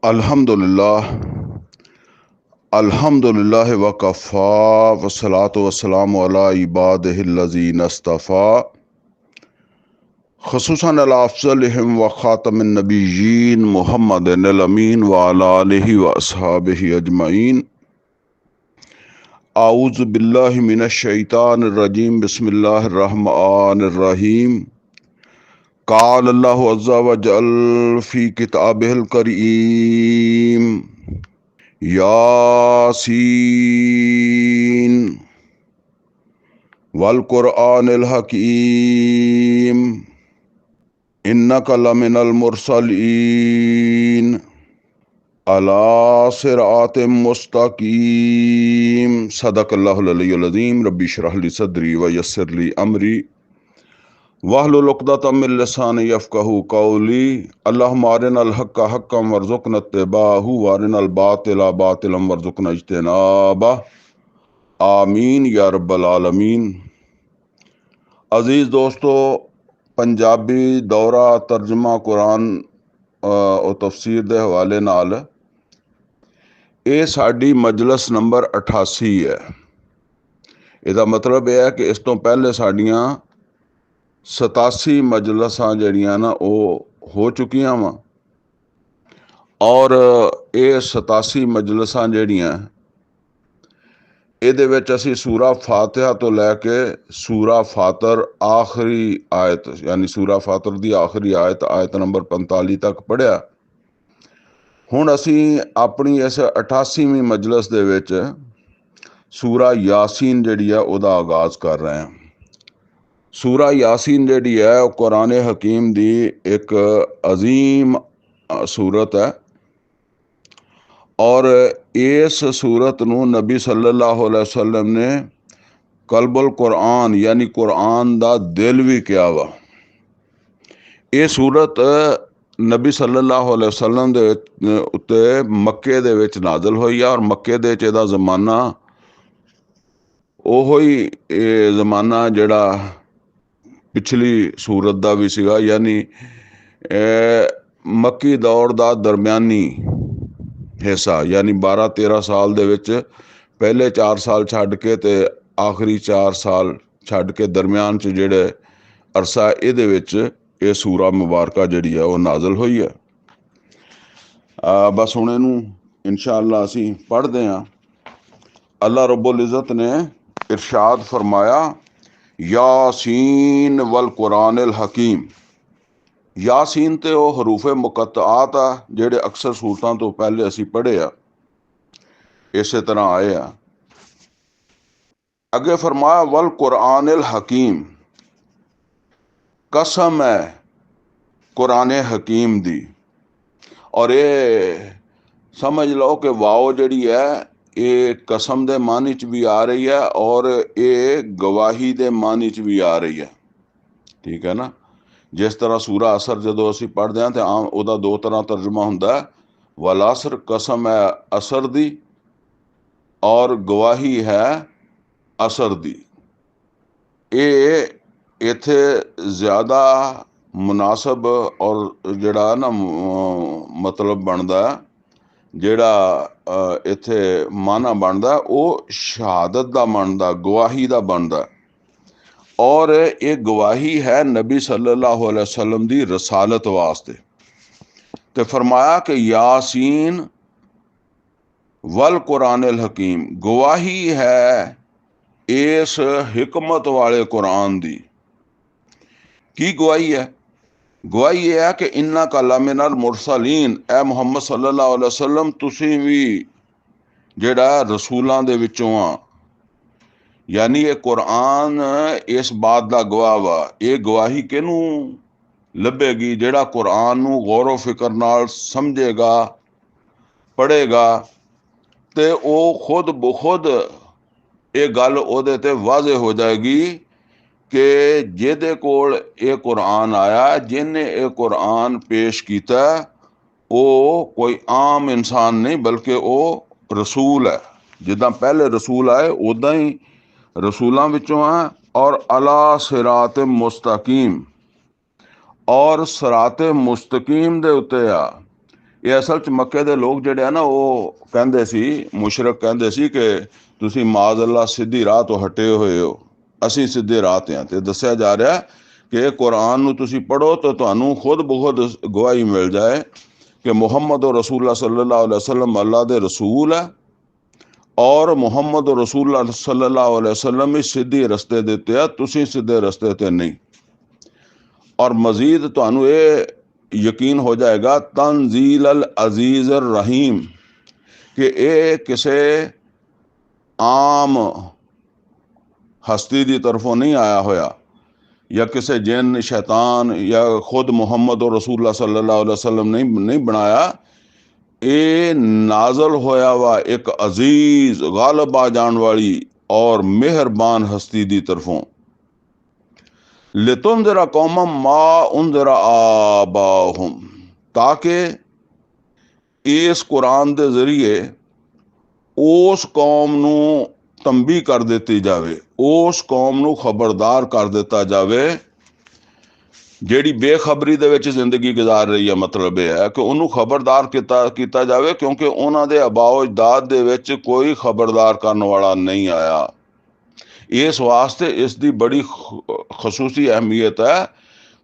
अल्हम्दुलिल्लाह अल्हम्दुलिल्लाह वकफ़ा वस्सलातु वस्सलामु अला इबादिहिल्लज़ीना इस्तफ़ा ख़ुसूसन अला अफ़ज़लिहिम व ख़ातमिन नबिय्यीन मुहम्मदिन अमीन व अला आलिहि व अस्हाबिहि अजमईन। आऊज़ु बिल्लाहि मिनश शैतानिर रजीम बिस्मिल्लाहिर रहमानिर रहीम। क़ाल अल्लाहु अज़्ज़ा व जल फ़ी किताबिहिल करीम यासीन वल क़ुरआनिल हकीम इन्नका लमिनल मुरसलीन अला सिरातिम मुस्तकीम। सदक़ल्लाहुल अलियुल अज़ीम। रब्बि इश्रह ली सदरी व यस्सिर ली अमरी वहलुल उक़दतम मिन लिसानी यफ़क़हू क़ौली। अल्लाहुम्मा अरिनल हक़्क़ हक़्क़न वरज़ुक़ना इत्तिबाअहू व अरिनल बातिला बातिलन वरज़ुक़ना इज्तिनाबह। आमीन या रब्बल आलमीन। अजीज़ दोस्तों, पंजाबी दौरा तर्जुमा कुरान और तफसीर के हवाले नाल ये साड़ी मजलिस नंबर 88 है। इसका मतलब यह है कि इस तो पहले साड़ियाँ 87 मजलिसां जड़ियां ना वो हो चुकियां वा और ये 87 मजलिसां जड़ियां ਇਹਦੇ ਵਿੱਚ ਅਸੀਂ सूरा फातिहा तो लैके सूरा फातर आखिरी आयत यानी सूरा फातर की आखिरी आयत आयत नंबर 45 तक पढ़िया। हुण असी अपनी इस 88वीं मजलिस दे विच सूरा यासीन जिहड़ी है उहदा आगाज़ कर रहे हैं। सूरा यासीन जिहड़ी है वो कुरान हकीम की एक अजीम सूरत है और इस सूरत नूं नबी सल्लल्लाहु अलैहि वसल्लम ने कल्बुल कुरान यानी कुरान दा दिल भी कहा वा। ये सूरत नबी सल्लल्लाहु अलैहि वसल्लम दे उत्ते मक्के दे विच नाज़िल होई है और मक्के दे च इहदा ज़माना ओहो ही ज़माना जिहड़ा पिछली सूरत दा भी सीगा, यानी मक्की दौर दा दरम्यानी हिस्सा, यानी 12-13 साल दे विच पहले 4 साल छड्ड के ते आखिरी 4 साल छड्ड के दरम्यान च जिहड़े अरसा इहदे विच ये सूरा मुबारका जिहड़ी है वो नाज़िल होई है। बस हुण इहनूं इंशाअल्लाह असीं पढ़दे हां। अल्लाह रब्बुल इज़्ज़त ने इरशाद फरमाया, यासीन वल कुरानिल हकीम। यासीन ते वो हरूफे मुकत्तात आ जिहड़े अक्सर सूरतां तो पहले असीं पढ़े आ, इसे तरह आए आ। अगे फरमाया वल कुरानिल हकीम, कसम है कुरान हकीम दी। और ये समझ लो कि वाओ जिहड़ी है ये कसम दे मानी च भी आ रही है और ये गवाही दे मानी च भी आ रही है। ठीक है ना। जिस तरह सूरा असर जो असीं पढ़ते हैं तो आम उहदा 2 तरह तर्जुमा हुंदा है, वल असर कसम है असर दी और गवाही है असर दी। ये इत्थे ज़्यादा मुनासब और जिहड़ा ना मतलब बनदा जिहड़ा इत्थे माना बनदा वो शहादत दा बनदा, गवाही दा बनदा और ये गवाही है नबी सल्लल्लाहु अलैहि वसल्लम दी रसालत वास्ते। ते फरमाया कि यासीन वल कुरानिल हकीम, गवाही है इस हिकमत वाले कुरान दी। की गवाही है? गवाही ये है कि इन्ना का लमिनल मुरसलीन, ए मुहम्मद सल्लल्लाहु अलैहि वसल्लम तुसीं भी जिहड़ा रसूलां दे विचों आ। यानी ये कुरान इस बात दा गवाह वा। ये गवाही किनू लभेगी? जिहड़ा कुरान नूं गौर फिक्र नाल समझेगा, पढ़ेगा ते वो खुद बखुद ये गल ओहदे ते वाज़े हो जाएगी कि जिहदे कोल ये कुरान आया, जिन्हें ये कुरान पेश किया, वो कोई आम इंसान नहीं बल्कि वो रसूल है। जिद्दां पहले रसूल आए उदां ही रसूलां विचों है और अला सिरात मुस्तकीम और सिरात मुस्तकीम दे उत्ते आ। ਇਹ ਅਸਲ 'ਚ ਮੱਕੇ ਦੇ ਲੋਕ ਜਿਹੜੇ ਆ ਨਾ ਉਹ ਕਹਿੰਦੇ ਸੀ, ਮੁਸ਼ਰਕ ਕਹਿੰਦੇ ਸੀ ਕਿ ਤੁਸੀਂ ਮਾਜ਼ ਅੱਲਾ ਸਿੱਧੀ ਰਾਹ ਤੋਂ ਹਟੇ ਹੋਏ ਹੋ, ਅਸੀਂ ਸਿੱਧੇ ਰਾਹ ਤੇ ਹਾਂ। ਤੇ ਦੱਸਿਆ ਜਾ ਰਿਹਾ ਕਿ ਇਹ ਕੁਰਾਨ ਨੂੰ ਤੁਸੀਂ ਪੜ੍ਹੋ ਤਾਂ ਤੁਹਾਨੂੰ ਖੁਦ ਬਖੁਦ ਗਵਾਹੀ ਮਿਲ ਜਾਏ ਕਿ ਮੁਹੰਮਦ ਰਸੂਲullah ਸੱਲੱਲਾਹੁ ਅਲੈहि ਵਸੱਲਮ ਅੱਲਾ ਦੇ ਰਸੂਲ ਹੈ ਔਰ ਮੁਹੰਮਦ ਰਸੂਲullah ਸੱਲੱਲਾਹੁ ਅਲੈहि ਵਸੱਲਮ ਹੀ ਸਿੱਧੇ ਰਸਤੇ ਦੇ ਉੱਤੇ ਆ, ਤੁਸੀਂ ਸਿੱਧੇ ਰਸਤੇ ਤੇ ਨਹੀਂ। ਔਰ ਮਜ਼ੀਦ ਤੁਹਾਨੂੰ ਇਹ ਯਕੀਨ ਹੋ ਜਾਏਗਾ ਤਨਜ਼ੀਲ ਅਲ ਅਜ਼ੀਜ਼ ਅਰ ਰਹੀਮ ਕਿ ਇਹ ਕਿਸੇ ਆਮ ਹਸਤੀ ਦੀ ਤਰਫੋਂ ਨਹੀਂ ਆਇਆ ਹੋਇਆ ਜਾਂ ਕਿਸੇ ਜਿੰਨ ਸ਼ੈਤਾਨ ਜਾਂ ਖੁਦ ਮੁਹੰਮਦ ਔਰ ਰਸੂਲullah ਸੱਲੱਲਾਹੁ ਅਲੈहि ਵਸੱਲਮ ਨਹੀਂ ਬਣਾਇਆ। ਇਹ ਨਾਜ਼ਲ ਹੋਇਆ ਵਾ ਇੱਕ ਅਜ਼ੀਜ਼ ਗਾਲਬ ਆ ਜਾਣ ਵਾਲੀ ਔਰ ਮਿਹਰਬਾਨ ਹਸਤੀ ਦੀ ਤਰਫੋਂ। ਲਿਤੁਨਜ਼ਿਰਾ ਕੌਮਮ ਮਾ ਉਨਜ਼ਿਰਾ ਆਬਾਹੁਮ, ਤਾਕਿ ਇਸ ਕੁਰਾਨ ਦੇ ਜ਼ਰੀਏ ਉਸ ਕੌਮ ਨੂੰ ਤੰਬੀ ਕਰ ਦਿੱਤੀ ਜਾਵੇ, ਉਸ ਕੌਮ ਨੂੰ ਖਬਰਦਾਰ ਕਰ ਦਿੱਤਾ ਜਾਵੇ ਜਿਹੜੀ ਬੇਖਬਰੀ ਦੇ ਵਿੱਚ ਜ਼ਿੰਦਗੀ ਗੁਜ਼ਾਰ ਰਹੀ ਹੈ। ਮਤਲਬ ਇਹ ਹੈ ਕਿ ਉਹਨੂੰ ਖਬਰਦਾਰ ਕੀਤਾ ਜਾਵੇ, ਕਿਉਂਕਿ ਉਹਨਾਂ ਦੇ ਆਬਾਓ ਅਜਦਾਦ ਦੇ ਵਿੱਚ ਕੋਈ ਖਬਰਦਾਰ ਕਰਨ ਵਾਲਾ ਨਹੀਂ ਆਇਆ। ਇਸ ਵਾਸਤੇ ਇਸ ਦੀ ਬੜੀ ਖਸੂਸੀ ਅਹਿਮੀਅਤ ਹੈ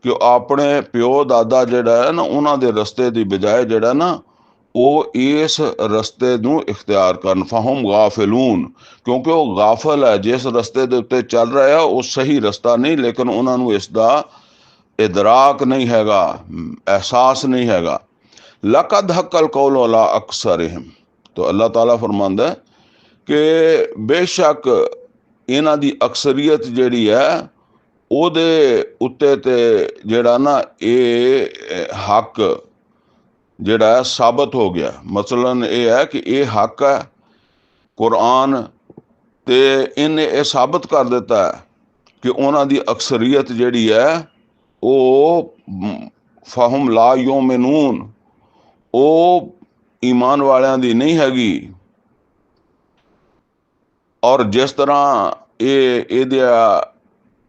ਕਿ ਆਪਣੇ ਪਿਓ ਦਾਦਾ ਜਿਹੜਾ ਹੈ ਨਾ ਉਹਨਾਂ ਦੇ ਰਸਤੇ ਦੀ ਬਜਾਏ ਜਿਹੜਾ ਨਾ ਉਹ ਇਸ ਰਸਤੇ ਨੂੰ ਇਖਤਿਆਰ ਕਰਨ। ਫਹਮ ਗਾਫਿਲੂਨ, ਕਿਉਂਕਿ ਉਹ ਗਾਫਲ ਹੈ, ਜਿਸ ਰਸਤੇ ਦੇ ਉੱਤੇ ਚੱਲ ਰਿਹਾ ਉਹ ਸਹੀ ਰਸਤਾ ਨਹੀਂ, ਲੇਕਿਨ ਉਹਨਾਂ ਨੂੰ ਇਸ ਦਾ ਇਦਰਾਕ ਨਹੀਂ ਹੈਗਾ, ਅਹਿਸਾਸ ਨਹੀਂ ਹੈਗਾ। ਲਕਦ ਹੱਕਲ ਕੌਲ ਅਲਾ ਅਕਸਰਿਹਿਮ, तो अल्लाह ताला फरमांदा है कि बेशक इन्हां दी अक्सरीयत जिहड़ी है ओहदे उत्ते ते जिहड़ा ना ये हक जिहड़ा है साबित हो गया। मसलन ये है कि ये हक है कुरान ते इन्हें ये साबित कर दिता है कि उन्हां दी अक्सरीयत जिहड़ी है वो फहम ला योमिनून, वो ईमान वालियां दी नहीं हैगी। और जिस तरह ये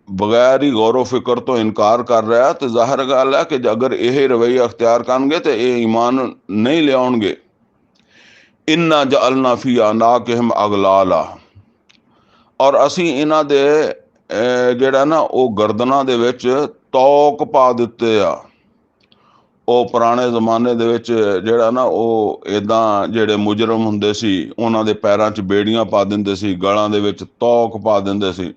बगैर ही गौर फिक्र तो इनकार कर रहा है, तो जाहिर गल है कि अगर यह रवैया अख्तियार करेंगे तो ये ईमान नहीं लियाउणगे। इन्ना जअलना फी अनाकिहिम अगलाला, और असी इन्हां दे जिहड़ा ना वो गर्दनां दे विच तौक पा दिते आ। ਉਹ ਪੁਰਾਣੇ ਜ਼ਮਾਨੇ ਦੇ ਵਿੱਚ ਜਿਹੜਾ ਨਾ ਉਹ ਇੱਦਾਂ ਜਿਹੜੇ ਮੁਜਰਮ ਹੁੰਦੇ ਸੀ ਉਹਨਾਂ ਦੇ ਪੈਰਾਂ 'ਚ ਬੇੜੀਆਂ ਪਾ ਦਿੰਦੇ ਸੀ, ਗਲਾਂ ਦੇ ਵਿੱਚ ਤੌਕ ਪਾ ਦਿੰਦੇ ਸੀ।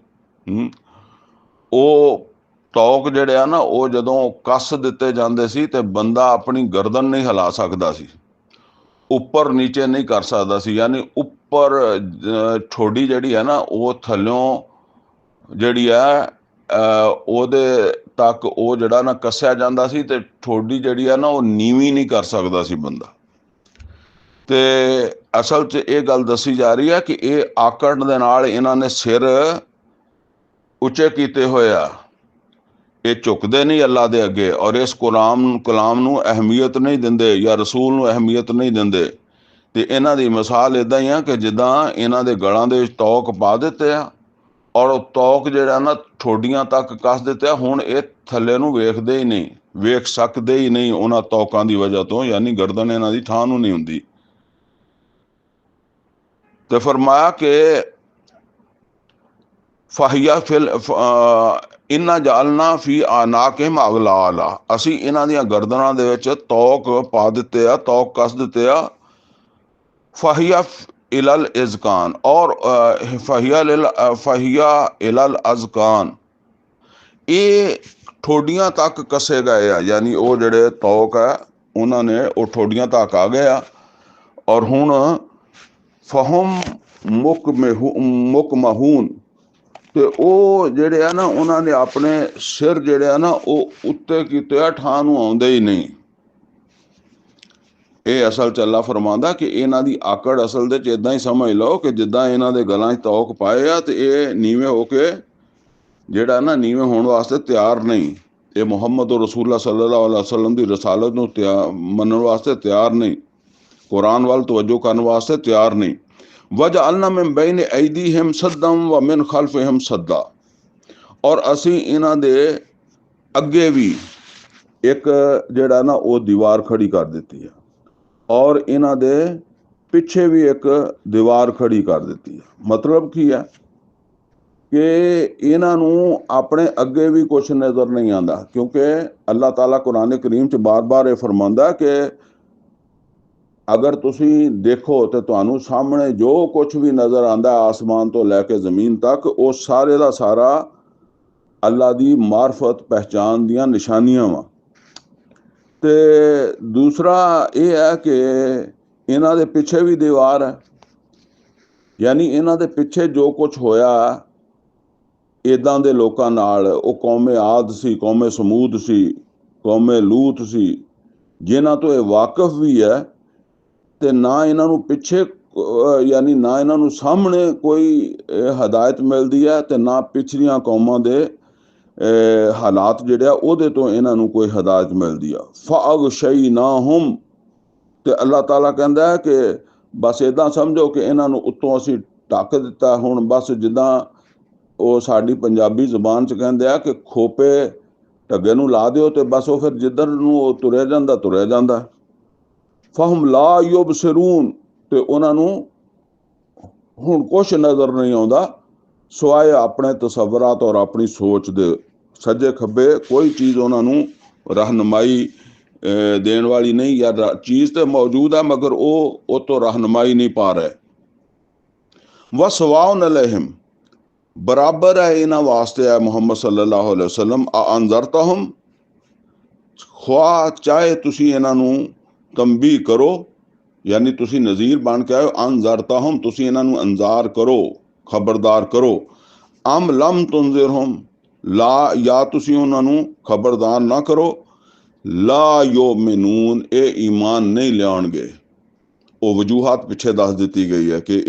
ਉਹ ਤੌਕ ਜਿਹੜੇ ਆ ਨਾ ਉਹ ਜਦੋਂ ਕੱਸ ਦਿੱਤੇ ਜਾਂਦੇ ਸੀ ਤੇ ਬੰਦਾ ਆਪਣੀ ਗਰਦਨ ਨਹੀਂ ਹਿਲਾ ਸਕਦਾ ਸੀ, ਉੱਪਰ ਨੀਚੇ ਨਹੀਂ ਕਰ ਸਕਦਾ ਸੀ। ਯਾਨੀ ਉੱਪਰ ਠੋਡੀ ਜਿਹੜੀ ਹੈ ਨਾ ਉਹ ਥੱਲਿਓਂ ਜਿਹੜੀ ਹੈ ਉਹਦੇ ਤੱਕ ਉਹ ਜਿਹੜਾ ਨਾ ਕੱਸਿਆ ਜਾਂਦਾ ਸੀ ਤੇ ਠੋਡੀ ਜਿਹੜੀ ਆ ਨਾ ਉਹ ਨੀਵੀਂ ਨਹੀਂ ਕਰ ਸਕਦਾ ਸੀ ਬੰਦਾ। ਤੇ ਅਸਲ 'ਚ ਇਹ ਗੱਲ ਦੱਸੀ ਜਾ ਰਹੀ ਹੈ ਕਿ ਇਹ ਆਕੜ ਦੇ ਨਾਲ ਇਹਨਾਂ ਨੇ ਸਿਰ ਉੱਚੇ ਕੀਤੇ ਹੋਏ ਆ, ਇਹ ਝੁਕਦੇ ਨਹੀਂ ਅੱਲਾ ਦੇ ਅੱਗੇ ਔਰ ਇਸ ਕਲਾਮ ਨੂੰ ਅਹਿਮੀਅਤ ਨਹੀਂ ਦਿੰਦੇ ਜਾਂ ਰਸੂਲ ਨੂੰ ਅਹਿਮੀਅਤ ਨਹੀਂ ਦਿੰਦੇ। ਤੇ ਇਹਨਾਂ ਦੀ ਮਿਸਾਲ ਇੱਦਾਂ ਹੀ ਆ ਕਿ ਜਿੱਦਾਂ ਇਹਨਾਂ ਦੇ ਗਲਾਂ ਦੇ ਵਿੱਚ ਤੌਕ ਪਾ ਦਿੱਤੇ ਆ ਔਰ ਉਹ ਤੌਕ ਜਿਹੜਾ ਨਾ ਠੋਡੀਆਂ ਤੱਕ ਕੱਸ ਦਿੱਤੇ ਆ। ਹੁਣ ਇਹ ਥੱਲੇ ਨੂੰ ਵੇਖਦੇ ਹੀ ਨਹੀਂ, ਵੇਖ ਸਕਦੇ ਹੀ ਨਹੀਂ ਉਹਨਾਂ ਤੌਕਾਂ ਦੀ ਵਜ੍ਹਾ ਤੋਂ, ਯਾਨੀ ਗਰਦਨ ਇਹਨਾਂ ਦੀ ਥਾਂ ਨੂੰ ਨਹੀਂ ਹੁੰਦੀ। ਤੇ ਫਰਮਾਇਆ ਕਿ ਫਹੀਆ ਫਿਲ ਇन्ना जालना फी आनाकिहिम अगलाला, ਅਸੀਂ ਇਹਨਾਂ ਦੀਆਂ ਗਰਦਨਾਂ ਦੇ ਵਿੱਚ ਤੌਕ ਪਾ ਦਿੱਤੇ ਆ, ਤੌਕ ਕੱਸ ਦਿੱਤੇ ਆ। ਫਹੀਆ इलल इज़कान, और फहिया इलल अज़कान, ये ठोडियां तक कसे गए आ। यानी वो जड़े तौक है उन्होंने वो ठोडियां तक आ गया और हुण फहम मुकमहून, ते वो जड़े है ना उन्होंने अपने सिर जड़े है ना वो उत्ते कीते ठा नूं आउंदे ही नहीं। ਇਹ ਅਸਲ 'ਚ ਅੱਲਾ ਫਰਮਾਉਂਦਾ ਕਿ ਇਹਨਾਂ ਦੀ ਆਕੜ ਅਸਲ ਦੇ 'ਚ ਇੱਦਾਂ ਹੀ ਸਮਝ ਲਓ ਕਿ ਜਿੱਦਾਂ ਇਹਨਾਂ ਦੇ ਗਲਾਂ 'ਚ ਤੌਕ ਪਾਏ ਆ ਤੇ ਇਹ ਨੀਵੇਂ ਹੋ ਕੇ ਜਿਹੜਾ ਨਾ ਨੀਵੇਂ ਹੋਣ ਵਾਸਤੇ ਤਿਆਰ ਨਹੀਂ। ਇਹ ਮੁਹੰਮਦ ਰਸੂਲullah ਸੱਲੱਲਾਹੁ ਅਲੈहि ਵਸੱਲਮ ਦੀ ਰਸਾਲਤ ਨੂੰ ਮੰਨਣ ਵਾਸਤੇ ਤਿਆਰ ਨਹੀਂ, ਕੁਰਾਨ ਵੱਲ ਤਵੱਜੋ ਕਰਨ ਵਾਸਤੇ ਤਿਆਰ ਨਹੀਂ। ਵਜਅਲਨਾ ਮਿਨ ਬੈਨ ਐਦੀਹਿਮ ਸੱਦਮ व मिन खल्फिहिम सद्दा, ਔਰ ਅਸੀਂ ਇਹਨਾਂ ਦੇ ਅੱਗੇ ਵੀ ਇੱਕ ਜਿਹੜਾ ਨਾ ਉਹ ਦੀਵਾਰ ਖੜੀ ਕਰ ਦਿੱਤੀ ਹੈ। ਔਰ ਇਹਨਾਂ ਦੇ ਪਿੱਛੇ ਵੀ ਇੱਕ ਦੀਵਾਰ ਖੜੀ ਕਰ ਦਿੱਤੀ ਹੈ। ਮਤਲਬ ਕੀ ਹੈ ਕਿ ਇਹਨਾਂ ਨੂੰ ਆਪਣੇ ਅੱਗੇ ਵੀ ਕੁਝ ਨਜ਼ਰ ਨਹੀਂ ਆਉਂਦਾ, ਕਿਉਂਕਿ ਅੱਲਾਹ ਤਾਲਾ ਕੁਰਾਨ ਕਰੀਮ 'ਚ ਬਾਰ-ਬਾਰ ਇਹ ਫਰਮਾਉਂਦਾ ਕਿ ਅਗਰ ਤੁਸੀਂ ਦੇਖੋ ਤੇ ਤੁਹਾਨੂੰ ਸਾਹਮਣੇ ਜੋ ਕੁਝ ਵੀ ਨਜ਼ਰ ਆਉਂਦਾ ਆਸਮਾਨ ਤੋਂ ਲੈ ਕੇ ਜ਼ਮੀਨ ਤੱਕ, ਉਹ ਸਾਰੇ ਦਾ ਸਾਰਾ ਅੱਲਾ ਦੀ ਮਾਰਫਤ ਪਹਿਚਾਨ ਦੀਆਂ ਨਿਸ਼ਾਨੀਆਂ ਵਾ। ਤੇ ਦੂਸਰਾ ਇਹ ਹੈ ਕਿ ਇਹਨਾਂ ਦੇ ਪਿੱਛੇ ਵੀ ਦੀਵਾਰ ਹੈ, ਯਾਨੀ ਇਹਨਾਂ ਦੇ ਪਿੱਛੇ ਜੋ ਕੁਝ ਹੋਇਆ ਇੱਦਾਂ ਦੇ ਲੋਕਾਂ ਨਾਲ, ਉਹ ਕੌਮੇ ਆਦ ਸੀ, ਕੌਮੇ ਸਮੂਦ ਸੀ, ਕੌਮੇ ਲੂਤ ਸੀ, ਜਿਨ੍ਹਾਂ ਤੋਂ ਇਹ ਵਾਕਿਫ ਵੀ ਹੈ ਤੇ ਨਾ ਇਹਨਾਂ ਨੂੰ ਪਿੱਛੇ ਯਾਨੀ ਨਾ ਇਹਨਾਂ ਨੂੰ ਸਾਹਮਣੇ ਕੋਈ ਹਦਾਇਤ ਮਿਲਦੀ ਹੈ ਤੇ ਨਾ ਪਿਛਲੀਆਂ ਕੌਮਾਂ ਦੇ ਹਾਲਾਤ ਜਿਹੜੇ ਆ ਉਹਦੇ ਤੋਂ ਇਹਨਾਂ ਨੂੰ ਕੋਈ ਹਦਾਇਤ ਮਿਲਦੀ ਆ। ਫਅਗਸ਼ੈਨਾਹੁਮ, ਤੇ ਅੱਲਾਹ ਤਾਲਾ ਕਹਿੰਦਾ ਹੈ ਕਿ ਬਸ ਇਦਾਂ ਸਮਝੋ ਕਿ ਇਹਨਾਂ ਨੂੰ ਉੱਤੋਂ ਅਸੀਂ ਢੱਕ ਦਿੱਤਾ। ਹੁਣ ਬਸ ਜਿੱਦਾਂ ਉਹ ਸਾਡੀ ਪੰਜਾਬੀ ਜ਼ੁਬਾਨ 'ਚ ਕਹਿੰਦੇ ਆ ਕਿ ਖੋਪੇ ਢੱਗੇ ਨੂੰ ਲਾ ਦਿਓ ਤੇ ਬਸ ਉਹ ਫਿਰ ਜਿੱਧਰ ਨੂੰ ਉਹ ਤੁਰਿਆ ਜਾਂਦਾ। ਫਹਮ ਲਾ ਯੁਬਸਿरून, ਤੇ ਉਹਨਾਂ ਨੂੰ ਹੁਣ ਕੁਛ ਨਜ਼ਰ ਨਹੀਂ ਆਉਂਦਾ ਸਿਵਾਏ ਆਪਣੇ ਤਸਵਰਾਤ ਔਰ ਆਪਣੀ ਸੋਚ ਦੇ। ਸੱਜੇ ਖੱਬੇ ਕੋਈ ਚੀਜ਼ ਉਹਨਾਂ ਨੂੰ ਰਹਿਨਮਾਈ ਦੇਣ ਵਾਲੀ ਨਹੀਂ, ਜਾਂ ਚੀਜ਼ ਤੇ ਮੌਜੂਦ ਹੈ ਮਗਰ ਉਹ ਤੋਂ ਰਹਿਨਮਾਈ ਨਹੀਂ ਪਾ ਰਹੇ। ਵਸਵਾਉਨ ਅਲੈਹਿਮ, ਬਰਾਬਰ ਹੈ ਇਹਨਾਂ ਵਾਸਤੇ ਹੈ ਮੁਹੰਮਦ ਸੱਲੱਲਾਹੁ ਅਲੈहि ਵਸੱਲਮ, ਅਨਜ਼ਰਤਹੁਮ, ਖੁਆ ਚਾਹੇ ਤੁਸੀਂ ਇਹਨਾਂ ਨੂੰ ਤੰਬੀਹ ਕਰੋ, ਯਾਨੀ ਤੁਸੀਂ ਨਜ਼ੀਰ ਬਣ ਕੇ ਆਇਓ, ਅਨਜ਼ਰਤਹੁਮ, ਤੁਸੀਂ ਇਹਨਾਂ ਨੂੰ ਅੰਜ਼ਾਰ ਕਰੋ, ਖਬਰਦਾਰ ਕਰੋ, ਅਮ ਲਮ ਤੁਨਜ਼ਿਰਹੁਮ, ਲਾ, ਜਾਂ ਤੁਸੀਂ ਉਹਨਾਂ ਨੂੰ ਖਬਰਦਾਰ ਨਾ ਕਰੋ, ਲਾ ਯੁਮਿਨੂਨ, ਇਹ ਈਮਾਨ ਨਹੀਂ ਲਿਆਉਣਗੇ। ਉਹ ਵਜੂਹਾਤ ਪਿੱਛੇ ਦੱਸ ਦਿੱਤੀ ਗਈ ਹੈ ਕਿ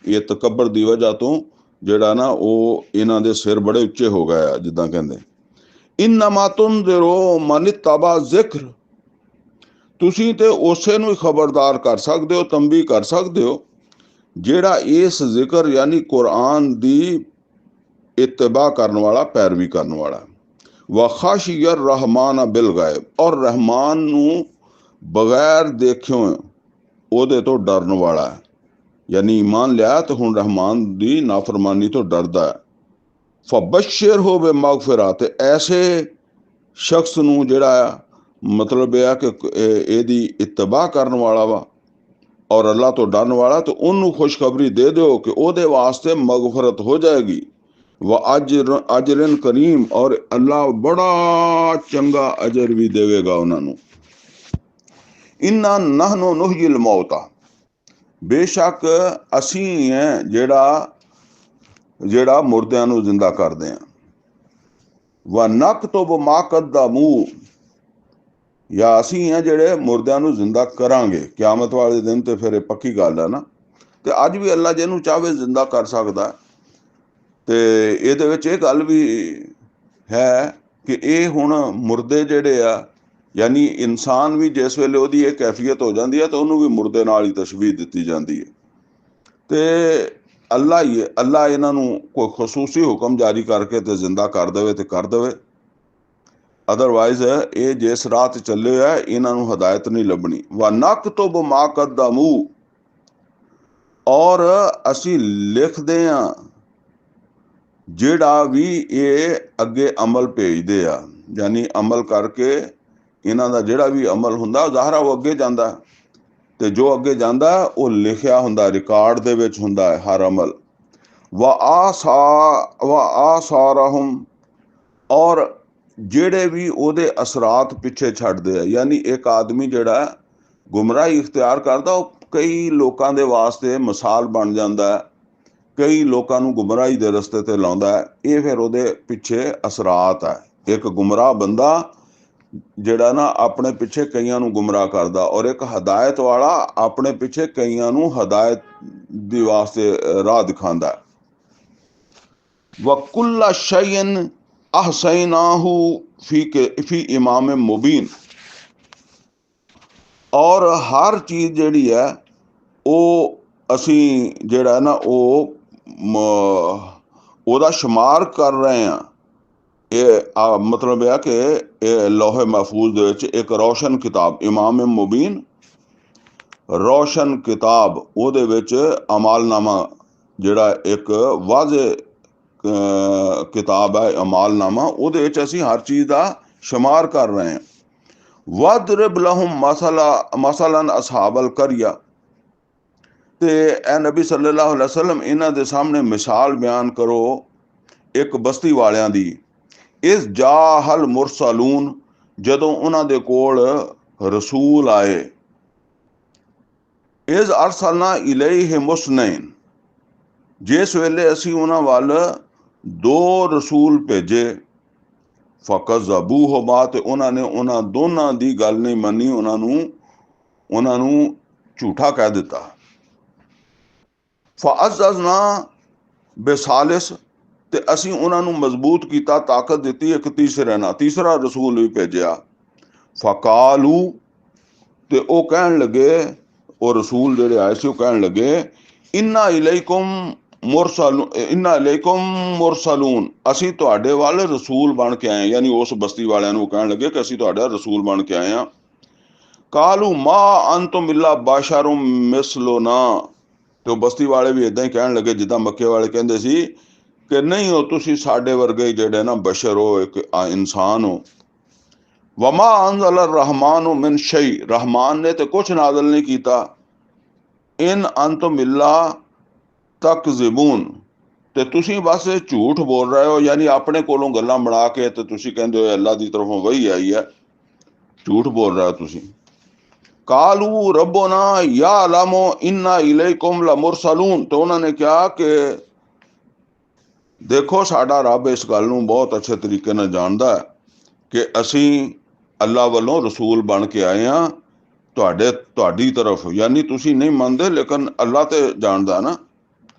ਇਹ ਤਕੱਬਰ ਦੀ ਵਜ੍ਹਾ ਤੋਂ ਜਿਹੜਾ ਨਾ ਉਹ ਇਹਨਾਂ ਦੇ ਸਿਰ ਬੜੇ ਉੱਚੇ ਹੋ ਗਏ ਆ। ਜਿੱਦਾਂ ਕਹਿੰਦੇ ਇਨਮਾ ਤੁਨਜ਼ਿਰੂ ਮਨ ਇਤਬਾ ਜ਼ਿਕਰ, ਤੁਸੀਂ ਤੇ ਉਸੇ ਨੂੰ ਹੀ ਖਬਰਦਾਰ ਕਰ ਸਕਦੇ ਹੋ, ਤੰਬੀਹ ਕਰ ਸਕਦੇ ਹੋ ਜਿਹੜਾ ਇਸ ਜ਼ਿਕਰ ਯਾਨੀ ਕੁਰਾਨ ਦੀ ਇਤਬਾ ਕਰਨ ਵਾਲਾ, ਪੈਰਵੀ ਕਰਨ ਵਾਲਾ। व खाशियर रहमान बिल गायब, और रहमान ਨੂੰ ਬਗੈਰ ਦੇਖਿਓ ਉਹਦੇ ਤੋਂ ਡਰਨ ਵਾਲਾ ਹੈ। ਯਾਨੀ ਈਮਾਨ ਲਿਆ ਤੇ ਹੁਣ ਰਹਿਮਾਨ ਦੀ ਨਾਫਰਮਾਨੀ ਤੋਂ ਡਰਦਾ ਹੈ। ਫਬਸ਼ਰ ਹੋ ਬੇ ਮਗਫਿਰਾ, ਤੇ ਐਸੇ ਸ਼ਖਸ ਨੂੰ ਜਿਹੜਾ ਮਤਲਬ ਇਹ ਆ ਕਿ ਇਹਦੀ ਇਤਬਾ ਕਰਨ ਵਾਲਾ ਵਾ ਔਰ ਅੱਲਾ ਤੋਂ ਡਰਨ ਵਾਲਾ, ਤੇ ਉਹਨੂੰ ਖੁਸ਼ਖਬਰੀ ਦੇ ਦਿਓ ਕਿ ਉਹਦੇ ਵਾਸਤੇ ਮਗਫਰਤ ਹੋ ਜਾਏਗੀ। व अजरन करीम, और अल्लाह बड़ा चंगा अजर भी देवेगा उन्होंने। इन्ना नहनो नुहयिल मौता, बेशक असी हैं जेड़ा मुर्दियां नू जिंदा करदे हैं। व नकतुब मा कद्दमू, या असी हैं जेड़े मुर्दियां नू जिंदा करांगे क्यामत वाले दिन। ते फिर पक्की गल है ना, ते अज भी अल्लाह जिन्हू चाहे जिंदा कर सकदा है। ਤੇ ਇਹਦੇ ਵਿੱਚ ਇਹ ਗੱਲ ਵੀ ਹੈ ਕਿ ਇਹ ਹੁਣ ਮੁਰਦੇ ਜਿਹੜੇ ਆ, ਯਾਨੀ ਇਨਸਾਨ ਵੀ ਜਿਸ ਵੇਲੇ ਉਹਦੀ ਇਹ ਕੈਫੀਅਤ ਹੋ ਜਾਂਦੀ ਹੈ ਤਾਂ ਉਹਨੂੰ ਵੀ ਮੁਰਦੇ ਨਾਲ ਹੀ ਤਸ਼ਬੀਹ ਦਿੱਤੀ ਜਾਂਦੀ ਹੈ। ਤੇ ਅੱਲਾ ਇਹਨਾਂ ਨੂੰ ਕੋਈ ਖਸੂਸੀ ਹੁਕਮ ਜਾਰੀ ਕਰਕੇ ਤੇ ਜ਼ਿੰਦਾ ਕਰ ਦੇਵੇ ਤੇ ਕਰ ਦੇਵੇ, ਅਦਰਵਾਈਜ਼ ਇਹ ਜਿਸ ਰਾਹ ਤੇ ਚੱਲੇ ਆ ਇਹਨਾਂ ਨੂੰ ਹਦਾਇਤ ਨਹੀਂ ਲੱਭਣੀ। ਵਾ ਨਕਤੁਬ ਮਾ ਕद्दमू, ਔਰ ਅਸੀਂ ਲਿਖਦੇ ਹਾਂ ਜਿਹੜਾ ਵੀ ਇਹ ਅੱਗੇ ਅਮਲ ਭੇਜਦੇ ਆ, ਯਾਨੀ ਅਮਲ ਕਰਕੇ ਇਹਨਾਂ ਦਾ ਜਿਹੜਾ ਵੀ ਅਮਲ ਹੁੰਦਾ ਜ਼ਾਹਰਾ ਉਹ ਅੱਗੇ ਜਾਂਦਾ, ਤੇ ਜੋ ਅੱਗੇ ਜਾਂਦਾ ਉਹ ਲਿਖਿਆ ਹੁੰਦਾ, ਰਿਕਾਰਡ ਦੇ ਵਿੱਚ ਹੁੰਦਾ ਹੈ ਹਰ ਅਮਲ। व आसारहुम, ਔਰ ਜਿਹੜੇ ਵੀ ਉਹਦੇ ਅਸਰਾਤ ਪਿੱਛੇ ਛੱਡਦੇ ਆ, ਯਾਨੀ ਇੱਕ ਆਦਮੀ ਜਿਹੜਾ ਗੁੰਮਰਾਹੀ ਇਖਤਿਆਰ ਕਰਦਾ ਉਹ ਕਈ ਲੋਕਾਂ ਦੇ ਵਾਸਤੇ ਮਿਸਾਲ ਬਣ ਜਾਂਦਾ ਹੈ, ਕਈ ਲੋਕਾਂ ਨੂੰ ਗੁੰਮਰਾਹੀ ਦੇ ਰਸਤੇ ਤੇ ਲਾਉਂਦਾ ਹੈ। ਇਹ ਫਿਰ ਉਹਦੇ ਪਿੱਛੇ ਅਸਰਾਤ ਹੈ। ਇੱਕ ਗੁੰਮਰਾਹ ਬੰਦਾ ਜਿਹੜਾ ਨਾ ਆਪਣੇ ਪਿੱਛੇ ਕਈਆਂ ਨੂੰ ਗੁੰਮਰਾਹ ਕਰਦਾ, ਔਰ ਇੱਕ ਹਦਾਇਤ ਵਾਲਾ ਆਪਣੇ ਪਿੱਛੇ ਕਈਆਂ ਨੂੰ ਹਦਾਇਤ ਦੀ ਵਾਸਤੇ ਰਾਹ ਦਿਖਾਉਂਦਾ। ਵकुल्ल शैइन अहसैनाहु फी इमाम मुबीन, और हर चीज़ ਜਿਹੜੀ ਹੈ ਉਹ ਅਸੀਂ ਜਿਹੜਾ ਨਾ ਉਹ ਉਹਦਾ ਸ਼ੁਮਾਰ ਕਰ ਰਹੇ ਹਾਂ। ਇਹ ਮਤਲਬ ਇਹ ਕਿ ਇਹ ਲੋਹੇ ਮਹਿਫੂਜ਼ ਦੇ ਵਿੱਚ ਇੱਕ ਰੌਸ਼ਨ ਕਿਤਾਬ ਇਮਾਮ ਮੁਬੀਨ, ਰੋਸ਼ਨ ਕਿਤਾਬ, ਉਹਦੇ ਵਿੱਚ ਅਮਾਲਨਾਮਾ ਜਿਹੜਾ ਇੱਕ ਵਾਜ਼ੇ ਕਿਤਾਬ ਹੈ ਅਮਾਲਨਾਮਾ, ਉਹਦੇ ਵਿੱਚ ਅਸੀਂ ਹਰ ਚੀਜ਼ ਦਾ ਸ਼ੁਮਾਰ ਕਰ ਰਹੇ ਹਾਂ। ਵਦਰਿਬ ਲਹੁਮ ਮਸਲਨ ਅਸਹਾਬਲ ਕਰੀਆ, ਤੇ ਇਹ ਨਬੀ ਸੱਲੱਲਾਹੁ ਅਲੈਹਿ ਵਸੱਲਮ ਇਹਨਾਂ ਦੇ ਸਾਹਮਣੇ ਮਿਸਾਲ ਬਿਆਨ ਕਰੋ ਇੱਕ ਬਸਤੀ ਵਾਲਿਆਂ ਦੀ। ਇਸ ਜਾਹਲ ਮੁਰਸਲੂਨ, ਜਦੋਂ ਉਹਨਾਂ ਦੇ ਕੋਲ ਰਸੂਲ ਆਏ। ਇਸ ਅਰਸਲਨਾ ਇਲੈਹਿ ਮੁਸਨੈਨ, ਜਿਸ ਵੇਲੇ ਅਸੀਂ ਉਹਨਾਂ ਵੱਲ 2 ਰਸੂਲ ਭੇਜੇ। ਫਕਜ਼ਬੂਹੁਮਾ, ਤੇ ਉਹਨਾਂ ਨੇ ਉਹਨਾਂ ਦੋਨਾਂ ਦੀ ਗੱਲ ਨਹੀਂ ਮੰਨੀ, ਉਹਨਾਂ ਨੂੰ ਝੂਠਾ ਕਹਿ ਦਿੱਤਾ। ਫਅਜ਼ਜ਼ਨਾ ਬਿਸਾਲਿਸ, ਤੇ ਅਸੀਂ ਉਹਨਾਂ ਨੂੰ ਮਜ਼ਬੂਤ ਕੀਤਾ, ਤਾਕਤ ਦਿੱਤੀ ਇੱਕ ਤੀਸਰੇ ਨਾਲ, ਤੀਸਰਾ ਰਸੂਲ ਵੀ ਭੇਜਿਆ। ਫਕਾਲੂ, ਤੇ ਉਹ ਕਹਿਣ ਲੱਗੇ, ਉਹ ਰਸੂਲ ਜਿਹੜੇ ਆਏ ਸੀ ਉਹ ਕਹਿਣ ਲੱਗੇ, ਇੰਨਾ ਇਲੈਕੁਮ ਮੁਰਸਲੂਨ, ਅਸੀਂ ਤੁਹਾਡੇ ਵੱਲ ਰਸੂਲ ਬਣ ਕੇ ਆਏ। ਯਾਨੀ ਉਸ ਬਸਤੀ ਵਾਲਿਆਂ ਨੂੰ ਕਹਿਣ ਲੱਗੇ ਕਿ ਅਸੀਂ ਤੁਹਾਡਾ ਰਸੂਲ ਬਣ ਕੇ ਆਏ ਹਾਂ। ਕਾਲੂ ਮਾ ਅੰਤੁਮ ਇਲਾ ਬਸ਼ਰੁਮ ਮਿਸਲੁਨਾ, ਤੇ ਉਹ ਬਸਤੀ ਵਾਲੇ ਵੀ ਇਦਾਂ ਹੀ ਕਹਿਣ ਲੱਗੇ ਜਿੱਦਾਂ ਮੱਕੇ ਵਾਲੇ ਕਹਿੰਦੇ ਸੀ ਕਿ ਨਹੀਂ ਹੋ ਤੁਸੀਂ ਸਾਡੇ ਵਰਗੇ ਜਿਹੜੇ ਨਾ ਬਸ਼ਰ ਹੋ, ਇੱਕ ਇਨਸਾਨ ਹੋ। ਵਮਾ ਅੰਜ਼ਲ ਰਹਿਮਾਨ ਮਿਨ ਸ਼ਈ, ਰਹਿਮਾਨ ਨੇ ਤੇ ਕੁਛ ਨਾਜ਼ਲ ਨਹੀਂ ਕੀਤਾ। ਇਨ ਅੰਤੁਮ ਇਲਾ ਤਕਜ਼ਿਬੂਨ, ਤੇ ਤੁਸੀਂ ਬਸ ਝੂਠ ਬੋਲ ਰਹੇ ਹੋ। ਯਾਨੀ ਆਪਣੇ ਕੋਲੋਂ ਗੱਲਾਂ ਬਣਾ ਕੇ ਤੇ ਤੁਸੀਂ ਕਹਿੰਦੇ ਹੋ ਅੱਲਾ ਦੀ ਤਰਫੋਂ ਵਹੀ ਆਈ ਹੈ, ਝੂਠ ਬੋਲ ਰਹੇ ਹੋ ਤੁਸੀਂ। ਕਾਲੂ ਰੱਬੁਨਾ ਯਅਲਮੁ ਇੰਨਾ ਇਲੈਕੁਮ ਲਮੁਰਸਲੂਨ, ਤੇ ਉਹਨਾਂ ਨੇ ਕਿਹਾ ਕਿ ਦੇਖੋ ਸਾਡਾ ਰੱਬ ਇਸ ਗੱਲ ਨੂੰ ਬਹੁਤ ਅੱਛੇ ਤਰੀਕੇ ਨਾਲ ਜਾਣਦਾ ਹੈ ਕਿ ਅਸੀਂ ਅੱਲਾ ਵੱਲੋਂ ਰਸੂਲ ਬਣ ਕੇ ਆਏ ਹਾਂ ਤੁਹਾਡੀ ਤਰਫ। ਯਾਨੀ ਤੁਸੀਂ ਨਹੀਂ ਮੰਨਦੇ, ਲੇਕਿਨ ਅੱਲਾ ਤੇ ਜਾਣਦਾ ਨਾ।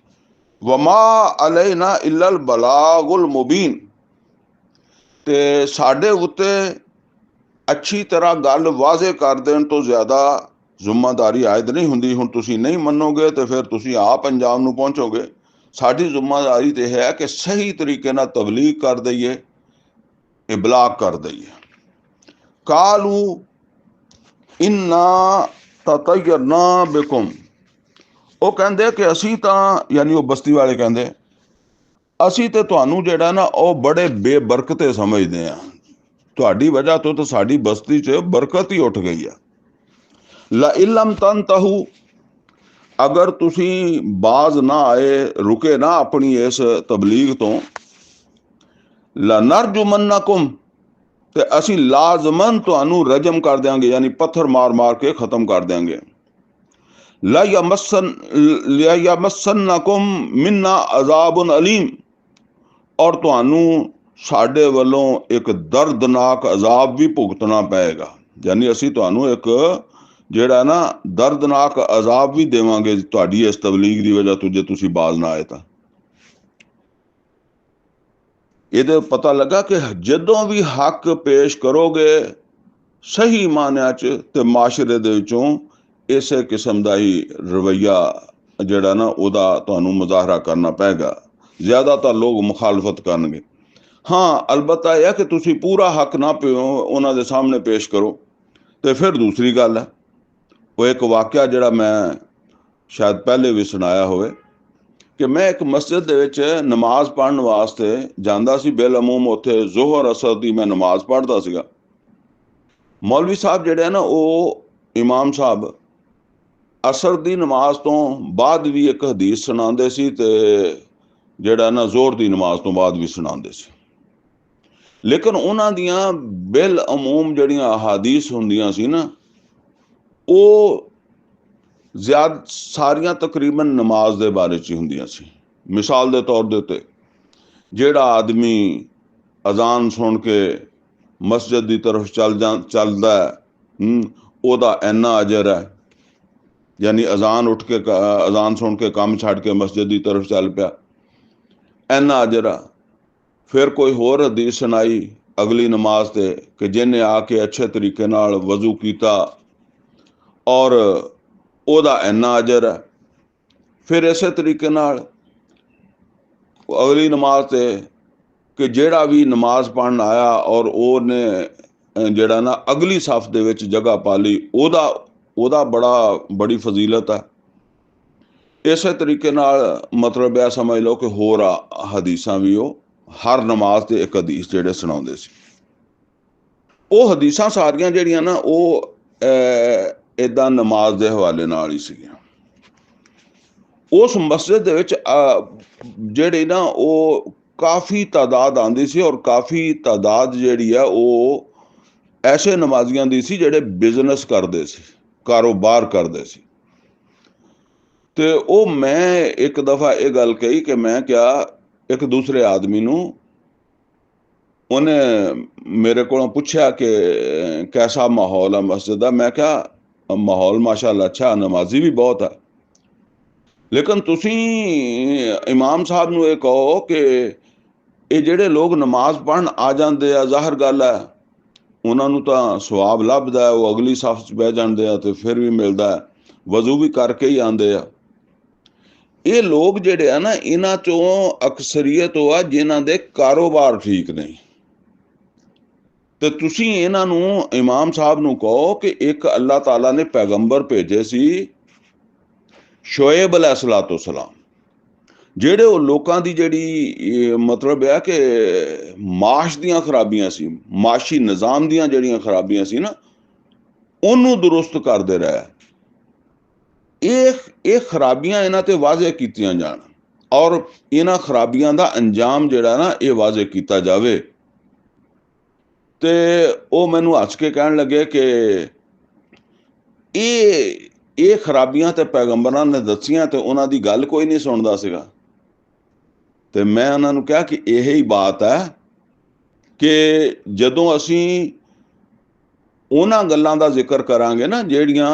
ਵਮਾ ਅਲੈਨਾ ਇਲਲ ਬਲਾਗੁਲ ਮੁਬੀਨ, ਤੇ ਸਾਡੇ ਉੱਤੇ ਅੱਛੀ ਤਰ੍ਹਾਂ ਗੱਲ ਵਾਜ਼ੇ ਕਰ ਦੇਣ ਤੋਂ ਜ਼ਿਆਦਾ ਜ਼ਿੰਮੇਦਾਰੀ ਆਇਦ ਨਹੀਂ ਹੁੰਦੀ। ਹੁਣ ਤੁਸੀਂ ਨਹੀਂ ਮੰਨੋਗੇ ਤੇ ਫਿਰ ਤੁਸੀਂ ਆਪ ਅੰਜਾਮ ਨੂੰ ਪਹੁੰਚੋਗੇ। ਸਾਡੀ ਜ਼ਿੰਮੇਦਾਰੀ ਤੇ ਹੈ ਕਿ ਸਹੀ ਤਰੀਕੇ ਨਾਲ ਤਬਲੀਗ ਕਰ ਦਈਏ, ਇਬਲਾਗ ਕਰ ਦਈਏ। ਕਾਲੂ ਇੰਨਾ ਤਤਯਰਨਾ ਬਿਕੁਮ, ਉਹ ਕਹਿੰਦੇ ਕਿ ਅਸੀਂ ਤਾਂ, ਯਾਨੀ ਉਹ ਬਸਤੀ ਵਾਲੇ ਕਹਿੰਦੇ, ਅਸੀਂ ਤੇ ਤੁਹਾਨੂੰ ਜਿਹੜਾ ਨਾ ਉਹ ਬੜੇ ਬੇਬਰਕਤੇ ਸਮਝਦੇ ਆ, ਤੁਹਾਡੀ ਵਜ੍ਹਾ ਤੋਂ ਤਾਂ ਸਾਡੀ ਬਸਤੀ 'ਚ ਬਰਕਤ ਹੀ ਉੱਠ ਗਈ ਆ। ਲਾ ਇਲਮ ਤਨਤਹੂ, ਅਗਰ ਤੁਸੀਂ ਬਾਜ਼ ਨਾ ਆਏ, ਰੁਕੇ ਨਾ ਆਪਣੀ ਇਸ ਤਬਲੀਗ ਤੋਂ, ਲਾ ਨਰਜੁਮੰਨਕੁਮ, ਤੇ ਅਸੀਂ ਲਾਜ਼ਮਨ ਤੁਹਾਨੂੰ ਰਜਮ ਕਰ ਦਿਆਂਗੇ, ਯਾਨੀ ਪੱਥਰ ਮਾਰ ਮਾਰ ਕੇ ਖਤਮ ਕਰ ਦਿਆਂਗੇ। ਲਾ ਯਮਸਨਕੁਮ ਮਿੰਨਾ ਅਜ਼ਾਬੁਨ ਅਲੀਮ, ਔਰ ਤੁਹਾਨੂੰ ਸਾਡੇ ਵੱਲੋਂ ਇੱਕ ਦਰਦਨਾਕ ਅਜ਼ਾਬ ਵੀ ਭੁਗਤਣਾ ਪਏਗਾ। ਯਾਨੀ ਅਸੀਂ ਤੁਹਾਨੂੰ ਇੱਕ ਜਿਹੜਾ ਨਾ ਦਰਦਨਾਕ ਅਜ਼ਾਬ ਵੀ ਦੇਵਾਂਗੇ ਤੁਹਾਡੀ ਇਸ ਤਬਲੀਗ ਦੀ ਵਜ੍ਹਾ ਤੋਂ, ਜੇ ਤੁਸੀਂ ਬਾਜ਼ ਨਾ ਆਏ ਤਾਂ। ਇਹਦੇ ਪਤਾ ਲੱਗਾ ਕਿ ਜਦੋਂ ਵੀ ਹੱਕ ਪੇਸ਼ ਕਰੋਗੇ ਸਹੀ ਮਾਨਿਆਂ 'ਚ, ਤੇ ਮਾਸ਼ਰੇ ਦੇ ਵਿੱਚੋਂ ਇਸੇ ਕਿਸਮ ਦਾ ਹੀ ਰਵੱਈਆ ਜਿਹੜਾ ਨਾ ਉਹਦਾ ਤੁਹਾਨੂੰ ਮੁਜ਼ਾਹਰਾ ਕਰਨਾ ਪਏਗਾ। ਜ਼ਿਆਦਾਤਰ ਲੋਕ ਮੁਖਾਲਫਤ ਕਰਨਗੇ। ਹਾਂ, ਅਲਬત્ਤਾ ਇਹ ਹੈ ਕਿ ਤੁਸੀਂ ਪੂਰਾ ਹੱਕ ਨਾ ਉਹਨਾਂ ਦੇ ਸਾਹਮਣੇ ਪੇਸ਼ ਕਰੋ, ਤੇ ਫਿਰ ਦੂਸਰੀ ਗੱਲ ਹੈ। ਉਹ ਇੱਕ ਵਾਕਿਆ ਜਿਹੜਾ ਮੈਂ ਸ਼ਾਇਦ ਪਹਿਲੇ ਵੀ ਸੁਣਾਇਆ ਹੋਵੇ ਕਿ ਮੈਂ ਇੱਕ ਮਸਜਿਦ ਦੇ ਵਿੱਚ ਨਮਾਜ਼ ਪੜ੍ਹਨ ਵਾਸਤੇ ਜਾਂਦਾ ਸੀ। ਬੇਲਅਮੂਮ ਉੱਥੇ ਜ਼ੋਹਰ ਅਸਰ ਦੀ ਮੈਂ ਨਮਾਜ਼ ਪੜ੍ਹਦਾ ਸੀਗਾ। ਮੌਲਵੀ ਸਾਹਿਬ ਜਿਹੜੇ ਆ ਨਾ, ਉਹ ਇਮਾਮ ਸਾਹਿਬ ਅਸਰ ਦੀ ਨਮਾਜ਼ ਤੋਂ ਬਾਅਦ ਵੀ ਇੱਕ ਹਦੀਸ ਸੁਣਾਉਂਦੇ ਸੀ, ਤੇ ਜਿਹੜਾ ਨਾ ਜ਼ੋਹਰ ਦੀ ਨਮਾਜ਼ ਤੋਂ ਬਾਅਦ ਵੀ ਸੁਣਾਉਂਦੇ ਸੀ। ਲੇਕਿਨ ਉਹਨਾਂ ਦੀਆਂ ਬੇਲਅਮੂਮ ਜਿਹੜੀਆਂ ਅਹਾਦੀਸ ਹੁੰਦੀਆਂ ਸੀ ਨਾ, ਉਹ ਸਾਰੀਆਂ ਤਕਰੀਬਨ ਨਮਾਜ਼ ਦੇ ਬਾਰੇ 'ਚ ਹੀ ਹੁੰਦੀਆਂ ਸੀ। ਮਿਸਾਲ ਦੇ ਤੌਰ ਦੇ ਉੱਤੇ, ਜਿਹੜਾ ਆਦਮੀ ਅਜ਼ਾਨ ਸੁਣ ਕੇ ਮਸਜਿਦ ਦੀ ਤਰਫ ਚੱਲਦਾ ਹੈ, ਉਹਦਾ ਇੰਨਾ ਅਜਰ ਹੈ। ਯਾਨੀ ਅਜ਼ਾਨ ਸੁਣ ਕੇ ਕੰਮ ਛੱਡ ਕੇ ਮਸਜਿਦ ਦੀ ਤਰਫ ਚੱਲ ਪਿਆ, ਇੰਨਾ ਅਜਰ ਆ। ਫਿਰ ਕੋਈ ਹੋਰ ਹਦੀਸ ਸੁਣਾਈ ਅਗਲੀ ਨਮਾਜ਼ ਤੇ ਕਿ ਜਿਹਨੇ ਆ ਕੇ ਅੱਛੇ ਤਰੀਕੇ ਨਾਲ ਵਜ਼ੂ ਕੀਤਾ ਔਰ ਉਹਦਾ ਇੰਨਾ ਅਜਰ ਹੈ। ਫਿਰ ਇਸੇ ਤਰੀਕੇ ਨਾਲ ਅਗਲੀ ਨਮਾਜ਼ ਤੇ ਕਿ ਜਿਹੜਾ ਵੀ ਨਮਾਜ਼ ਪੜ੍ਹਨ ਆਇਆ ਔਰ ਉਹਨੇ ਜਿਹੜਾ ਨਾ ਅਗਲੀ ਸਫ਼ ਦੇ ਵਿੱਚ ਜਗ੍ਹਾ ਪਾ ਲਈ, ਉਹਦਾ ਉਹਦਾ ਬੜੀ ਫਜ਼ੀਲਤ ਹੈ। ਇਸੇ ਤਰੀਕੇ ਨਾਲ ਮਤਲਬ ਇਹ ਸਮਝ ਲਓ ਕਿ ਹੋਰ ਹਦੀਸਾਂ ਵੀ ਉਹ ਹਰ ਨਮਾਜ਼ ਤੇ ਇੱਕ ਹਦੀਸ ਜਿਹੜੇ ਸੁਣਾਉਂਦੇ ਸੀ। ਉਹ ਹਦੀਸਾਂ ਸਾਰੀਆਂ ਜਿਹੜੀਆਂ ਨਾ ਉਹ ਏਦਾਂ ਨਮਾਜ਼ ਦੇ ਹਵਾਲੇ ਨਾਲ ਹੀ ਸੀਗੀਆਂ। ਉਸ ਮਸਜਿਦ ਦੇ ਵਿੱਚ ਜਿਹੜੀ ਨਾ ਉਹ ਕਾਫੀ ਤਾਦਾਦ ਆਉਂਦੀ ਸੀ, ਔਰ ਕਾਫੀ ਤਾਦਾਦ ਜਿਹੜੀ ਆ ਉਹ ਐਸੇ ਨਮਾਜ਼ੀਆਂ ਦੀ ਸੀ ਜਿਹੜੇ ਬਿਜ਼ਨਸ ਕਰਦੇ ਸੀ, ਕਾਰੋਬਾਰ ਕਰਦੇ ਸੀ। ਤੇ ਉਹ ਮੈਂ ਇੱਕ ਦਫਾ ਇਹ ਗੱਲ ਕਹੀ ਕਿ ਮੈਂ ਕਿਹਾ ਇੱਕ ਦੂਸਰੇ ਆਦਮੀ ਨੂੰ, ਉਹਨੇ ਮੇਰੇ ਕੋਲੋਂ ਪੁੱਛਿਆ ਕਿ ਕੈਸਾ ਮਾਹੌਲ ਹੈ ਮਸਜਿਦ ਦਾ। ਮੈਂ ਕਿਹਾ ਮਾਹੌਲ ਮਾਸ਼ਾਅੱਲਾ ਅੱਛਾ, ਨਮਾਜ਼ੀ ਵੀ ਬਹੁਤ ਹੈ, ਲੇਕਿਨ ਤੁਸੀਂ ਇਮਾਮ ਸਾਹਿਬ ਨੂੰ ਇਹ ਕਹੋ ਕਿ ਇਹ ਜਿਹੜੇ ਲੋਕ ਨਮਾਜ਼ ਪੜ੍ਹਨ ਆ ਜਾਂਦੇ ਆ, ਜ਼ਾਹਰ ਗੱਲ ਹੈ ਉਹਨਾਂ ਨੂੰ ਤਾਂ ਸਵਾਬ ਲੱਭਦਾ, ਉਹ ਅਗਲੀ ਸਫ਼ 'ਚ ਬਹਿ ਜਾਂਦੇ ਆ ਤੇ ਫਿਰ ਵੀ ਮਿਲਦਾ, ਵਜ਼ੂ ਵੀ ਕਰਕੇ ਹੀ ਆਉਂਦੇ ਆ। ਇਹ ਲੋਕ ਜਿਹੜੇ ਆ ਨਾ, ਇਹਨਾਂ ਚੋਂ ਅਕਸਰੀਅਤ ਉਹ ਆ ਜਿਨ੍ਹਾਂ ਦੇ ਕਾਰੋਬਾਰ ਠੀਕ ਨਹੀਂ। ਤੇ ਤੁਸੀਂ ਇਹਨਾਂ ਨੂੰ, ਇਮਾਮ ਸਾਹਿਬ ਨੂੰ ਕਹੋ ਕਿ ਇੱਕ ਅੱਲਾਹ ਤਾਲਾ ਨੇ ਪੈਗੰਬਰ ਭੇਜੇ ਸੀ, ਸ਼ੁਏਬ अलैहिस्सलाम, ਜਿਹੜੇ ਉਹ ਲੋਕਾਂ ਦੀ ਜਿਹੜੀ ਮਤਲਬ ਹੈ ਕਿ ਮਾਸ਼ ਦੀਆਂ ਖਰਾਬੀਆਂ ਸੀ, ਮਾਸ਼ੀ ਨਿਜ਼ਾਮ ਦੀਆਂ ਜਿਹੜੀਆਂ ਖਰਾਬੀਆਂ ਸੀ ਨਾ, ਉਹਨੂੰ ਦੁਰਸਤ ਕਰਦੇ ਰਹੇ। ਇਹ ਖਰਾਬੀਆਂ ਇਹਨਾਂ ਤੇ ਵਾਜ਼ਿਹ ਕੀਤੀਆਂ ਜਾਣ, ਔਰ ਇਹਨਾਂ ਖਰਾਬੀਆਂ ਦਾ ਅੰਜਾਮ ਜਿਹੜਾ ਨਾ ਇਹ ਵਾਜ਼ਿਹ ਕੀਤਾ ਜਾਵੇ। ਤੇ ਉਹ ਮੈਨੂੰ ਹੱਸ ਕੇ ਕਹਿਣ ਲੱਗੇ ਕਿ ਇਹ ਖਰਾਬੀਆਂ ਤੇ ਪੈਗੰਬਰਾਂ ਨੇ ਦੱਸੀਆਂ ਤੇ ਉਹਨਾਂ ਦੀ ਗੱਲ ਕੋਈ ਨਹੀਂ ਸੁਣਦਾ ਸੀਗਾ। ਤੇ ਮੈਂ ਉਹਨਾਂ ਨੂੰ ਕਿਹਾ ਕਿ ਇਹੀ ਬਾਤ ਹੈ ਕਿ ਜਦੋਂ ਅਸੀਂ ਉਹਨਾਂ ਗੱਲਾਂ ਦਾ ਜ਼ਿਕਰ ਕਰਾਂਗੇ ਨਾ ਜਿਹੜੀਆਂ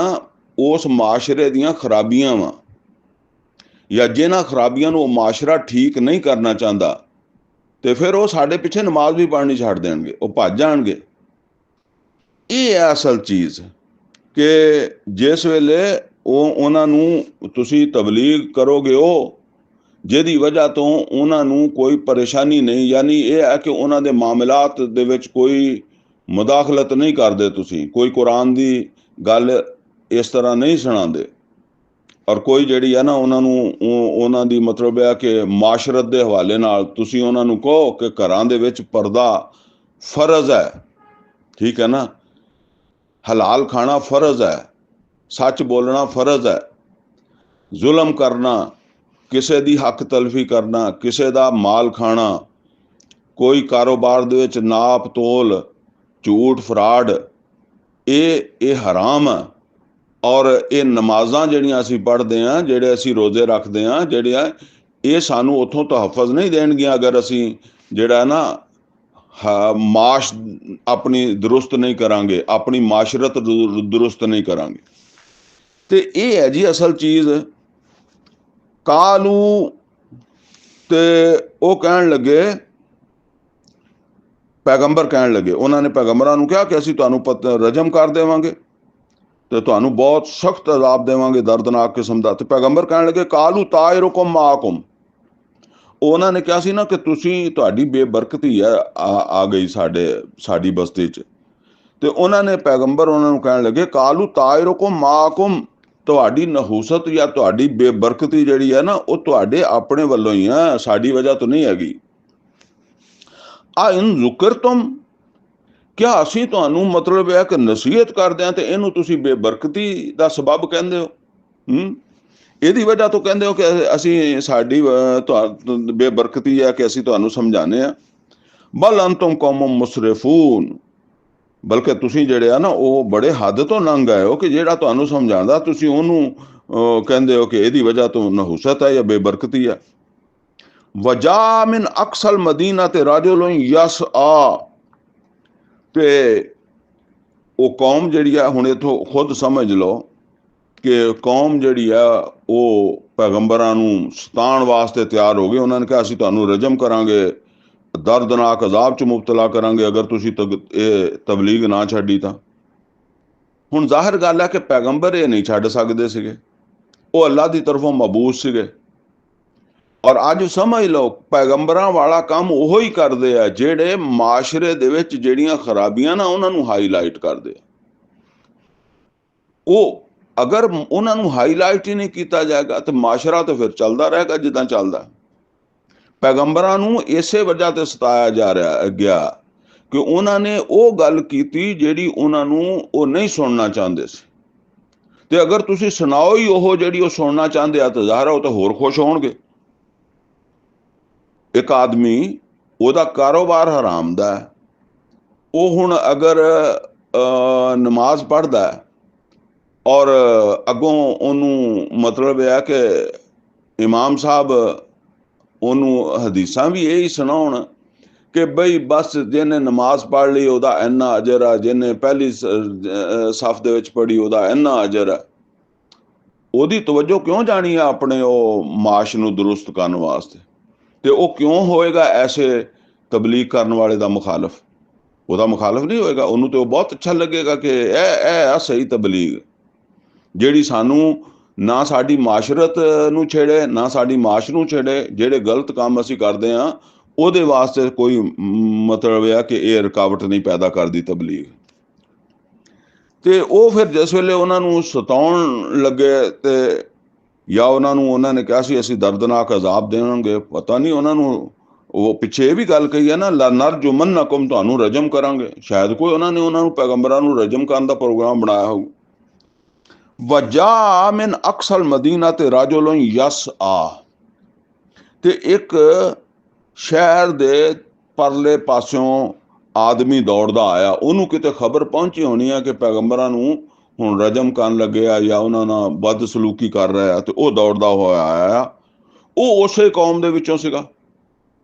ਉਸ ਮਾਸ਼ਰੇ ਦੀਆਂ ਖਰਾਬੀਆਂ ਵਾ, ਜਾਂ ਜਿਨ੍ਹਾਂ ਖਰਾਬੀਆਂ ਨੂੰ ਉਹ ਮਾਸ਼ਰਾ ਠੀਕ ਨਹੀਂ ਕਰਨਾ ਚਾਹੁੰਦਾ, ਤੇ ਫਿਰ ਉਹ ਸਾਡੇ ਪਿੱਛੇ ਨਮਾਜ਼ ਵੀ ਪੜ੍ਹਨੀ ਛੱਡ ਦੇਣਗੇ, ਉਹ ਭੱਜ ਜਾਣਗੇ। ਇਹ ਹੈ ਅਸਲ ਚੀਜ਼ ਕਿ ਜਿਸ ਵੇਲੇ ਉਹਨਾਂ ਨੂੰ ਤੁਸੀਂ ਤਬਲੀਗ ਕਰੋਗੇ, ਉਹ ਜਿਹਦੀ ਵਜ੍ਹਾ ਤੋਂ ਉਹਨਾਂ ਨੂੰ ਕੋਈ ਪਰੇਸ਼ਾਨੀ ਨਹੀਂ, ਯਾਨੀ ਇਹ ਹੈ ਕਿ ਉਹਨਾਂ ਦੇ ਮਾਮਲਾਤ ਦੇ ਵਿੱਚ ਕੋਈ ਮੁਦਾਖਲਤ ਨਹੀਂ ਕਰਦੇ, ਤੁਸੀਂ ਕੋਈ ਕੁਰਾਨ ਦੀ ਗੱਲ ਇਸ ਤਰ੍ਹਾਂ ਨਹੀਂ ਸੁਣਾਉਂਦੇ, ਔਰ ਕੋਈ ਜਿਹੜੀ ਹੈ ਨਾ ਉਹਨਾਂ ਦੀ ਮਤਲਬ ਹੈ ਕਿ ਮਾਸ਼ਰਤ ਦੇ ਹਵਾਲੇ ਨਾਲ ਤੁਸੀਂ ਉਹਨਾਂ ਨੂੰ ਕਹੋ ਕਿ ਘਰਾਂ ਦੇ ਵਿੱਚ ਪਰਦਾ ਫਰਜ਼ ਹੈ, ਠੀਕ ਹੈ ਨਾ, ਹਲਾਲ ਖਾਣਾ ਫਰਜ਼ ਹੈ, ਸੱਚ ਬੋਲਣਾ ਫਰਜ਼ ਹੈ, ਜ਼ੁਲਮ ਕਰਨਾ, ਕਿਸੇ ਦੀ ਹੱਕ ਤਲਫੀ ਕਰਨਾ, ਕਿਸੇ ਦਾ ਮਾਲ ਖਾਣਾ, ਕੋਈ ਕਾਰੋਬਾਰ ਦੇ ਵਿੱਚ ਨਾਪ ਤੋਲ, ਝੂਠ ਫਰਾਡ, ਇਹ ਹਰਾਮ ਹੈ। ਔਰ ਇਹ ਨਮਾਜ਼ਾਂ ਜਿਹੜੀਆਂ ਅਸੀਂ ਪੜ੍ਹਦੇ ਹਾਂ, ਜਿਹੜੇ ਅਸੀਂ ਰੋਜ਼ੇ ਰੱਖਦੇ ਹਾਂ, ਜਿਹੜੇ ਆ ਇਹ ਸਾਨੂੰ ਉੱਥੋਂ ਤਹੱਫਜ਼ ਨਹੀਂ ਦੇਣਗੀਆਂ ਅਗਰ ਅਸੀਂ ਜਿਹੜਾ ਨਾ ਮਾਸ਼ ਆਪਣੀ ਦਰੁਸਤ ਨਹੀਂ ਕਰਾਂਗੇ, ਆਪਣੀ ਮਾਸ਼ਰਤ ਦਰੁਸਤ ਨਹੀਂ ਕਰਾਂਗੇ। ਤੇ ਇਹ ਹੈ ਜੀ ਅਸਲ ਚੀਜ਼। ਕਾਲੂ, ਤੇ ਉਹ ਕਹਿਣ ਲੱਗੇ, ਪੈਗੰਬਰ ਕਹਿਣ ਲੱਗੇ, ਉਹਨਾਂ ਨੇ ਪੈਗੰਬਰਾਂ ਨੂੰ ਕਿਹਾ ਕਿ ਅਸੀਂ ਤੁਹਾਨੂੰ ਰਜਮ ਕਰ ਦੇਵਾਂਗੇ ਤੇ ਤੁਹਾਨੂੰ ਬਹੁਤ ਸਖਤ ਅਜ਼ਾਬ ਦੇਵਾਂਗੇ, ਦਰਦਨਾਕ ਕਿਸਮ ਦਾ। ਤੇ ਪੈਗੰਬਰ ਕਹਿਣ ਲੱਗੇ ਕਾਲੂ ਤਾਇਰੁਕੁਮ ਮਾਅਕੁਮ, ਉਹਨਾਂ ਨੇ ਕਿਹਾ ਸੀ ਨਾ ਕਿ ਤੁਹਾਡੀ ਬੇਬਰਕਤੀ ਆ ਗਈ ਸਾਡੀ ਬਸਤੀ 'ਚ। ਤੇ ਉਹਨਾਂ ਨੇ ਪੈਗੰਬਰ ਉਹਨਾਂ ਨੂੰ ਕਹਿਣ ਲੱਗੇ ਕਾਲੂ ਤਾਇਰੁਕੁਮ ਮਾਅਕੁਮ, ਤੁਹਾਡੀ ਨਹੂਸਤ ਜਾਂ ਤੁਹਾਡੀ ਬੇਬਰਕਤੀ ਜਿਹੜੀ ਹੈ ਨਾ ਉਹ ਤੁਹਾਡੇ ਆਪਣੇ ਵੱਲੋਂ ਹੀ ਆ, ਸਾਡੀ ਵਜ੍ਹਾ ਤੋਂ ਨਹੀਂ ਹੈਗੀ। ਆ ਇਨ ਜ਼ੁਕਰਤੁਮ, ਕਿਆ ਅਸੀਂ ਤੁਹਾਨੂੰ ਮਤਲਬ ਹੈ ਕਿ ਨਸੀਹਤ ਕਰਦੇ ਹਾਂ ਤੇ ਇਹਨੂੰ ਤੁਸੀਂ ਬੇਬਰਕਤੀ ਦਾ ਸਬਬ ਕਹਿੰਦੇ ਹੋ? ਇਹਦੀ ਵਜ੍ਹਾ ਤੋਂ ਕਹਿੰਦੇ ਹੋ ਕਿ ਅਸੀਂ ਸਾਡੀ ਬੇਬਰਕਤੀ ਹੈ ਕਿ ਅਸੀਂ ਤੁਹਾਨੂੰ ਸਮਝਾਉਂਦੇ ਹਾਂ। ਬਲ ਅੰਤੁਮ ਕੌਮੁਮ ਮੁਸਰਿਫੂਨ, ਬਲਕਿ ਤੁਸੀਂ ਜਿਹੜੇ ਆ ਨਾ ਉਹ ਬੜੇ ਹੱਦ ਤੋਂ ਲੰਘ ਗਏ ਹੋ ਕਿ ਜਿਹੜਾ ਤੁਹਾਨੂੰ ਸਮਝਾਉਂਦਾ ਤੁਸੀਂ ਉਹਨੂੰ ਕਹਿੰਦੇ ਹੋ ਕਿ ਇਹਦੀ ਵਜ੍ਹਾ ਤੋਂ ਨਹੂਸਤ ਹੈ ਜਾਂ ਬੇਬਰਕਤੀ ਹੈ। ਵਜਾ ਮਿਨ ਅਕਸਲ ਮਦੀਨਾ ਤੇ ਰਾਜੁਲੁਨ ਯਸਆ, ਤੇ ਉਹ ਕੌਮ ਜਿਹੜੀ ਆ, ਹੁਣ ਇੱਥੋਂ ਖੁਦ ਸਮਝ ਲਓ ਕਿ ਕੌਮ ਜਿਹੜੀ ਆ ਉਹ ਪੈਗੰਬਰਾਂ ਨੂੰ ਸਤਾਉਣ ਵਾਸਤੇ ਤਿਆਰ ਹੋ ਗਏ। ਉਹਨਾਂ ਨੇ ਕਿਹਾ ਅਸੀਂ ਤੁਹਾਨੂੰ ਰਜਮ ਕਰਾਂਗੇ, ਦਰਦਨਾਕ ਅਜ਼ਾਬ 'ਚ ਮੁਬਤਲਾ ਕਰਾਂਗੇ ਅਗਰ ਤੁਸੀਂ ਇਹ ਤਬਲੀਗ ਨਾ ਛੱਡੀ ਤਾਂ। ਹੁਣ ਜ਼ਾਹਿਰ ਗੱਲ ਹੈ ਕਿ ਪੈਗੰਬਰ ਇਹ ਨਹੀਂ ਛੱਡ ਸਕਦੇ ਸੀਗੇ, ਉਹ ਅੱਲਾ ਦੀ ਤਰਫੋਂ ਮਬੂਸ ਸੀਗੇ। ਔਰ ਅੱਜ ਸਮਝ ਲਓ ਪੈਗੰਬਰਾਂ ਵਾਲਾ ਕੰਮ ਉਹੋ ਹੀ ਕਰਦੇ ਆ ਜਿਹੜੇ ਮਾਸ਼ਰੇ ਦੇ ਵਿੱਚ ਜਿਹੜੀਆਂ ਖਰਾਬੀਆਂ ਨਾ ਉਹਨਾਂ ਨੂੰ ਹਾਈਲਾਈਟ ਕਰਦੇ ਆ। ਅਗਰ ਉਹਨਾਂ ਨੂੰ ਹਾਈਲਾਈਟ ਹੀ ਨਹੀਂ ਕੀਤਾ ਜਾਏਗਾ ਤੇ ਮਾਸ਼ਰਾ ਤਾਂ ਫਿਰ ਚੱਲਦਾ ਰਹੇਗਾ ਜਿੱਦਾਂ ਚੱਲਦਾ। ਪੈਗੰਬਰਾਂ ਨੂੰ ਇਸੇ ਵਜ੍ਹਾ ਤੇ ਸਤਾਇਆ ਜਾ ਰਿਹਾ ਗਿਆ ਕਿ ਉਹਨਾਂ ਨੇ ਉਹ ਗੱਲ ਕੀਤੀ ਜਿਹੜੀ ਉਹਨਾਂ ਨੂੰ ਉਹ ਨਹੀਂ ਸੁਣਨਾ ਚਾਹੁੰਦੇ ਸੀ। ਤੇ ਅਗਰ ਤੁਸੀਂ ਸੁਣਾਓ ਹੀ ਉਹ ਜਿਹੜੀ ਉਹ ਸੁਣਨਾ ਚਾਹੁੰਦੇ ਆ ਤਾਂ ਜ਼ਾਹਰ ਹੈ ਉਹ ਤਾਂ ਹੋਰ ਖੁਸ਼ ਹੋਣਗੇ। ਇੱਕ ਆਦਮੀ, ਉਹਦਾ ਕਾਰੋਬਾਰ ਹਰਾਮ ਦਾ ਹੈ, ਉਹ ਹੁਣ ਅਗਰ ਨਮਾਜ਼ ਪੜ੍ਹਦਾ ਔਰ ਅੱਗੋਂ ਉਹਨੂੰ ਮਤਲਬ ਇਹ ਹੈ ਕਿ ਇਮਾਮ ਸਾਹਿਬ ਉਹਨੂੰ ਹਦੀਸਾਂ ਵੀ ਇਹੀ ਸੁਣਾਉਣ ਕਿ ਬਈ ਬਸ ਜਿਹਨੇ ਨਮਾਜ਼ ਪੜ੍ਹ ਲਈ ਉਹਦਾ ਇੰਨਾ ਅਜਰ ਆ, ਜਿਹਨੇ ਪਹਿਲੀ ਸਫ ਦੇ ਵਿੱਚ ਪੜ੍ਹੀ ਉਹਦਾ ਇੰਨਾ ਅਜਰ ਆ, ਉਹਦੀ ਤਵੱਜੋ ਕਿਉਂ ਜਾਣੀ ਆ ਆਪਣੇ ਉਹ ਮਾਸ਼ ਨੂੰ ਦਰੁਸਤ ਕਰਨ ਵਾਸਤੇ? ਤੇ ਉਹ ਕਿਉਂ ਹੋਏਗਾ ਐਸੇ ਤਬਲੀਗ ਕਰਨ ਵਾਲੇ ਦਾ ਮੁਖਾਲਫ? ਉਹਦਾ ਮੁਖਾਲਫ ਨਹੀਂ ਹੋਏਗਾ, ਉਹਨੂੰ ਤੇ ਉਹ ਬਹੁਤ ਅੱਛਾ ਲੱਗੇਗਾ ਕਿ ਇਹ ਆ ਸਹੀ ਤਬਲੀਗ ਜਿਹੜੀ ਸਾਨੂੰ ਨਾ ਸਾਡੀ ਮਾਸ਼ਰਤ ਨੂੰ ਛੇੜੇ ਨਾ ਸਾਡੀ ਮਾਸ਼ ਨੂੰ ਛੇੜੇ। ਜਿਹੜੇ ਗਲਤ ਕੰਮ ਅਸੀਂ ਕਰਦੇ ਹਾਂ ਉਹਦੇ ਵਾਸਤੇ ਕੋਈ ਮਤਲਬ ਹੈ ਕਿ ਇਹ ਰੁਕਾਵਟ ਨਹੀਂ ਪੈਦਾ ਕਰਦੀ ਤਬਲੀਗ। ਤੇ ਉਹ ਫਿਰ ਜਿਸ ਵੇਲੇ ਉਹਨਾਂ ਨੂੰ ਸਤਾਉਣ ਲੱਗੇ ਤੇ ਜਾਂ ਉਹਨਾਂ ਨੇ ਕਿਹਾ ਸੀ ਅਸੀਂ ਦਰਦਨਾਕ ਅਜ਼ਾਬ ਦੇਵਾਂਗੇ, ਪਤਾ ਨਹੀਂ ਉਹਨਾਂ ਨੂੰ ਉਹ ਪਿੱਛੇ ਇਹ ਵੀ ਗੱਲ ਕਹੀ ਹੈ ਨਾ, ਲਨਰਜੁਮੰਨਕੁਮ, ਤੁਹਾਨੂੰ ਰਜਮ ਕਰਾਂਗੇ। ਸ਼ਾਇਦ ਕੋਈ ਉਹਨਾਂ ਨੂੰ ਪੈਗੰਬਰਾਂ ਨੂੰ ਰਜਮ ਕਰਨ ਦਾ ਪ੍ਰੋਗਰਾਮ ਬਣਾਇਆ ਹੋਊ। ਵਜਾ ਮਿਨ ਅਕਸਲ ਮਦੀਨਾ ਤੇ ਰਾਜੁਲੁਨ ਯਸਆ, ਤੇ ਇੱਕ ਸ਼ਹਿਰ ਦੇ ਪਰਲੇ ਪਾਸਿਓਂ ਆਦਮੀ ਦੌੜਦਾ ਆਇਆ। ਉਹਨੂੰ ਕਿਤੇ ਖਬਰ ਪਹੁੰਚੀ ਹੋਣੀ ਆ ਕਿ ਪੈਗੰਬਰਾਂ ਨੂੰ ਹੁਣ ਰਜਮ ਕਰਨ ਲੱਗੇ ਆ ਜਾਂ ਉਹਨਾਂ ਨਾਲ ਬਦਸਲੂਕੀ ਕਰ ਰਿਹਾ, ਤੇ ਉਹ ਦੌੜਦਾ ਹੋਇਆ ਆਇਆ। ਉਹ ਉਸੇ ਕੌਮ ਦੇ ਵਿੱਚੋਂ ਸੀਗਾ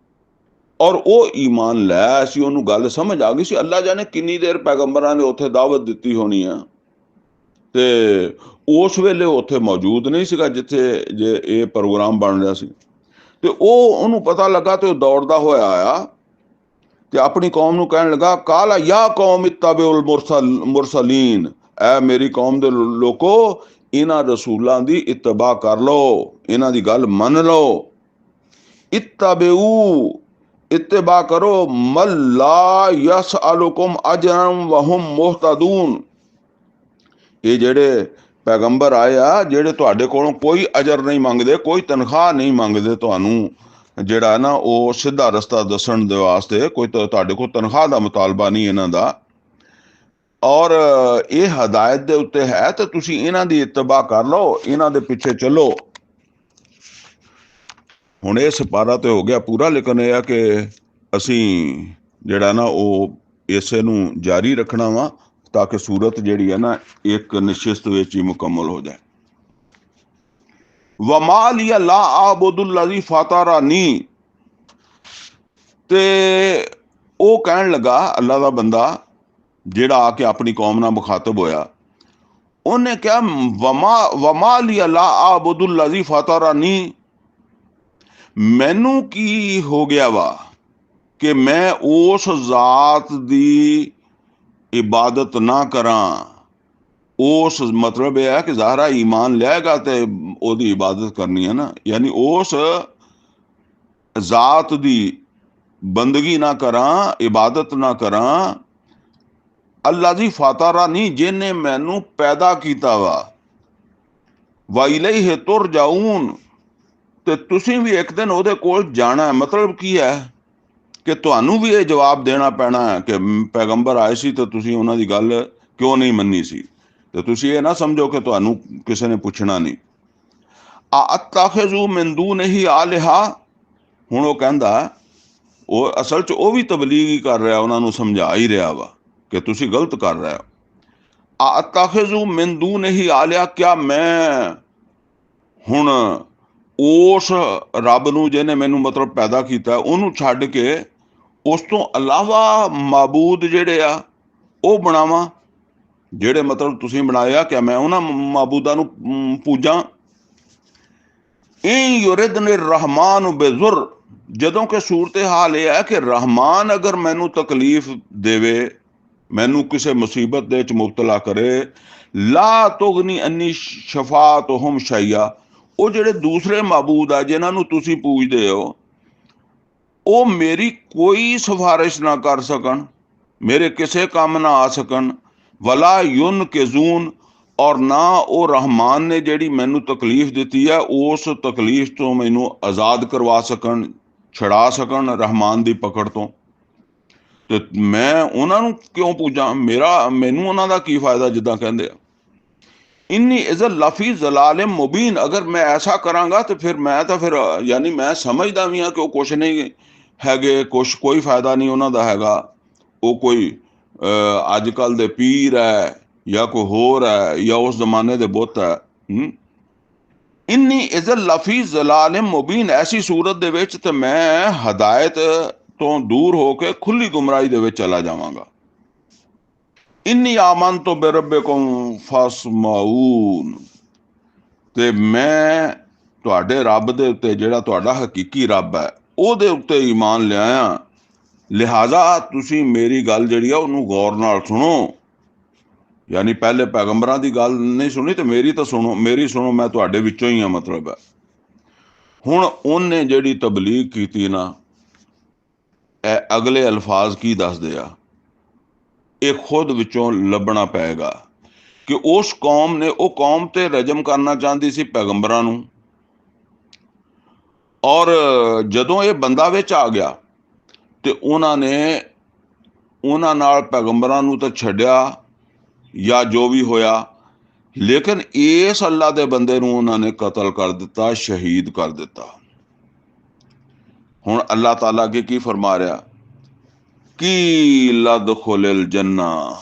ਔਰ ਉਹ ਈਮਾਨ ਲੈ ਆਇਆ ਸੀ। ਉਹਨੂੰ ਗੱਲ ਸਮਝ ਆ ਗਈ ਸੀ। ਅੱਲਾ ਜਾਣੇ ਕਿੰਨੀ ਦੇਰ ਪੈਗੰਬਰਾਂ ਨੇ ਉੱਥੇ ਦਾਵਤ ਦਿੱਤੀ ਹੋਣੀ ਆ, ਤੇ ਉਸ ਵੇਲੇ ਉੱਥੇ ਮੌਜੂਦ ਨਹੀਂ ਸੀਗਾ ਜਿੱਥੇ ਜੇ ਇਹ ਪ੍ਰੋਗਰਾਮ ਬਣ ਰਿਹਾ ਸੀ। ਤੇ ਉਹਨੂੰ ਪਤਾ ਲੱਗਾ ਤੇ ਉਹ ਦੌੜਦਾ ਹੋਇਆ ਆਇਆ ਤੇ ਆਪਣੀ ਕੌਮ ਨੂੰ ਕਹਿਣ ਲੱਗਾ, ਕਾਲਾ ਯਾ ਕੌਮ ਇਤਬਿਉਲ ਮੁਰਸਲੀਨ, ਐ ਮੇਰੀ ਕੌਮ ਦੇ ਲੋਕੋ, ਇਹਨਾਂ ਰਸੂਲਾਂ ਦੀ ਇਤਬਾ ਕਰ ਲਓ, ਇਹਨਾਂ ਦੀ ਗੱਲ ਮੰਨ ਲਓ। ਇਤਬਿਉ, ਇਤਬਾ ਕਰੋ, ਮੱਲਾ ਯਸਅਲੁਕੁਮ ਅਜਰਨ ਵਹੁਮ ਮੁਹਤਦੂਨ, ਇਹ ਜਿਹੜੇ ਪੈਗੰਬਰ ਆਏ ਆ ਜਿਹੜੇ ਤੁਹਾਡੇ ਕੋਲੋਂ ਕੋਈ ਅਜਰ ਨਹੀਂ ਮੰਗਦੇ, ਕੋਈ ਤਨਖਾਹ ਨਹੀਂ ਮੰਗਦੇ, ਤੁਹਾਨੂੰ ਜਿਹੜਾ ਨਾ ਉਹ ਸਿੱਧਾ ਰਸਤਾ ਦੱਸਣ ਦੇ ਵਾਸਤੇ ਕੋਈ ਤੁਹਾਡੇ ਕੋਲ ਤਨਖਾਹ ਦਾ ਮੁਤਾਲਬਾ ਨਹੀਂ ਇਹਨਾਂ ਦਾ, ਔਰ ਇਹ ਹਦਾਇਤ ਦੇ ਉੱਤੇ ਹੈ ਤੇ ਤੁਸੀਂ ਇਹਨਾਂ ਦੀ ਇਤਬਾ ਕਰ ਲਓ, ਇਹਨਾਂ ਦੇ ਪਿੱਛੇ ਚੱਲੋ। ਹੁਣ ਇਹ ਸਿਪਾਰਾ ਤੇ ਹੋ ਗਿਆ ਪੂਰਾ, ਲੇਕਿਨ ਇਹ ਆ ਕਿ ਅਸੀਂ ਜਿਹੜਾ ਨਾ ਉਹ ਇਸੇ ਨੂੰ ਜਾਰੀ ਰੱਖਣਾ ਵਾ ਤਾਂ ਕਿ ਸੂਰਤ ਜਿਹੜੀ ਹੈ ਨਾ ਇੱਕ ਨਿਸ਼ਚਿਤ ਵਿੱਚ ਹੀ ਮੁਕੰਮਲ ਹੋ ਜਾਏ। ਵਮਾ ਲਿਆ ਲਾ ਆਬੁਦੁੱਲਜ਼ੀ ਫਾਤਰਾਨੀ, ਤੇ ਉਹ ਕਹਿਣ ਲੱਗਾ, ਅੱਲਾ ਦਾ ਬੰਦਾ ਜਿਹੜਾ ਆ ਕੇ ਆਪਣੀ ਕੌਮ ਨਾਲ ਮੁਖਾਤਬ ਹੋਇਆ, ਉਹਨੇ ਕਿਹਾ ਵਮਾ ਲਿਆ ਲਾ ਆਬੁਦੁੱਲਜ਼ੀ ਫਾਤਰਾਨੀ, ਮੈਨੂੰ ਕੀ ਹੋ ਗਿਆ ਵਾ ਕਿ ਮੈਂ ਉਸ ਜ਼ਾਤ ਦੀ ਇਬਾਦਤ ਨਾ ਕਰਾਂ। ਉਸ ਮਤਲਬ ਇਹ ਹੈ ਕਿ ਜ਼ਾਹਰਾ ਈਮਾਨ ਲਿਆਏਗਾ ਤੇ ਉਹਦੀ ਇਬਾਦਤ ਕਰਨੀ ਹੈ ਨਾ, ਯਾਨੀ ਉਸ ਜ਼ਾਤ ਦੀ ਬੰਦਗੀ ਨਾ ਕਰਾਂ, ਇਬਾਦਤ ਨਾ ਕਰਾਂ। ਅੱਲਾ ਦੀ ਫਾਤਰਾ ਨਹੀਂ, ਜਿਹਨੇ ਮੈਨੂੰ ਪੈਦਾ ਕੀਤਾ ਵਾ। ਵਾ ਇਲੈਹ ਤੁਰਜਾਊਨ, ਤੇ ਤੁਸੀਂ ਵੀ ਇੱਕ ਦਿਨ ਉਹਦੇ ਕੋਲ ਜਾਣਾ। ਮਤਲਬ ਕੀ ਹੈ ਕਿ ਤੁਹਾਨੂੰ ਵੀ ਇਹ ਜਵਾਬ ਦੇਣਾ ਪੈਣਾ ਹੈ ਕਿ ਪੈਗੰਬਰ ਆਏ ਸੀ ਤੇ ਤੁਸੀਂ ਉਹਨਾਂ ਦੀ ਗੱਲ ਕਿਉਂ ਨਹੀਂ ਮੰਨੀ ਸੀ। ਤੇ ਤੁਸੀਂ ਇਹ ਨਾ ਸਮਝੋ ਕਿ ਤੁਹਾਨੂੰ ਕਿਸੇ ਨੇ ਪੁੱਛਣਾ ਨਹੀਂ। ਅਤਖਜ਼ੂ ਮਿਨ ਦੂਨਿਹੀ ਆਲਿਹਾ, ਹੁਣ ਉਹ ਕਹਿੰਦਾ, ਉਹ ਅਸਲ 'ਚ ਉਹ ਵੀ ਤਬਲੀਗ ਹੀ ਕਰ ਰਿਹਾ, ਉਹਨਾਂ ਨੂੰ ਸਮਝਾ ਹੀ ਰਿਹਾ ਵਾ ਕਿ ਤੁਸੀਂ ਗਲਤ ਕਰ ਰਹੇ ਹੋ। ਅਤਖਜ਼ੂ ਮਿਨ ਦੂਨਿਹੀ ਆਲਿਹਾ, ਕਿਆ ਮੈਂ ਹੁਣ ਉਸ ਰੱਬ ਨੂੰ ਜਿਹਨੇ ਮੈਨੂੰ ਮਤਲਬ ਪੈਦਾ ਕੀਤਾ ਉਹਨੂੰ ਛੱਡ ਕੇ ਉਸ ਤੋਂ ਇਲਾਵਾ ਮਾਬੂਦ ਜਿਹੜੇ ਆ ਉਹ ਬਣਾਵਾਂ, ਜਿਹੜੇ ਮਤਲਬ ਤੁਸੀਂ ਬਣਾਏ ਆ, ਕਿ ਮੈਂ ਉਹਨਾਂ ਮਾਬੂਦਾਂ ਨੂੰ ਪੂਜਾਂ। ਇਨ ਯੁਰਿਦਨੀ ਰਹਿਮਾਨ ਬਿਜ਼ੁਰ, ਜਦੋਂ ਕਿ ਸੂਰਤ ਹਾਲ ਇਹ ਹੈ ਕਿ ਰਹਿਮਾਨ ਅਗਰ ਮੈਨੂੰ ਤਕਲੀਫ ਦੇਵੇ, ਮੈਨੂੰ ਕਿਸੇ ਮੁਸੀਬਤ ਦੇ ਵਿੱਚ ਮੁਬਤਲਾ ਕਰੇ, ਲਾ ਤੁਗਨੀ ਅੰਨੀ ਸ਼ਫਾਅਤੁਹੁਮ ਸ਼ੈਆ, ਉਹ ਜਿਹੜੇ ਦੂਸਰੇ ਮਾਬੂਦ ਆ ਜਿਨ੍ਹਾਂ ਨੂੰ ਤੁਸੀਂ ਪੂਜਦੇ ਹੋ, ਉਹ ਮੇਰੀ ਕੋਈ ਸਿਫਾਰਿਸ਼ ਨਾ ਕਰ ਸਕਣ, ਮੇਰੇ ਕਿਸੇ ਕੰਮ ਨਾ ਆ ਸਕਣ। ਵਲਾ ਯੁਨਕਿਜ਼ੂਨ, ਔਰ ਨਾ ਉਹ ਰਹਿਮਾਨ ਨੇ ਜਿਹੜੀ ਮੈਨੂੰ ਤਕਲੀਫ ਦਿੱਤੀ ਹੈ ਉਸ ਤਕਲੀਫ ਤੋਂ ਮੈਨੂੰ ਆਜ਼ਾਦ ਕਰਵਾ ਸਕਣ, ਛੁਡਾ ਸਕਣ ਰਹਿਮਾਨ ਦੀ ਪਕੜ ਤੋਂ। ਤੇ ਮੈਂ ਉਹਨਾਂ ਨੂੰ ਕਿਉਂ ਪੂਜਾਂ? ਮੈਨੂੰ ਉਹਨਾਂ ਦਾ ਕੀ ਫਾਇਦਾ? ਜਿੱਦਾਂ ਕਹਿੰਦੇ ਆ ਇੰਨੀ ਇਜ਼ਤ ਲਫੀ ਜ਼ਲਾਲ ਮੁਬੀਨ। ਅਗਰ ਮੈਂ ਐਸਾ ਕਰਾਂਗਾ ਤੇ ਫਿਰ ਯਾਨੀ ਮੈਂ ਸਮਝਦਾ ਵੀ ਹਾਂ ਕਿ ਉਹ ਕੁਛ ਨਹੀਂ ਹੈਗੇ, ਕੋਈ ਫਾਇਦਾ ਨਹੀਂ ਉਹਨਾਂ ਦਾ ਹੈਗਾ। ਉਹ ਕੋਈ ਅੱਜ ਕੱਲ ਦੇ ਪੀਰ ਹੈ ਜਾਂ ਕੋਈ ਹੋਰ ਹੈ ਜਾਂ ਉਸ ਜ਼ਮਾਨੇ ਦੇ ਬੁੱਤ ਹੈ। ਇੰਨੀ ਇਜ਼ਤ ਲਫੀ ਜ਼ਲਾਲ ਮੁਬੀਨ, ਐਸੀ ਸੂਰਤ ਦੇ ਵਿੱਚ ਤੇ ਮੈਂ ਹਦਾਇਤ ਤੋਂ ਦੂਰ ਹੋ ਕੇ ਖੁੱਲੀ ਗੁੰਮਰਾਹੀ ਦੇ ਵਿੱਚ ਚਲਾ ਜਾਵਾਂਗਾ। ਇੰਨੀ ਆਮਨ ਤੋਂ ਬਿਰੱਬਿਕੁਮ ਫਸਮਾਊਨ, ਤੇ ਮੈਂ ਤੁਹਾਡੇ ਰੱਬ ਦੇ ਉੱਤੇ, ਜਿਹੜਾ ਤੁਹਾਡਾ ਹਕੀਕੀ ਰੱਬ ਹੈ, ਉਹਦੇ ਉੱਤੇ ਈਮਾਨ ਲਿਆਇਆ। ਲਿਹਾਜ਼ਾ ਤੁਸੀਂ ਮੇਰੀ ਗੱਲ ਜਿਹੜੀ ਆ ਉਹਨੂੰ ਗੌਰ ਨਾਲ ਸੁਣੋ। ਯਾਨੀ ਪਹਿਲੇ ਪੈਗੰਬਰਾਂ ਦੀ ਗੱਲ ਨਹੀਂ ਸੁਣੀ ਤੇ ਮੇਰੀ ਤਾਂ ਸੁਣੋ, ਮੇਰੀ ਸੁਣੋ, ਮੈਂ ਤੁਹਾਡੇ ਵਿੱਚੋਂ ਹੀ ਆ ਮਤਲਬ ਹੈ। ਹੁਣ ਉਹਨੇ ਜਿਹੜੀ ਤਬਲੀਗ ਕੀਤੀ ਨਾ, ਇਹ ਅਗਲੇ ਅਲਫਾਜ਼ ਕੀ ਦੱਸਦੇ ਆ, ਇਹ ਖੁਦ ਵਿੱਚੋਂ ਲੱਭਣਾ ਪਏਗਾ ਕਿ ਉਸ ਕੌਮ ਨੇ, ਉਹ ਕੌਮ ਤੇ ਰਜਮ ਕਰਨਾ ਚਾਹੁੰਦੀ ਸੀ ਪੈਗੰਬਰਾਂ ਨੂੰ, ਔਰ ਜਦੋਂ ਇਹ ਬੰਦਾ ਵਿੱਚ ਆ ਗਿਆ ਤੇ ਉਹਨਾਂ ਨੇ ਉਹਨਾਂ ਨਾਲ ਪੈਗੰਬਰਾਂ ਨੂੰ ਤਾਂ ਛੱਡਿਆ ਜਾਂ ਜੋ ਵੀ ਹੋਇਆ, ਲੇਕਿਨ ਇਸ ਅੱਲਾ ਦੇ ਬੰਦੇ ਨੂੰ ਉਹਨਾਂ ਨੇ ਕਤਲ ਕਰ ਦਿੱਤਾ, ਸ਼ਹੀਦ ਕਰ ਦਿੱਤਾ। ਹੁਣ ਅੱਲਾਹ ਤਾਲਾ ਅੱਗੇ ਕੀ ਫਰਮਾ ਰਿਹਾ? ਕੀ ਲਦਖੁਲਿਲ ਜੰਨਾ,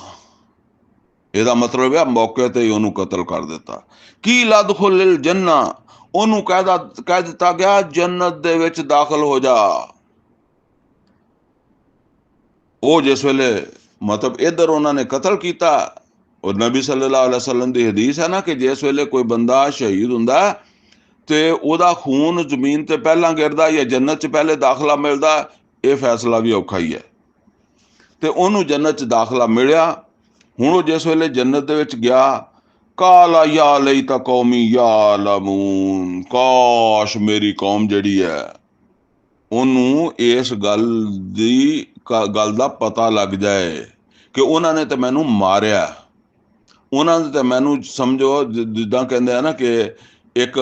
ਇਹਦਾ ਮਤਲਬ ਹੈ ਮੌਕੇ ਤੇ ਹੀ ਉਹਨੂੰ ਕਤਲ ਕਰ ਦਿੱਤਾ। ਕੀ ਲਦਖੁਲਿਲ ਜੰਨਾ, ਉਹਨੂੰ ਕਹਿ ਦਿੱਤਾ ਗਿਆ ਜੰਨਤ ਦੇ ਵਿੱਚ ਦਾਖਲ ਹੋ ਜਾ। ਉਹ ਜਿਸ ਵੇਲੇ ਮਤਲਬ ਇੱਧਰ ਉਹਨਾਂ ਨੇ ਕਤਲ ਕੀਤਾ, ਉਹ ਨਬੀ ਸੱਲੱਲਾਹੁ ਅਲੈਹਿ ਵਸੱਲਮ ਦੀ ਹਦੀਸ ਹੈ ਨਾ ਕਿ ਜਿਸ ਵੇਲੇ ਕੋਈ ਬੰਦਾ ਸ਼ਹੀਦ ਹੁੰਦਾ ਤੇ ਉਹਦਾ ਖੂਨ ਜ਼ਮੀਨ ਤੇ ਪਹਿਲਾਂ ਗਿਰਦਾ ਜਾਂ ਜੰਨਤ 'ਚ ਪਹਿਲੇ ਦਾਖਲਾ ਮਿਲਦਾ, ਇਹ ਫੈਸਲਾ ਵੀ ਔਖਾ ਹੀ ਹੈ। ਤੇ ਉਹਨੂੰ ਜੰਨਤ 'ਚ ਦਾਖਲਾ ਮਿਲਿਆ। ਹੁਣ ਉਹ ਜਿਸ ਵੇਲੇ ਜੰਨਤ ਦੇ ਵਿੱਚ ਗਿਆ, ਕਾਲਾ ਯਾ ਲਈਤਾ ਕੌਮੀ ਯਾਲਮੂਨ, ਕਾਸ਼ ਮੇਰੀ ਕੌਮ ਜਿਹੜੀ ਹੈ ਉਹਨੂੰ ਇਸ ਗੱਲ ਦਾ ਪਤਾ ਲੱਗ ਜਾਏ ਕਿ ਉਹਨਾਂ ਨੇ ਤਾਂ ਮੈਨੂੰ ਮਾਰਿਆ, ਉਹਨਾਂ ਨੇ ਤਾਂ ਮੈਨੂੰ, ਸਮਝੋ ਜਿੱਦਾਂ ਕਹਿੰਦੇ ਆ ਨਾ ਕਿ ਇੱਕ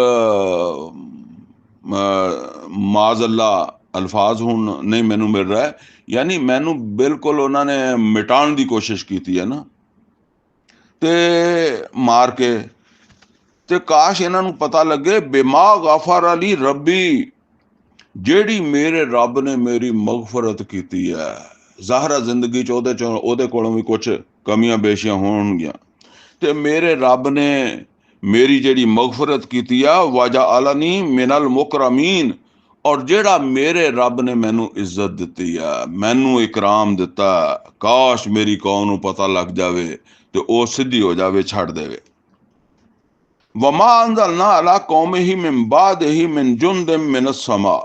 ਮਾਜ਼ੱਲਾ ਅਲਫਾਜ਼ ਹੁਣ ਨਹੀਂ ਮੈਨੂੰ ਮਿਲ ਰਿਹਾ, ਯਾਨੀ ਮੈਨੂੰ ਬਿਲਕੁਲ ਉਹਨਾਂ ਨੇ ਮਿਟਾਉਣ ਦੀ ਕੋਸ਼ਿਸ਼ ਕੀਤੀ ਹੈ ਨਾ, ਤੇ ਮਾਰ ਕੇ। ਤੇ ਕਾਸ਼ ਇਹਨਾਂ ਨੂੰ ਪਤਾ ਲੱਗੇ ਬਿਮਾ ਗਫਰ ਅਲੀ ਰੱਬੀ, ਜਿਹੜੀ ਮੇਰੇ ਰੱਬ ਨੇ ਮੇਰੀ ਮਗਫਰਤ ਕੀਤੀ ਹੈ। ਜ਼ਾਹਰਾ ਜ਼ਿੰਦਗੀ 'ਚ ਉਹਦੇ ਕੋਲੋਂ ਵੀ ਕੁਛ ਕਮੀਆਂ ਬੇਸ਼ੀਆਂ ਹੋਣਗੀਆਂ, ਤੇ ਮੇਰੇ ਰੱਬ ਨੇ ਮੇਰੀ ਜਿਹੜੀ ਮਗਫਰਤ ਕੀਤੀ ਆ, ਵਾਜਾ ਆਲਨੀ ਮਿਨਲ ਮੁਕਰਮੀਨ, ਔਰ ਜਿਹੜਾ ਮੇਰੇ ਰੱਬ ਨੇ ਮੈਨੂੰ ਇੱਜ਼ਤ ਦਿੱਤੀ ਆ, ਮੈਨੂੰ ਇਕਰਾਮ ਦਿੱਤਾ, ਕਾਸ਼ ਮੇਰੀ ਕੌਮ ਨੂੰ ਪਤਾ ਲੱਗ ਜਾਵੇ ਤੇ ਉਹ ਸਿੱਧੀ ਹੋ ਜਾਵੇ, ਛੱਡ ਦੇਵੇ। ਵਮਾ ਅੰਜ਼ਲਨਾ ਅਲਾ ਕੌਮਿਹੀ ਮਿਨ ਬਾਦਿਹੀ ਮਿਨ ਜੁੰਦਿਨ ਮਿਨ ਸਮਾ,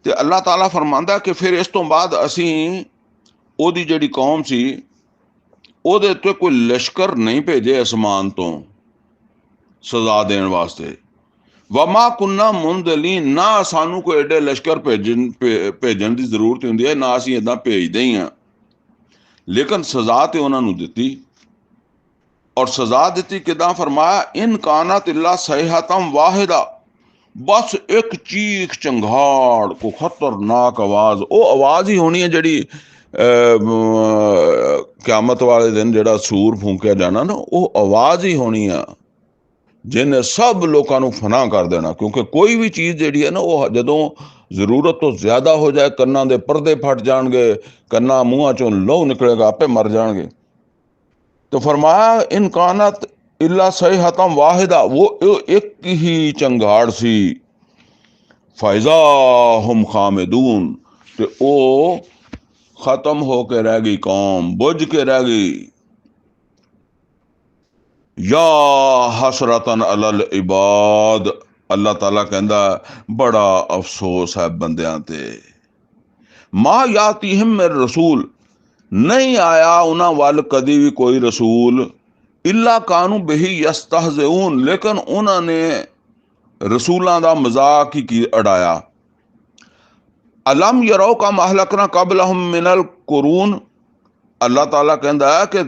ਤੇ ਅੱਲਾਹ ਤਾਲਾ ਫਰਮਾਂਦਾ ਕਿ ਫਿਰ ਇਸ ਤੋਂ ਬਾਅਦ ਅਸੀਂ ਉਹਦੀ ਜਿਹੜੀ ਕੌਮ ਸੀ ਉਹਦੇ ਉੱਤੇ ਕੋਈ ਲਸ਼ਕਰ ਨਹੀਂ ਭੇਜੇ ਅਸਮਾਨ ਤੋਂ ਸਜ਼ਾ ਦੇਣ ਵਾਸਤੇ। ਵਮਾ ਕੁੰਨਾ ਮੁੰਦਲੀਨ, ਨਾ ਸਾਨੂੰ ਕੋਈ ਐਡੇ ਲਸ਼ਕਰ ਭੇਜਣ ਦੀ ਜ਼ਰੂਰਤ ਹੁੰਦੀ ਹੈ, ਨਾ ਅਸੀਂ ਏਦਾਂ ਭੇਜਦੇ ਹੀ ਹਾਂ, ਲੇਕਿਨ ਸਜ਼ਾ ਤੇ ਉਹਨਾਂ ਨੂੰ ਦਿੱਤੀ। ਔਰ ਸਜ਼ਾ ਦਿੱਤੀ ਕਿਦਾਂ? ਫਰਮਾਇਆ ਇਨ ਕਾਨਤ ਇਲਾ ਸਹੀਹਤਮ ਵਾਹਿਦਾ, ਬਸ ਇੱਕ ਚੀਖ ਚੰਗਾੜ ਕੋ ਖਤਰਨਾਕ ਆਵਾਜ਼, ਉਹ ਆਵਾਜ਼ ਹੀ ਹੋਣੀ ਹੈ ਜਿਹੜੀ ਕਿਆਮਤ ਵਾਲੇ ਦਿਨ ਜਿਹੜਾ ਸੂਰ ਫੂਕਿਆ ਜਾਣਾ ਨਾ, ਉਹ ਆਵਾਜ਼ ਹੀ ਹੋਣੀ ਆ ਜਿਹਨੇ ਸਭ ਲੋਕਾਂ ਨੂੰ ਫਨਾ ਕਰ ਦੇਣਾ। ਕਿਉਂਕਿ ਕੋਈ ਵੀ ਚੀਜ਼ ਜਿਹੜੀ ਹੈ ਨਾ, ਉਹ ਜਦੋਂ ਜ਼ਰੂਰਤ ਤੋਂ ਜ਼ਿਆਦਾ ਹੋ ਜਾਏ, ਕੰਨਾਂ ਦੇ ਪਰਦੇ ਫਟ ਜਾਣਗੇ, ਕੰਨਾਂ ਮੂੰਹਾਂ ਚੋਂ ਲਹੂ ਨਿਕਲੇਗਾ, ਆਪੇ ਮਰ ਜਾਣਗੇ। तो फरमाया इन कानत इल्ला सहीहतम वाहिदा, वो एक ही चंगाड़ सी, फायजा हम खामिदून, ते ओ खत्म होके रह गई कौम, बुझ के रह गई। या हसरतन अलल इबाद, अल्लाह ताला कहंदा बड़ा अफसोस है बंदियां ते, मां यातीहिम मिर रसूल, नहीं आया उन्हां वल कदी भी कोई रसूल, इल्ला कानू बिही यस्तहज़ऊन, लेकिन उन्होंने रसूलों का मजाक ही की उड़ाया। अलम यरो का महलकना कबलहुम मिनल कुरून, अल्लाह ताला कहता है कि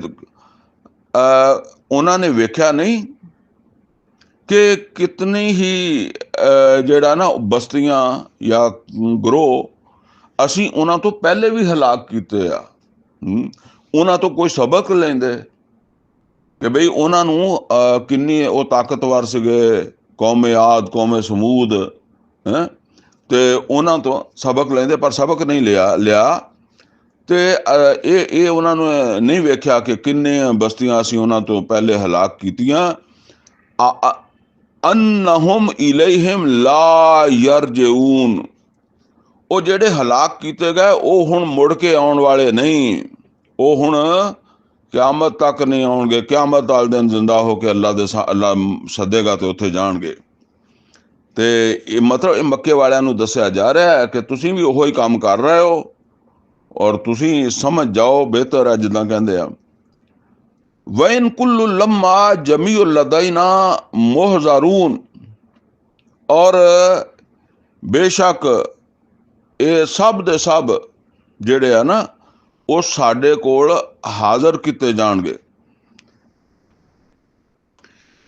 ਉਹਨਾਂ ਨੇ ਵੇਖਿਆ ਨਹੀਂ ਕਿ ਕਿਤਨੀ ਹੀ ਜਿਹੜਾ ਨਾ ਬਸਤੀਆਂ ਜਾਂ ਗਰੋਹ ਅਸੀਂ ਉਹਨਾਂ ਤੋਂ ਪਹਿਲੇ ਵੀ ਹਲਾਕ ਕੀਤੇ ਆ। ਉਹਨਾਂ ਤੋਂ ਕੋਈ ਸਬਕ ਲੈਂਦੇ ਕਿ ਬਈ ਉਹਨਾਂ ਨੂੰ ਕਿੰਨੀ ਉਹ ਤਾਕਤਵਰ ਸੀਗੇ, ਕੌਮੇ ਆਦ ਕੌਮੇ ਸਮੂਦ, ਹੈਂ, ਤੇ ਉਹਨਾਂ ਤੋਂ ਸਬਕ ਲੈਂਦੇ, ਪਰ ਸਬਕ ਨਹੀਂ ਲਿਆ। ਤੇ ਇਹ ਉਹਨਾਂ ਨੂੰ ਨਹੀਂ ਵੇਖਿਆ ਕਿ ਕਿੰਨੇ ਬਸਤੀਆਂ ਅਸੀਂ ਉਹਨਾਂ ਤੋਂ ਪਹਿਲੇ ਹਲਾਕ ਕੀਤੀਆਂ। ਅਨਹੁਮ ਇਲੈਹਿਮ ਲਾ ਯਰਜਊਨ, ਉਹ ਜਿਹੜੇ ਹਲਾਕ ਕੀਤੇ ਗਏ ਉਹ ਹੁਣ ਮੁੜ ਕੇ ਆਉਣ ਵਾਲੇ ਨਹੀਂ, ਉਹ ਹੁਣ ਕਿਆਮਤ ਤੱਕ ਨਹੀਂ ਆਉਣਗੇ। ਕਿਆਮਤ ਵਾਲੇ ਦਿਨ ਜ਼ਿੰਦਾ ਹੋ ਕੇ ਅੱਲਾ ਸੱਦੇਗਾ ਤੇ ਉੱਥੇ ਜਾਣਗੇ। ਤੇ ਇਹ ਮਤਲਬ ਇਹ ਮੱਕੇ ਵਾਲਿਆਂ ਨੂੰ ਦੱਸਿਆ ਜਾ ਰਿਹਾ ਹੈ ਕਿ ਤੁਸੀਂ ਵੀ ਉਹੀ ਕੰਮ ਕਰ ਰਹੇ ਹੋ, ਔਰ ਤੁਸੀਂ ਸਮਝ ਜਾਓ, ਬਿਹਤਰ ਹੈ ਜਿੱਦਾਂ ਕਹਿੰਦੇ ਆ। ਵੈਨ ਕੁੱਲੂ ਲੰਮਾ ਜਮੀਉ ਲਦੈਨਾ ਮੁਹਜ਼रून, ਔਰ ਬੇਸ਼ੱਕ ਇਹ ਸਭ ਦੇ ਸਭ ਜਿਹੜੇ ਆ ਨਾ ਉਹ ਸਾਡੇ ਕੋਲ ਹਾਜ਼ਰ ਕੀਤੇ ਜਾਣਗੇ।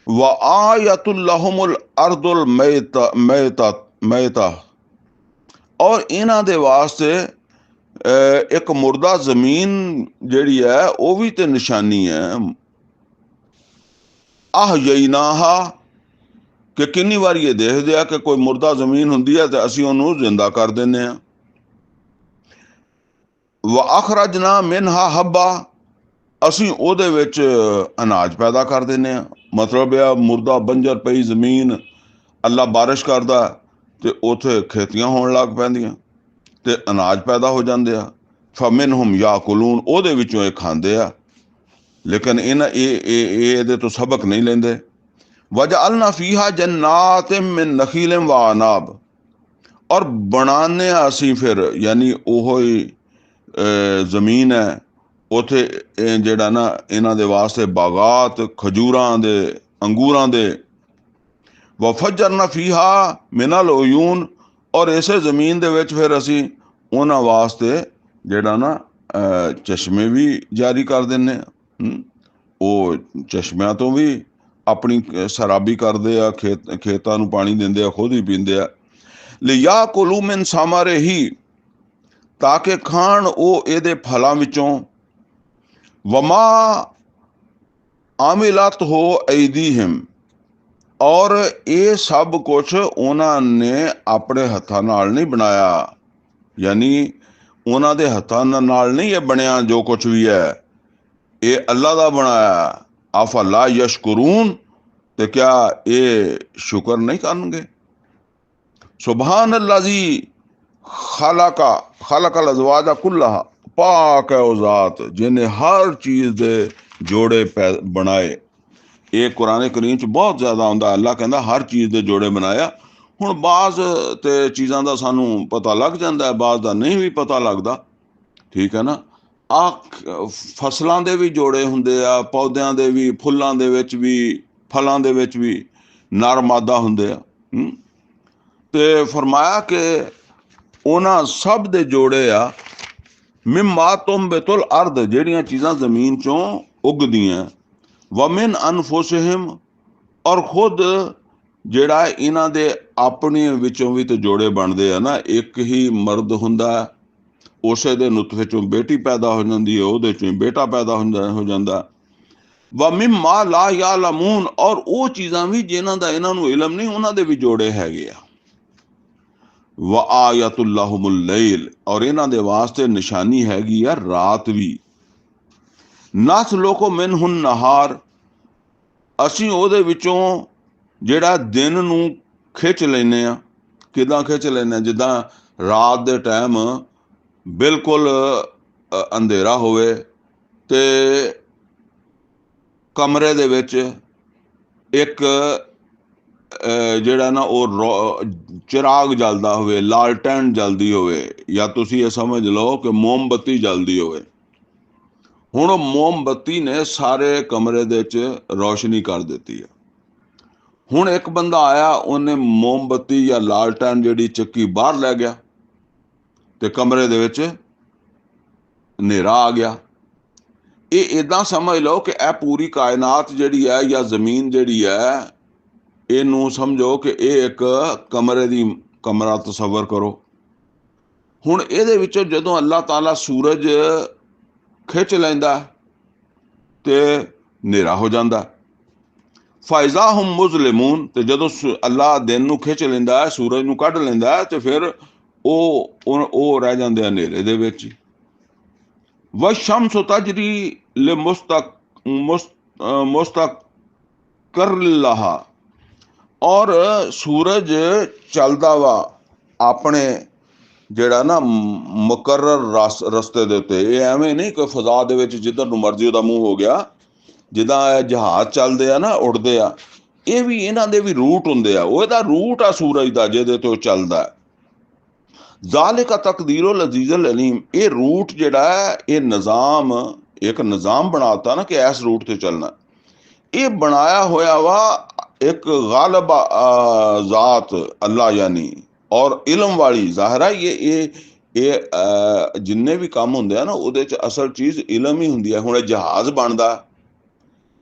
व आयतुल्लहुमुल अर्दुल मैता, और ਇਹਨਾਂ ਦੇ ਵਾਸਤੇ ਇੱਕ ਮੁਰਦਾ ਜ਼ਮੀਨ ਜਿਹੜੀ ਹੈ ਉਹ ਵੀ ਤੇ ਨਿਸ਼ਾਨੀ ਹੈ। ਅਹਯੈਨਾਹਾ, ਕਿ ਕਿੰਨੀ ਵਾਰੀ ਇਹ ਦੇਖਦੇ ਆ ਕਿ ਕੋਈ ਮੁਰਦਾ ਜ਼ਮੀਨ ਹੁੰਦੀ ਹੈ ਤੇ ਅਸੀਂ ਉਹਨੂੰ ਜ਼ਿੰਦਾ ਕਰ ਦਿੰਦੇ ਹਾਂ। व अखरजना मिनहा हब्बा, ਅਸੀਂ ਉਹਦੇ ਵਿੱਚ ਅਨਾਜ ਪੈਦਾ ਕਰ ਦਿੰਦੇ ਹਾਂ। ਮਤਲਬ ਆ ਮੁਰਦਾ ਬੰਜਰ ਪਈ ਜ਼ਮੀਨ, ਅੱਲਾ ਬਾਰਿਸ਼ ਕਰਦਾ ਤੇ ਉੱਥੇ ਖੇਤੀਆਂ ਹੋਣ ਲੱਗ ਪੈਂਦੀਆਂ ਤੇ ਅਨਾਜ ਪੈਦਾ ਹੋ ਜਾਂਦੇ ਆ। ਫਮਿਨਹੁਮ ਯਾਕੁਲੂਨ, ਉਹਦੇ ਵਿੱਚੋਂ ਇਹ ਖਾਂਦੇ ਆ, ਲੇਕਿਨ ਇਹਦੇ ਤੋਂ ਸਬਕ ਨਹੀਂ ਲੈਂਦੇ। ਵਜਅਲਨਾ ਫੀਹਾ ਜन्नातिम मिन नखील व अनाब, ਔਰ ਬਣਾਉਂਦੇ ਹਾਂ ਅਸੀਂ ਫਿਰ, ਯਾਨੀ ਉਹੋ ਹੀ ਜ਼ਮੀਨ ਹੈ ਉੱਥੇ ਜਿਹੜਾ ਨਾ ਇਹਨਾਂ ਦੇ ਵਾਸਤੇ ਬਾਗਾਤ, ਖਜੂਰਾਂ ਦੇ, ਅੰਗੂਰਾਂ ਦੇ। ਵਫਜਰਨਾ ਫੀਹਾ ਮਿਨਲ ਉਯੂਨ, ਔਰ ਇਸੇ ਜ਼ਮੀਨ ਦੇ ਵਿੱਚ ਫਿਰ ਅਸੀਂ ਉਹਨਾਂ ਵਾਸਤੇ ਜਿਹੜਾ ਨਾ ਚਸ਼ਮੇ ਵੀ ਜਾਰੀ ਕਰ ਦਿੰਦੇ ਹਾਂ। ਉਹ ਚਸ਼ਮਿਆਂ ਤੋਂ ਵੀ ਆਪਣੀ ਸਰਾਬੀ ਕਰਦੇ ਆ, ਖੇਤਾਂ ਨੂੰ ਪਾਣੀ ਦਿੰਦੇ ਆ, ਖੁਦ ਹੀ ਪੀਂਦੇ ਆ। ਲਿਯਾਕੁਲੂ ਮਿਨ ਸਮਰਿਹੀ, ਤਾਂ ਕਿ ਖਾਣ ਉਹ ਇਹਦੇ ਫਲਾਂ ਵਿੱਚੋਂ। ਵਮਾ ਆਮਿਲਤ ਹੋ ਐਦੀਹਿਮ, ਔਰ ਇਹ ਸਭ ਕੁਛ ਉਹਨਾਂ ਨੇ ਆਪਣੇ ਹੱਥਾਂ ਨਾਲ ਨਹੀਂ ਬਣਾਇਆ, ਯਾਨੀ ਉਹਨਾਂ ਦੇ ਹੱਥਾਂ ਨਾਲ ਨਹੀਂ ਇਹ ਬਣਿਆ। ਜੋ ਕੁਛ ਵੀ ਹੈ ਇਹ ਅੱਲਾ ਦਾ ਬਣਾਇਆ। ਅਫਲਾ ਯਸ਼ਕੁरून, ਤੇ ਕਿਆ ਇਹ ਸ਼ੁਕਰ ਨਹੀਂ ਕਰਨਗੇ। ਸੁਬਹਾਨ ਅੱਲਾਜ਼ੀ ਖਲਕਲ ਅਜ਼ਵਾਜ ਕੁੱਲਹਾ, ਪਾਕ ਹੈ ਉਹ ਜ਼ਾਤ ਜਿਹਨੇ ਹਰ ਚੀਜ਼ ਦੇ ਜੋੜੇ ਬਣਾਏ। ਇਹ ਕੁਰਾਨ ਕਰੀਮ ਚ ਬਹੁਤ ਜ਼ਿਆਦਾ ਆਉਂਦਾ, ਅੱਲਾ ਕਹਿੰਦਾ ਹਰ ਚੀਜ਼ ਦੇ ਜੋੜੇ ਬਣਾਇਆ। ਹੁਣ ਬਾਜ਼ ਤੇ ਚੀਜ਼ਾਂ ਦਾ ਸਾਨੂੰ ਪਤਾ ਲੱਗ ਜਾਂਦਾ ਹੈ, ਬਾਜ਼ ਦਾ ਨਹੀਂ ਵੀ ਪਤਾ ਲੱਗਦਾ, ਠੀਕ ਹੈ ਨਾ। ਫਸਲਾਂ ਦੇ ਵੀ ਜੋੜੇ ਹੁੰਦੇ ਆ, ਪੌਦਿਆਂ ਦੇ ਵੀ, ਫੁੱਲਾਂ ਦੇ ਵਿੱਚ ਵੀ, ਫਲਾਂ ਦੇ ਵਿੱਚ ਵੀ ਨਰ ਮਾਦਾ ਹੁੰਦੇ ਆ। ਤੇ ਫਰਮਾਇਆ ਕਿ ਉਹਨਾਂ ਸਭ ਦੇ ਜੋੜੇ ਆ। ਮਿਮਾ ਤੁੰਬਿਤੁਲ ਅਰਦ, ਜਿਹੜੀਆਂ ਚੀਜ਼ਾਂ ਜ਼ਮੀਨ ਚੋਂ ਉਗਦੀਆਂ। ਵਮਿਨ ਅਨਫੁਸਹਿਮ, ਔਰ ਖੁਦ ਜਿਹੜਾ ਇਹਨਾਂ ਦੇ ਆਪਣੇ ਵਿੱਚੋਂ ਵੀ ਤੇ ਜੋੜੇ ਬਣਦੇ ਆ ਨਾ। ਇੱਕ ਹੀ ਮਰਦ ਹੁੰਦਾ, ਉਸੇ ਦੇ ਨੁਤਫੇ ਚੋਂ ਬੇਟੀ ਪੈਦਾ ਹੋ ਜਾਂਦੀ ਹੈ, ਉਹਦੇ ਚੋਂ ਬੇਟਾ ਪੈਦਾ ਹੋ ਜਾਂਦਾ। ਵ ਮਿਮਾ ਲਾ ਯਅਲਮੂਨ, ਔਰ ਉਹ ਚੀਜ਼ਾਂ ਵੀ ਜਿਨ੍ਹਾਂ ਦਾ ਇਹਨਾਂ ਨੂੰ ਇਲਮ ਨਹੀਂ, ਉਹਨਾਂ ਦੇ ਵੀ ਜੋੜੇ ਹੈਗੇ ਆ। ਵ ਆਯਤੁਲਹੁਮੁਲ ਲੈਲ, ਔਰ ਇਹਨਾਂ ਦੇ ਵਾਸਤੇ ਨਿਸ਼ਾਨੀ ਹੈਗੀ ਆ ਰਾਤ ਵੀ। ਨਸਲੁਕੁ ਮਿਨਹੁ ਨਹਾਰ, ਅਸੀਂ ਉਹਦੇ ਵਿੱਚੋਂ ਜਿਹੜਾ ਦਿਨ ਨੂੰ ਖਿੱਚ ਲੈਂਦੇ ਆ। ਕਿੱਦਾਂ ਖਿੱਚ ਲੈਂਦੇ ਆ? ਜਿੱਦਾਂ ਰਾਤ ਦੇ ਟਾਈਮ ਬਿਲਕੁਲ ਅੰਧੇਰਾ ਹੋਵੇ ਤੇ ਕਮਰੇ ਦੇ ਵਿੱਚ ਇੱਕ ਜਿਹੜਾ ਨਾ ਉਹ ਚਿਰਾਗ ਜਲਦਾ ਹੋਵੇ, ਲਾਲਟੈਨ ਜਲਦੀ ਹੋਵੇ, ਜਾਂ ਤੁਸੀਂ ਇਹ ਸਮਝ ਲਓ ਕਿ ਮੋਮਬੱਤੀ ਜਲਦੀ ਹੋਵੇ। ਹੁਣ ਉਹ ਮੋਮਬੱਤੀ ਨੇ ਸਾਰੇ ਕਮਰੇ ਦੇ ਵਿੱਚ ਰੌਸ਼ਨੀ ਕਰ ਦਿੱਤੀ ਹੈ। ਹੁਣ ਇੱਕ ਬੰਦਾ ਆਇਆ, ਉਹਨੇ ਮੋਮਬੱਤੀ ਜਾਂ ਲਾਲਟੈਨ ਜਿਹੜੀ ਚੱਕੀ ਬਾਹਰ ਲੈ ਗਿਆ ਤੇ ਕਮਰੇ ਦੇ ਵਿੱਚ ਹਨੇਰਾ ਆ ਗਿਆ। ਇਹ ਇਦਾਂ ਸਮਝ ਲਓ ਕਿ ਇਹ ਪੂਰੀ ਕਾਇਨਾਤ ਜਿਹੜੀ ਹੈ ਜਾਂ ਜ਼ਮੀਨ ਜਿਹੜੀ ਹੈ, ਇਹਨੂੰ ਸਮਝੋ ਕਿ ਇਹ ਇੱਕ ਕਮਰਾ ਤਸੱਵਰ ਕਰੋ। ਹੁਣ ਇਹਦੇ ਵਿੱਚੋਂ ਜਦੋਂ ਅੱਲਾਹ ਤਾਲਾ ਸੂਰਜ ਖਿੱਚ ਲੈਂਦਾ ਤੇ ਹਨੇਰਾ ਹੋ ਜਾਂਦਾ। ਫਾਇਜ਼ਾ ਹੁਮ ਮੁਜ਼ਲਿਮੂਨ, ਤੇ ਜਦੋਂ ਅੱਲਾਹ ਦਿਨ ਨੂੰ ਖਿੱਚ ਲੈਂਦਾ, ਸੂਰਜ ਨੂੰ ਕੱਢ ਲੈਂਦਾ, ਤੇ ਫਿਰ ਉਹ ਰਹਿ ਜਾਂਦੇ ਹਨੇਰੇ ਦੇ ਵਿੱਚ। ਵਸ਼ਮਸ ਤਜਰੀ ਮੁਸਤਕਰ ਲਹਾ, ਔਰ ਸੂਰਜ ਚੱਲਦਾ ਵਾ ਆਪਣੇ ਜਿਹੜਾ ਨਾ ਮੁਕਰਰ ਰਸਤੇ ਦੇ ਉੱਤੇ। ਇਹ ਐਵੇਂ ਨਹੀਂ ਕਿ ਫਜ਼ਾ ਦੇ ਵਿੱਚ ਜਿੱਧਰ ਨੂੰ ਮਰਜ਼ੀ ਉਹਦਾ ਮੂੰਹ ਹੋ ਗਿਆ। ਜਿੱਦਾਂ ਇਹ ਜਹਾਜ਼ ਚੱਲਦੇ ਆ ਨਾ, ਉੜਦੇ ਆ, ਇਹ ਵੀ ਇਹਨਾਂ ਦੇ ਵੀ ਰੂਟ ਹੁੰਦੇ ਆ। ਉਹ ਇਹਦਾ ਰੂਟ ਆ ਸੂਰਜ ਦਾ, ਜਿਹਦੇ ਤੇ ਉਹ ਚੱਲਦਾ। ਜ਼ਾਲਿਕਾ ਤਕਦੀਰੁਲ ਅਜ਼ੀਜ਼ੁਲ ਅਲੀਮ, ਇਹ ਰੂਟ ਜਿਹੜਾ ਹੈ, ਇਹ ਨਿਜ਼ਾਮ, ਇੱਕ ਨਿਜ਼ਾਮ ਬਣਾਤਾ ਨਾ ਕਿ ਇਸ ਰੂਟ ਤੇ ਚੱਲਣਾ। ਇਹ ਬਣਾਇਆ ਹੋਇਆ ਵਾ ਇੱਕ ਗਾਲਿਬ ਜ਼ਾਤ ਅੱਲਾ ਯਾਨੀ, ਔਰ ਇਲਮ ਵਾਲੀ। ਜ਼ਾਹਿਰ ਹੈ ਇਹ ਜਿੰਨੇ ਵੀ ਕੰਮ ਹੁੰਦੇ ਆ ਨਾ, ਉਹਦੇ 'ਚ ਅਸਲ ਚੀਜ਼ ਇਲਮ ਹੀ ਹੁੰਦੀ ਹੈ। ਹੁਣ ਇਹ ਜਹਾਜ਼ ਬਣਦਾ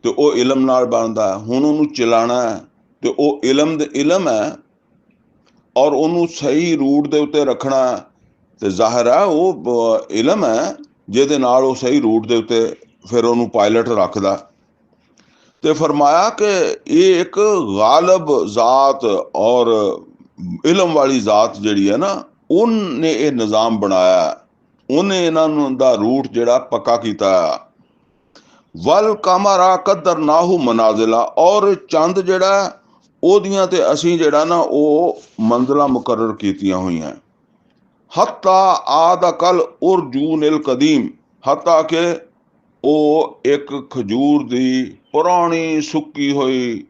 ਤੇ ਉਹ ਇਲਮ ਨਾਲ ਬਣਦਾ। ਹੁਣ ਉਹਨੂੰ ਚਲਾਉਣਾ ਤੇ ਉਹ ਇਲਮ ਹੈ, ਔਰ ਉਹਨੂੰ ਸਹੀ ਰੂਟ ਦੇ ਉੱਤੇ ਰੱਖਣਾ ਤੇ ਜ਼ਾਹਿਰ ਹੈ ਉਹ ਇਲਮ ਹੈ, ਜਿਹਦੇ ਨਾਲ ਉਹ ਸਹੀ ਰੂਟ ਦੇ ਉੱਤੇ ਫਿਰ ਉਹਨੂੰ ਪਾਇਲਟ ਰੱਖਦਾ। ਤੇ ਫਰਮਾਇਆ ਕਿ ਇਹ ਇੱਕ ਗਾਲਿਬ ਜ਼ਾਤ ਔਰ ਇਲਮ ਵਾਲੀ ਜ਼ਾਤ ਜਿਹੜੀ ਹੈ ਨਾ, ਉਹਨੇ ਇਹ ਨਿਜ਼ਾਮ ਬਣਾਇਆ। ਉਹਨੇ ਇਹਨਾਂ ਨੂੰ ਦਾ ਰੂਟ ਜਿਹੜਾ ਪੱਕਾ ਕੀਤਾ। ਵਲ ਕਮਰਾ ਕਦਰਨਾਹੂ ਮਨਾਜ਼ਿਲਾ, ਔਰ ਚੰਦ ਜਿਹੜਾ ਉਹਦੀਆਂ ਤੇ ਅਸੀਂ ਜਿਹੜਾ ਨਾ ਉਹ ਮੰਜ਼ਿਲਾਂ ਮੁਕਰਰ ਕੀਤੀਆਂ ਹੋਈਆਂ। ਹੱਤਾ ਆਦ ਕਲ ਉਰਜੂਨਿਲ ਕਦੀਮ, ਹੱਤਾ ਕਿ ਉਹ ਇੱਕ ਖਜੂਰ ਦੀ ਪੁਰਾਣੀ ਸੁੱਕੀ ਹੋਈ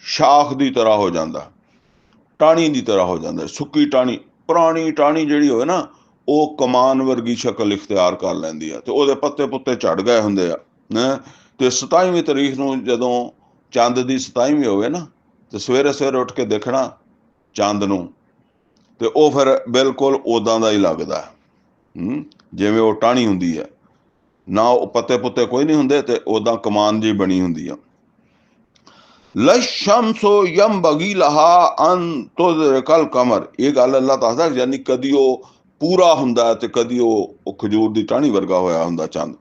ਸ਼ਾਖ ਦੀ ਤਰ੍ਹਾਂ ਹੋ ਜਾਂਦਾ, ਟਾਹਣੀ ਦੀ ਤਰ੍ਹਾਂ ਹੋ ਜਾਂਦਾ। ਸੁੱਕੀ ਟਾਹਣੀ, ਪੁਰਾਣੀ ਟਾਹਣੀ ਜਿਹੜੀ ਹੋਵੇ ਨਾ, ਉਹ ਕਮਾਨ ਵਰਗੀ ਸ਼ਕਲ ਇਖਤਿਆਰ ਕਰ ਲੈਂਦੀ ਆ, ਤੇ ਉਹਦੇ ਪੱਤੇ ਪੁੱਤੇ ਝੜ ਗਏ ਹੁੰਦੇ ਆ। ਤੇ 27ਵੀਂ ਤਰੀਕ ਨੂੰ ਜਦੋਂ ਚੰਦ ਦੀ 27ਵੀਂ ਹੋਵੇ ਨਾ, ਤੇ ਸਵੇਰੇ ਸਵੇਰੇ ਉੱਠ ਕੇ ਦੇਖਣਾ ਚੰਦ ਨੂੰ, ਤੇ ਉਹ ਫਿਰ ਬਿਲਕੁਲ ਉਦਾਂ ਦਾ ਹੀ ਲੱਗਦਾ ਜਿਵੇਂ ਉਹ ਟਾਹਣੀ ਹੁੰਦੀ ਹੈ ਨਾ। ਉਹ ਪੱਤੇ ਪੁੱਤੇ ਕੋਈ ਨਹੀਂ ਹੁੰਦੇ, ਤੇ ਉਦਾਂ ਕਮਾਨ ਜਿਹੀ ਬਣੀ ਹੁੰਦੀ ਆ। ਲਸ਼ਮਸੋ ਯੰਬਗੀ ਲਹਾ ਅਨ ਤੁਦਰਿਕਲ ਕਮਰ, ਇਹ ਗੱਲ ਅੱਲਾਹ ਦੱਸਦਾ, ਯਾਨੀ ਕਦੀ ਉਹ ਪੂਰਾ ਹੁੰਦਾ ਤੇ ਕਦੀ ਉਹ ਖਜੂਰ ਦੀ ਟਾਹਣੀ ਵਰਗਾ ਹੋਇਆ ਹੁੰਦਾ ਚੰਦ।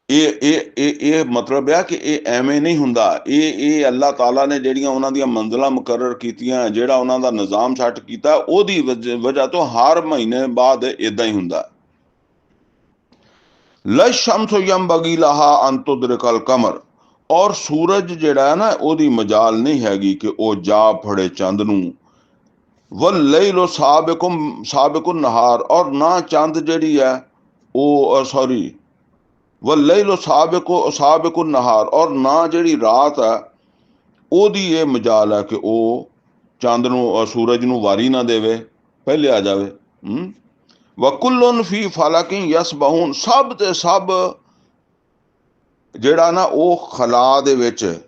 ਇਹ ਮਤਲਬ ਆ ਕਿ ਇਹ ਐਵੇਂ ਨਹੀਂ ਹੁੰਦਾ। ਇਹ ਅੱਲਾਹ ਤਾਲਾ ਨੇ ਜਿਹੜੀਆਂ ਉਹਨਾਂ ਦੀਆਂ ਮੰਜ਼ਿਲਾਂ ਮੁਕਰਰ ਕੀਤੀਆਂ, ਜਿਹੜਾ ਉਹਨਾਂ ਦਾ ਨਿਜ਼ਾਮ ਸੈੱਟ ਕੀਤਾ, ਉਹਦੀ ਵਜ੍ਹਾ ਤੋਂ ਹਰ ਮਹੀਨੇ ਬਾਅਦ ਇਦਾਂ ਹੀ ਹੁੰਦਾ। ਲਸ਼ਮਸ ਯੰਬਗੀ ਲਹਾ ਅਨ ਤੁਦਰਿਕਲ ਕਮਰ, ਔਰ ਸੂਰਜ ਜਿਹੜਾ ਹੈ ਨਾ, ਉਹਦੀ ਮਜਾਲ ਨਹੀਂ ਹੈਗੀ ਕਿ ਉਹ ਜਾ ਫੜੇ ਚੰਦ ਨੂੰ। ਵੱਲੈਲੁ ਸਾਬਿਕੁਨ ਨਹਾਰ, ਔਰ ਨਾ ਚੰਦ ਜਿਹੜੀ ਹੈ ਉਹ ਵੱਲੈਲੁ ਸਾਬਿਕੁਨ ਨਹਾਰ, ਔਰ ਨਾ ਜਿਹੜੀ ਰਾਤ ਹੈ ਉਹਦੀ ਇਹ ਮਜਾਲ ਹੈ ਕਿ ਉਹ ਚੰਦ ਨੂੰ, ਸੂਰਜ ਨੂੰ ਵਾਰੀ ਨਾ ਦੇਵੇ, ਪਹਿਲੇ ਆ ਜਾਵੇ। ਵਕੁੱਲੁਨ ਫੀ ਫਲਕਿਨ ਯਸਬਹੂਨ, ਸਭ ਤੇ ਸਭ ਜਿਹੜਾ ਨਾ ਉਹ ਖਲਾ ਦੇ ਵਿੱਚ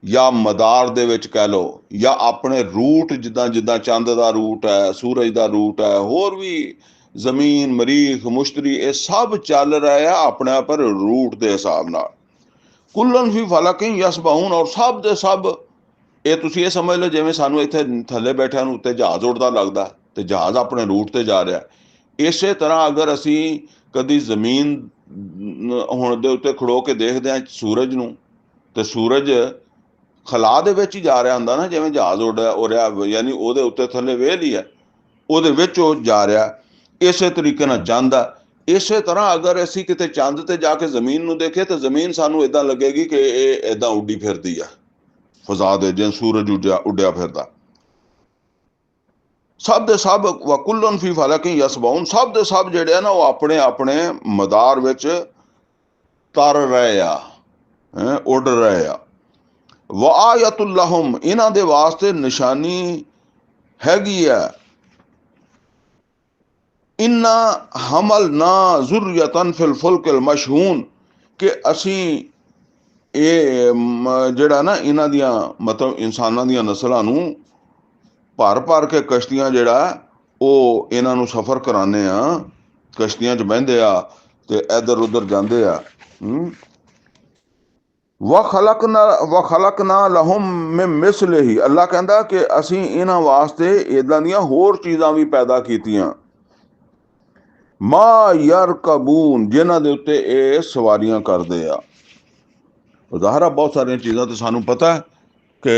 ਜਾਂ ਮਦਾਰ ਦੇ ਵਿੱਚ ਕਹਿ ਲਓ, ਜਾਂ ਆਪਣੇ ਰੂਟ, ਜਿੱਦਾਂ ਜਿੱਦਾਂ ਚੰਦ ਦਾ ਰੂਟ ਹੈ, ਸੂਰਜ ਦਾ ਰੂਟ ਹੈ, ਹੋਰ ਵੀ ਜ਼ਮੀਨ, ਮਰੀਖ, ਮੁਸ਼ਤਰੀ, ਇਹ ਸਭ ਚੱਲ ਰਹੇ ਆ ਆਪਣੇ ਪਰ ਰੂਟ ਦੇ ਹਿਸਾਬ ਨਾਲ। ਕੁੱਲਨ ਫੀ ਫਲਕਿਨ ਯਸਬਹੂਨ, ਔਰ ਸਭ ਦੇ ਸਭ, ਇਹ ਤੁਸੀਂ ਇਹ ਸਮਝ ਲਓ ਜਿਵੇਂ ਸਾਨੂੰ ਇੱਥੇ ਥੱਲੇ ਬੈਠਿਆਂ ਨੂੰ ਉੱਤੇ ਜਹਾਜ਼ ਉੱਡਦਾ ਲੱਗਦਾ, ਤੇ ਜਹਾਜ਼ ਆਪਣੇ ਰੂਟ ਤੇ ਜਾ ਰਿਹਾ। ਇਸੇ ਤਰ੍ਹਾਂ ਅਗਰ ਅਸੀਂ ਕਦੀ ਜ਼ਮੀਨ ਹੁਣ ਦੇ ਉੱਤੇ ਖੜੋ ਕੇ ਦੇਖਦੇ ਹਾਂ ਸੂਰਜ ਨੂੰ, ਤੇ ਸੂਰਜ ਖਲਾ ਦੇ ਵਿੱਚ ਹੀ ਜਾ ਰਿਹਾ ਹੁੰਦਾ ਨਾ, ਜਿਵੇਂ ਜਹਾਜ਼ ਉੱਡ ਰਿਹਾ, ਯਾਨੀ ਉਹਦੇ ਉੱਤੇ ਥੱਲੇ ਵੇਲ ਹੀ ਹੈ, ਉਹਦੇ ਵਿੱਚ ਉਹ ਜਾ ਰਿਹਾ। ਇਸੇ ਤਰੀਕੇ ਨਾਲ ਚੰਦ ਆ। ਇਸੇ ਤਰ੍ਹਾਂ ਅਗਰ ਅਸੀਂ ਕਿਤੇ ਚੰਦ ਤੇ ਜਾ ਕੇ ਜ਼ਮੀਨ ਨੂੰ ਦੇਖੇ, ਤਾਂ ਜ਼ਮੀਨ ਸਾਨੂੰ ਏਦਾਂ ਲੱਗੇਗੀ ਕਿ ਇਹ ਏਦਾਂ ਉੱਡੀ ਫਿਰਦੀ ਆ ਫਜ਼ਾ ਦੇ, ਜਿਵੇਂ ਸੂਰਜ ਉੱਡਿਆ ਫਿਰਦਾ। ਸਭ ਦੇ ਸਭ ਵਕੁੱਲਨ ਫੀ ਫਲਕਿਨ ਯਸਬਹੂਨ, ਸਭ ਦੇ ਸਭ ਜਿਹੜੇ ਆ ਨਾ ਉਹ ਆਪਣੇ ਆਪਣੇ ਮਦਾਰ ਵਿੱਚ ਤਰ ਰਹੇ ਆ, ਉੱਡ ਰਹੇ ਆ। ਵਆਯਤੁ ਲਹੁਮ, ਇਹਨਾਂ ਦੇ ਵਾਸਤੇ ਨਿਸ਼ਾਨੀ ਹੈਗੀ ਆ। ਇੰਨਾ ਹਮਲ ਨਾ ਜ਼ੁਰਯਤਨ ਫਿਲ ਫੁਲਕਿਲ ਮਸ਼ਹੂਨ, ਕਿ ਅਸੀਂ ਇਹ ਜਿਹੜਾ ਨਾ ਇਹਨਾਂ ਦੀਆਂ ਮਤਲਬ ਇਨਸਾਨਾਂ ਦੀਆਂ ਨਸਲਾਂ ਨੂੰ ਭਰ ਭਰ ਕੇ ਕਸ਼ਤੀਆਂ ਜਿਹੜਾ ਉਹ ਇਹਨਾਂ ਨੂੰ ਸਫ਼ਰ ਕਰਾਉਂਦੇ ਆ, ਕਸ਼ਤੀਆਂ 'ਚ ਬਹਿੰਦੇ ਆ, ਤੇ इधर उधर जाते आ। वखलकना लहुम मिन मिसलिही, अल्लाह कहता कि असी इन्हां वास्ते इदां दियां होर चीज़ां भी पैदा कीतियां, मा यरकबून, जिन्हां दे उत्ते ये सवारियां करदे आ। ज़ाहिर बहुत सारियां चीज़ां तो सानू पता है कि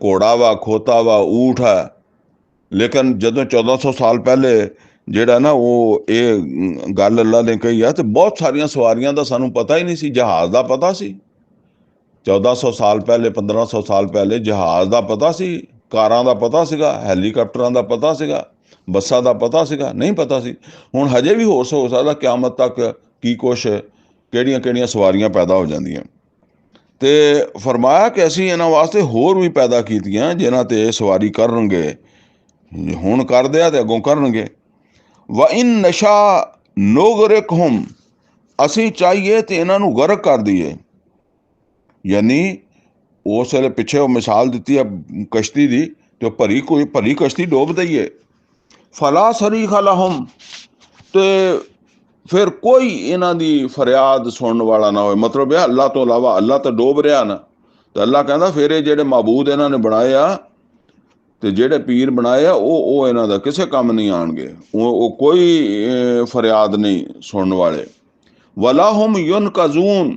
घोड़ा वा, खोता वा, ऊठ है, लेकिन जदों 1400 साल पहले ਜਿਹੜਾ ਨਾ ਉਹ ਇਹ ਗੱਲ ਅੱਲਾ ਨੇ ਕਹੀ ਆ, ਤੇ ਬਹੁਤ ਸਾਰੀਆਂ ਸਵਾਰੀਆਂ ਦਾ ਸਾਨੂੰ ਪਤਾ ਹੀ ਨਹੀਂ ਸੀ। ਜਹਾਜ਼ ਦਾ ਪਤਾ ਸੀ 1400 ਸਾਲ ਪਹਿਲੇ, 1500 ਸਾਲ ਪਹਿਲੇ ਜਹਾਜ਼ ਦਾ ਪਤਾ ਸੀ, ਕਾਰਾਂ ਦਾ ਪਤਾ ਸੀਗਾ, ਹੈਲੀਕਾਪਟਰਾਂ ਦਾ ਪਤਾ ਸੀਗਾ, ਬੱਸਾਂ ਦਾ ਪਤਾ ਸੀਗਾ? ਨਹੀਂ ਪਤਾ ਸੀ। ਹੁਣ ਹਜੇ ਵੀ ਹੋ ਸਕਦਾ ਕਿਆਮਤ ਤੱਕ ਕੀ ਕੁਛ, ਕਿਹੜੀਆਂ ਕਿਹੜੀਆਂ ਸਵਾਰੀਆਂ ਪੈਦਾ ਹੋ ਜਾਂਦੀਆਂ। ਤੇ ਫਰਮਾਇਆ ਕਿ ਅਸੀਂ ਇਹਨਾਂ ਵਾਸਤੇ ਹੋਰ ਵੀ ਪੈਦਾ ਕੀਤੀਆਂ ਜਿਨ੍ਹਾਂ ਤੇ ਸਵਾਰੀ ਕਰਨਗੇ, ਹੁਣ ਕਰਦੇ ਆ ਤੇ ਅੱਗੋਂ ਕਰਨਗੇ। व इन नशा नोगरिकहुम, ਅਸੀਂ ਚਾਹੀਏ ਤੇ ਇਹਨਾਂ ਨੂੰ ਗਰਕ ਕਰ ਦਈਏ। ਯਾਨੀ ਉਸ ਵੇਲੇ ਪਿੱਛੇ ਉਹ ਮਿਸਾਲ ਦਿੱਤੀ ਆ ਕਸ਼ਤੀ ਦੀ, ਤੇ ਭਰੀ ਕਸ਼ਤੀ ਡੋਬ ਦਈਏ। ਫਲਾ ਸਰੀਖਾ ਲਹੁਮ, ਤੇ ਫਿਰ ਕੋਈ ਇਹਨਾਂ ਦੀ ਫਰਿਆਦ ਸੁਣਨ ਵਾਲਾ ਨਾ ਹੋਏ। ਮਤਲਬ ਇਹ ਅੱਲਾ ਤੋਂ ਇਲਾਵਾ, ਅੱਲਾ ਤਾਂ ਡੋਬ ਰਿਹਾ ਨਾ, ਤੇ ਅੱਲਾ ਕਹਿੰਦਾ ਫਿਰ ਇਹ ਜਿਹੜੇ ਮਾਬੂਦ ਇਹਨਾਂ ਨੇ ਬਣਾਏ ਆ ਤੇ ਜਿਹੜੇ ਪੀਰ ਬਣਾਏ ਆ, ਉਹ ਇਹਨਾਂ ਦਾ ਕਿਸੇ ਕੰਮ ਨਹੀਂ ਆਣਗੇ। ਉਹ ਕੋਈ ਫਰਿਆਦ ਨਹੀਂ ਸੁਣਨ ਵਾਲੇ। ਵਲਾ ਹੁਮ ਯੁਨਕਜ਼ੂਨ,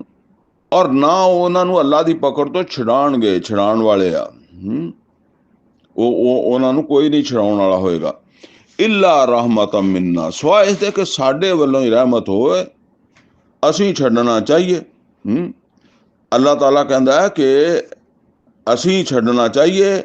ਔਰ ਨਾ ਉਹਨਾਂ ਨੂੰ ਅੱਲਾ ਦੀ ਪਕੜ ਤੋਂ ਛਡਾਣਗੇ, ਛਡਾਉਣ ਵਾਲੇ ਆ। ਉਹ ਉਹਨਾਂ ਨੂੰ ਕੋਈ ਨਹੀਂ ਛਡਾਉਣ ਵਾਲਾ ਹੋਏਗਾ। ਇਲਾ ਰਹਿਮਤਮ ਮਿੰਨਾ, ਸਿਵਾਏ ਇਸ ਦੇ ਕਿ ਸਾਡੇ ਵੱਲੋਂ ਹੀ ਰਹਿਮਤ ਹੋਵੇ, ਅਸੀਂ ਛੱਡਣਾ ਚਾਹੀਏ। ਅੱਲਾਹ ਤਾਲਾ ਕਹਿੰਦਾ ਹੈ ਕਿ ਅਸੀਂ ਛੱਡਣਾ ਚਾਹੀਏ।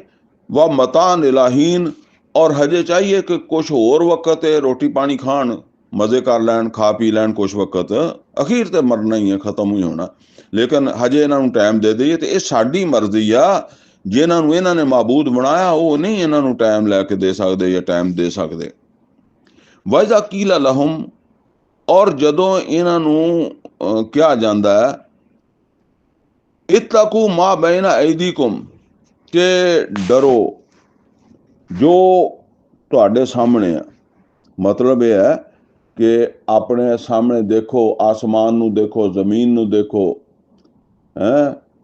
व मतान इलाहीन, और हजे चाहिए कि कुछ होर वक्त रोटी पानी खान, मज़े कर लैन, खा पी लैन कुछ वक्त, अखीर ते मरना ही है, ख़त्म ही होना, लेकिन हजे इन्हां नूं टाइम दे दईए। ते ये साडी मर्जी आ, जिन्हां नूं इन्हां ने माबूद बनाया वो नहीं इन्हां नूं टाइम लैके दे सकदे या टाइम दे सकदे। वइज़ा कीला लहुम, और जदों इन्हां नूं कहा जांदा है इत्तकू मा बैना ऐदीकुम, कि डरो जो ਤੁਹਾਡੇ ਸਾਹਮਣੇ ਆ। ਮਤਲਬ ਇਹ ਹੈ ਕਿ ਆਪਣੇ ਸਾਹਮਣੇ ਦੇਖੋ, ਆਸਮਾਨ ਨੂੰ ਦੇਖੋ, ਜ਼ਮੀਨ ਨੂੰ ਦੇਖੋ,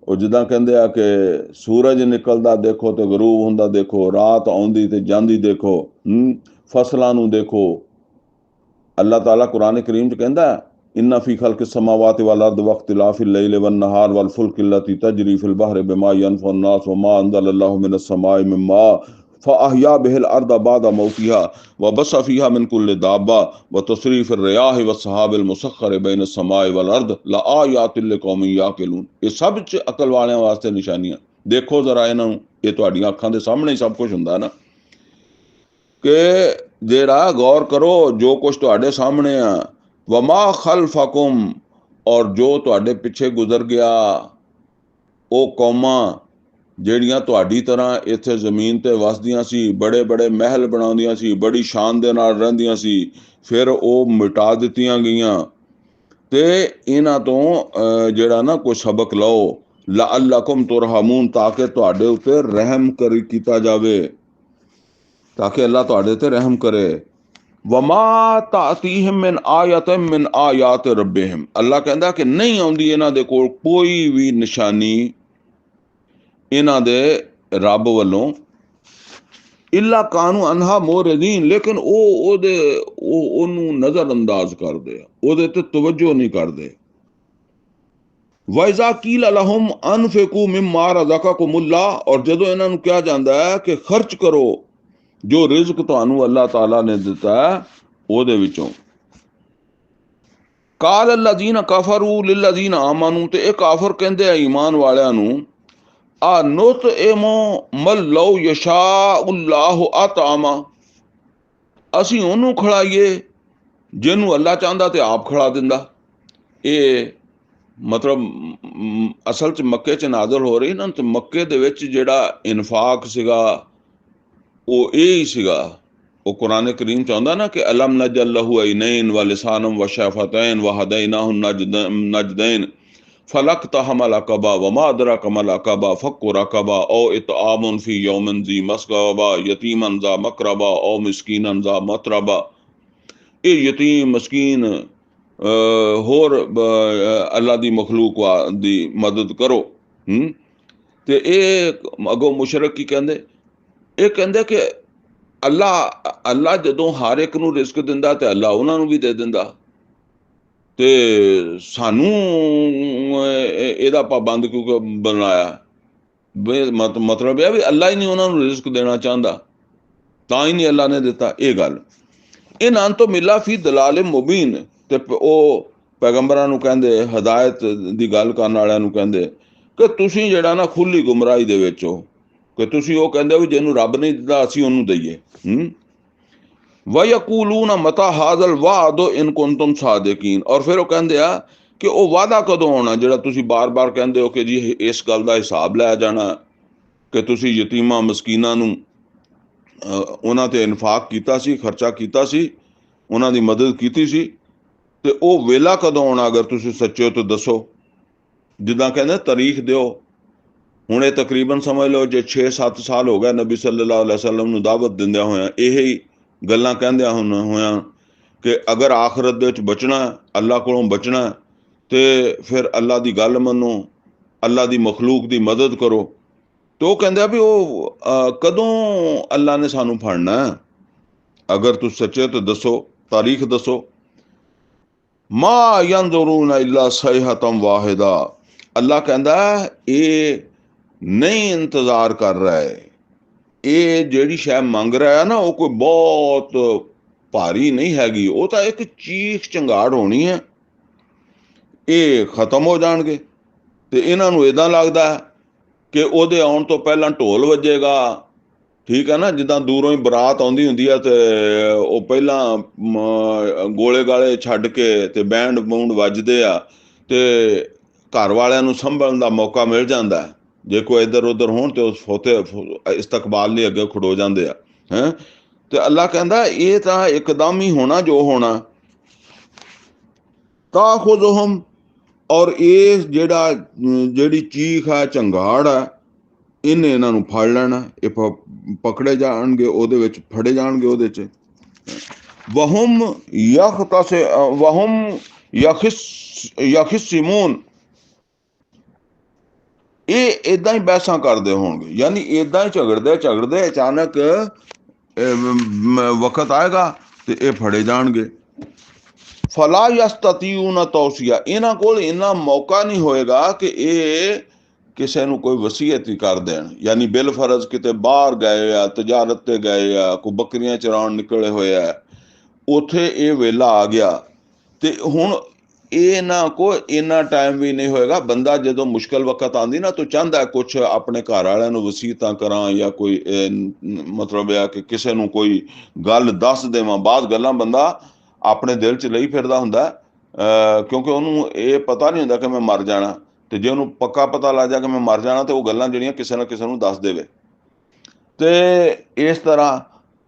ਉਹ ਜਿੱਦਾਂ ਕਹਿੰਦੇ ਆ ਕਿ ਸੂਰਜ ਨਿਕਲਦਾ ਦੇਖੋ ਤੇ ਗਰੂਬ ਹੁੰਦਾ ਦੇਖੋ, ਰਾਤ ਆਉਂਦੀ ਤੇ ਜਾਂਦੀ ਦੇਖੋ, ਫਸਲਾਂ ਨੂੰ ਦੇਖੋ। ਅੱਲਾਹ ਤਾਲਾ ਕੁਰਾਨ ਕਰੀਮ 'ਚ ਕਹਿੰਦਾ इन्ना फी खल्क़ि समावाति वल अर्द वख्तिलाफ़िल लैलि वन नहार वल फुल्कि लती तजरी फिल बहरि बिमा यनफ़उ अन्नास व मा अंज़लल्लाहु मिनस समाई मिन मा फ़अहया बिहिल अर्द बाद मौतिहा व बस्स फ़ीहा मिन कुल्लि दाब्बा व तसरीफ़िर रियाह व सहाबिल मुसख्खर बैन समाई वल अर्द लआयातिन लिक़ौमिन याक़िलून। ये सब च अकल वालियां वास्ते निशानियां। देखो जरा इन्हां नूं, ये तुहाडीआं अखां दे सामने ही सब कुछ हुंदा ना, कि जेड़ा गौर करो जो कुछ तुहाडे सामने आ। वमा खलफकुम, और जो तुहाडे पिछे गुजर गया ਉਹ ਕੌਮਾਂ ਜਿਹੜੀਆਂ ਤੁਹਾਡੀ ਤਰ੍ਹਾਂ ਇੱਥੇ ਜ਼ਮੀਨ ਤੇ ਵਸਦੀਆਂ ਸੀ, ਬੜੇ ਬੜੇ ਮਹਿਲ ਬਣਾਉਂਦੀਆਂ ਸੀ, ਬੜੀ ਸ਼ਾਨ ਦੇ ਨਾਲ ਰਹਿੰਦੀਆਂ ਸੀ, ਫਿਰ ਉਹ ਮਿਟਾ ਦਿੱਤੀਆਂ ਗਈਆਂ। ਤੇ ਇਹਨਾਂ ਤੋਂ ਜਿਹੜਾ ਨਾ ਕੋਈ ਸਬਕ ਲਓ, ਲਅੱਲਕੁਮ ਤੁਰਹਮੂਨ, ਤਾਂ ਕਿ ਤੁਹਾਡੇ ਉੱਤੇ ਰਹਿਮ ਕੀਤਾ ਜਾਵੇ, ਤਾਂ ਕਿ ਅੱਲਾ ਤੁਹਾਡੇ ਤੇ ਰਹਿਮ ਕਰੇ। वमा तातीहिम मिन आयतिन मिन आयात रब्बिहिम, अल्लाह कहता कि नहीं आउंदी इन्हां दे कोल कोई भी निशानी इन्हां दे रब वल्लों, इला कानू अनहा मोरदीन, लेकिन ओनू नज़रअंदाज करदे, ओहदे ते तवज्जो नहीं करदे। वइज़ा कील लहुम अनफिकू मिम्मा रज़क़कुमुल्लाह, और जदों इन्हां नूं कहा जांदा है कि खर्च करो जो रिज़्क ਤੁਹਾਨੂੰ ਅੱਲਾਹ ਤਾਲਾ ਨੇ ਦਿੱਤਾ ਉਹਦੇ ਵਿੱਚੋਂ। ਕਾਲ ਅਲਜ਼ੀਨ ਕਫਰੂ ਲਿਲਜ਼ੀਨ ਆਮਨੂ, ਤੇ ਇਹ ਕਾਫਰ ਕਹਿੰਦੇ ਆ ਈਮਾਨ ਵਾਲਿਆਂ ਨੂੰ, ਆ ਨੁਤ ਇਮੋ ਮਲ ਲਓ ਯਸ਼ਾਉੱਲਾਹੁ ਅਤਆਮਾ, ਅਸੀਂ ਉਹਨੂੰ ਖਿਲਾਈਏ ਜਿਹਨੂੰ ਅੱਲਾਹ ਚਾਹੁੰਦਾ ਤੇ ਆਪ ਖਿਲਾ ਦਿੰਦਾ। ਇਹ ਮਤਲਬ ਅਸਲ 'ਚ ਮੱਕੇ 'ਚ ਨਾਜ਼ਲ ਹੋ ਰਹੀ ਨਾ, ਤੇ ਮੱਕੇ ਦੇ ਵਿੱਚ ਜਿਹੜਾ ਇਨਫਾਕ ਸੀਗਾ ਉਹ ਇਹ ਹੀ ਸੀਗਾ। ਉਹ ਕੁਰਾਨ ਕਰੀਮ ਚ ਆਉਂਦਾ ਨਾ ਕਿ ਅਲਮ ਨਜਅਲ ਲਹੂ ਅਇਨੈਨ व लिसानन व शफ़तैन व हदैनाहु नजदैन फलक़तहम अल-अक़बा व मा अदरक मल अक़बा फ़क्कु रक़बा औ इत्आमुन फ़ी यौमिन ज़ी मस्ग़बा यतीमन ज़ा मक़रबा औ मिस्कीनन ज़ा मतरबा। ये यतीम, मस्कीन ਹੋਰ ਅੱਲਾ ਦੀ ਮਖਲੂਕ ਦੀ ਮਦਦ ਕਰੋ। ਤੇ ਇਹ ਅੱਗੋਂ ਮੁਸ਼ਰਕ ਕੀ ਕਹਿੰਦੇ? ਇਹ ਕਹਿੰਦੇ ਕਿ ਅੱਲਾ ਜਦੋਂ ਹਰ ਇੱਕ ਨੂੰ ਰਿਜ਼ਕ ਦਿੰਦਾ ਤੇ ਅੱਲਾ ਉਹਨਾਂ ਨੂੰ ਵੀ ਦੇ ਦਿੰਦਾ, ਤੇ ਸਾਨੂੰ ਇਹਦਾ ਪਾਬੰਦ ਕਿਉਂ ਬਣਾਇਆ? ਮਤਲਬ ਇਹ ਵੀ ਅੱਲਾ ਹੀ ਨਹੀਂ ਉਹਨਾਂ ਨੂੰ ਰਿਜ਼ਕ ਦੇਣਾ ਚਾਹੁੰਦਾ, ਤਾਂ ਹੀ ਨਹੀਂ ਅੱਲਾ ਨੇ ਦਿੱਤਾ। ਇਹ ਗੱਲ ਇਹਨਾਂ ਤੋਂ ਮਿਲਾ ਫੀ ਦਲਾਲ ਮੁਬੀਨ। ਤੇ ਉਹ ਪੈਗੰਬਰਾਂ ਨੂੰ ਕਹਿੰਦੇ, ਹਦਾਇਤ ਦੀ ਗੱਲ ਕਰਨ ਵਾਲਿਆਂ ਨੂੰ ਕਹਿੰਦੇ ਕਿ ਤੁਸੀਂ ਜਿਹੜਾ ਨਾ ਖੁੱਲੀ ਗੁੰਮਰਾਹੀ ਦੇ ਵਿੱਚ ਹੋ, ਕਿ ਤੁਸੀਂ ਉਹ ਕਹਿੰਦੇ ਵੀ ਜਿਹਨੂੰ ਰੱਬ ਨਹੀਂ ਦਿੰਦਾ ਅਸੀਂ ਉਹਨੂੰ ਦਈਏ। ਵਯਕੂਲੂਨ ਮਤਾ ਹਾਜ਼ਲ ਵਾਅਦ ਇਨ ਕੁੰਤੁਮ ਸਾਦਿਕੀਨ। ਔਰ ਫਿਰ ਉਹ ਕਹਿੰਦੇ ਆ ਕਿ ਉਹ ਵਾਅਦਾ ਕਦੋਂ ਹੋਣਾ ਜਿਹੜਾ ਤੁਸੀਂ ਬਾਰ-ਬਾਰ ਕਹਿੰਦੇ ਹੋ ਕਿ ਜੀ ਇਸ ਗੱਲ ਦਾ ਹਿਸਾਬ ਲਿਆ ਜਾਣਾ, ਕਿ ਤੁਸੀਂ ਯਤੀਮਾਂ ਮਸਕੀਨਾਂ ਨੂੰ ਉਹਨਾਂ ਤੇ ਇਨਫਾਕ ਕੀਤਾ ਸੀ, ਖਰਚਾ ਕੀਤਾ ਸੀ, ਉਹਨਾਂ ਦੀ ਮਦਦ ਕੀਤੀ ਸੀ, ਤੇ ਉਹ ਵੇਲਾ ਕਦੋਂ ਆਉਣਾ? ਅਗਰ ਤੁਸੀਂ ਸੱਚੇ ਹੋ ਤਾਂ ਦੱਸੋ। ਜਿੱਦਾਂ ਕਹਿੰਦੇ ਤਾਰੀਖ ਦਿਓ। ਹੁਣ ਇਹ ਤਕਰੀਬਨ ਸਮਝ ਲਓ ਜੇ 6-7 ਸਾਲ ਹੋ ਗਏ ਨਬੀ ਸੱਲੱਲਾਹੁ ਅਲੈਹਿ ਵਸੱਲਮ ਨੂੰ ਦਾਵਤ ਦਿੰਦਿਆਂ ਹੋਇਆਂ, ਇਹ ਗੱਲਾਂ ਕਹਿੰਦਿਆਂ ਹੋਇਆਂ ਕਿ ਅਗਰ ਆਖਰਤ ਦੇ ਵਿੱਚ ਬਚਣਾ, ਅੱਲਾ ਕੋਲੋਂ ਬਚਣਾ, ਤੇ ਫਿਰ ਅੱਲਾ ਦੀ ਗੱਲ ਮੰਨੋ, ਅੱਲਾ ਦੀ ਮਖਲੂਕ ਦੀ ਮਦਦ ਕਰੋ। ਤੇ ਉਹ ਕਹਿੰਦੇ ਆ ਵੀ ਉਹ ਕਦੋਂ ਅੱਲਾ ਨੇ ਸਾਨੂੰ ਫੜਨਾ? ਅਗਰ ਤੁਸੀਂ ਸੱਚੇ ਤਾਂ ਦੱਸੋ, ਤਾਰੀਖ ਦੱਸੋ। ਮਾ ਯੰਜ਼ੁरून ਇਲਾ ਸਯਹਤਮ ਵਾਹਿਦਾ। ਅੱਲਾ ਕਹਿੰਦਾ ਇਹ ਨਹੀਂ ਇੰਤਜ਼ਾਰ ਕਰ ਰਿਹਾ ਹੈ, ਇਹ ਜਿਹੜੀ ਸ਼ੈ ਮੰਗ ਰਿਹਾ ਹੈ ਨਾ, ਉਹ ਕੋਈ ਬਹੁਤ ਭਾਰੀ ਨਹੀਂ ਹੈਗੀ, ਉਹ ਤਾਂ ਇੱਕ ਚੀਖ ਚੰਗਾੜ ਹੋਣੀ ਹੈ, ਇਹ ਖਤਮ ਹੋ ਜਾਣਗੇ। ਤੇ ਇਹਨਾਂ ਨੂੰ ਇਦਾਂ ਲੱਗਦਾ ਕਿ ਉਹਦੇ ਆਉਣ ਤੋਂ ਪਹਿਲਾਂ ਢੋਲ ਵੱਜੇਗਾ, ਠੀਕ ਹੈ ਨਾ, ਜਿੱਦਾਂ ਦੂਰੋਂ ਹੀ ਬਰਾਤ ਆਉਂਦੀ ਹੁੰਦੀ ਆ ਤੇ ਉਹ ਪਹਿਲਾਂ ਗੋਲੇ ਗਾਲੇ ਛੱਡ ਕੇ ਤੇ ਬੈਂਡ ਬੂੰਡ ਵੱਜਦੇ ਆ, ਤੇ ਘਰ ਵਾਲਿਆਂ ਨੂੰ ਸੰਭਲਣ ਦਾ ਮੌਕਾ ਮਿਲ ਜਾਂਦਾ। ਜੇ ਕੋਈ ਇੱਧਰ ਉੱਧਰ ਹੋਣ ਤੇ ਉਸ ਫੋਤੇ ਇਸਤਕਬਾਲ ਲਈ ਅੱਗੇ ਖੜੋ ਜਾਂਦੇ ਆ। ਤੇ ਅੱਲਾ ਕਹਿੰਦਾ ਇਹ ਤਾਂ ਇੱਕਦਮ ਹੀ ਹੋਣਾ ਜੋ ਹੋਣਾ। ਤਾਂ ਖੁਦਹੁਮ, ਔਰ ਇਹ ਜਿਹੜੀ ਚੀਖ ਹੈ, ਚੰਗਾੜ ਹੈ, ਇਹਨੇ ਇਹਨਾਂ ਨੂੰ ਫੜ ਲੈਣਾ। ਇਹ ਪਕੜੇ ਜਾਣਗੇ, ਉਹਦੇ ਵਿੱਚ ਫੜੇ ਜਾਣਗੇ ਉਹਦੇ ਚ। ਵਹੁਮ ਯਖਿਸਮੂਨ, ਇਹ ਏਦਾਂ ਹੀ ਬਹਿਸਾਂ ਕਰਦੇ ਹੋਣਗੇ, ਯਾਨੀ ਏਦਾਂ ਹੀ ਝਗੜਦੇ ਅਚਾਨਕ ਵਕਤ ਆਏਗਾ ਤੇ ਇਹ ਫੜੇ ਜਾਣਗੇ। ਫਲਾ ਯਸਤਤੀਊਨ ਤੌਸੀਆ, ਇਹਨਾਂ ਕੋਲ ਇੰਨਾ ਮੌਕਾ ਨਹੀਂ ਹੋਏਗਾ ਕਿ ਇਹ ਕਿਸੇ ਨੂੰ ਕੋਈ ਵਸੀਅਤ ਹੀ ਕਰ ਦੇਣ। ਯਾਨੀ ਬਿਲ ਫਰਜ਼ ਕਿਤੇ ਬਾਹਰ ਗਏ ਆ, ਤਜਾਰਤ ਤੇ ਗਏ ਆ, ਕੋਈ ਬੱਕਰੀਆਂ ਚਰਾਉਣ ਨਿਕਲੇ ਹੋਏ ਆ, ਉੱਥੇ ਇਹ ਵੇਲਾ ਆ ਗਿਆ, ਤੇ ਹੁਣ ਇਹਨਾਂ ਕੋ ਇੰਨਾ ਟਾਈਮ ਵੀ ਨਹੀਂ ਹੋਏਗਾ। ਬੰਦਾ ਜਦੋਂ ਮੁਸ਼ਕਲ ਵਕਤ ਆਉਂਦੀ ਨਾ, ਤੂੰ ਚਾਹੁੰਦਾ ਕੁਛ ਆਪਣੇ ਘਰ ਵਾਲਿਆਂ ਨੂੰ ਵਸੀਅਤਾਂ ਕਰਾਂ, ਜਾਂ ਕੋਈ ਮਤਲਬ ਆ ਕਿ ਕਿਸੇ ਨੂੰ ਕੋਈ ਗੱਲ ਦੱਸ ਦੇਵਾਂ। ਬਾਅਦ ਗੱਲਾਂ ਬੰਦਾ ਆਪਣੇ ਦਿਲ 'ਚ ਲਈ ਫਿਰਦਾ ਹੁੰਦਾ, ਕਿਉਂਕਿ ਉਹਨੂੰ ਇਹ ਪਤਾ ਨਹੀਂ ਹੁੰਦਾ ਕਿ ਮੈਂ ਮਰ ਜਾਣਾ। ਤੇ ਜੇ ਉਹਨੂੰ ਪੱਕਾ ਪਤਾ ਲੱਗ ਜਾ ਕਿ ਮੈਂ ਮਰ ਜਾਣਾ, ਤੇ ਉਹ ਗੱਲਾਂ ਜਿਹੜੀਆਂ ਕਿਸੇ ਨਾ ਕਿਸੇ ਨੂੰ ਦੱਸ ਦੇਵੇ। ਤੇ ਇਸ ਤਰ੍ਹਾਂ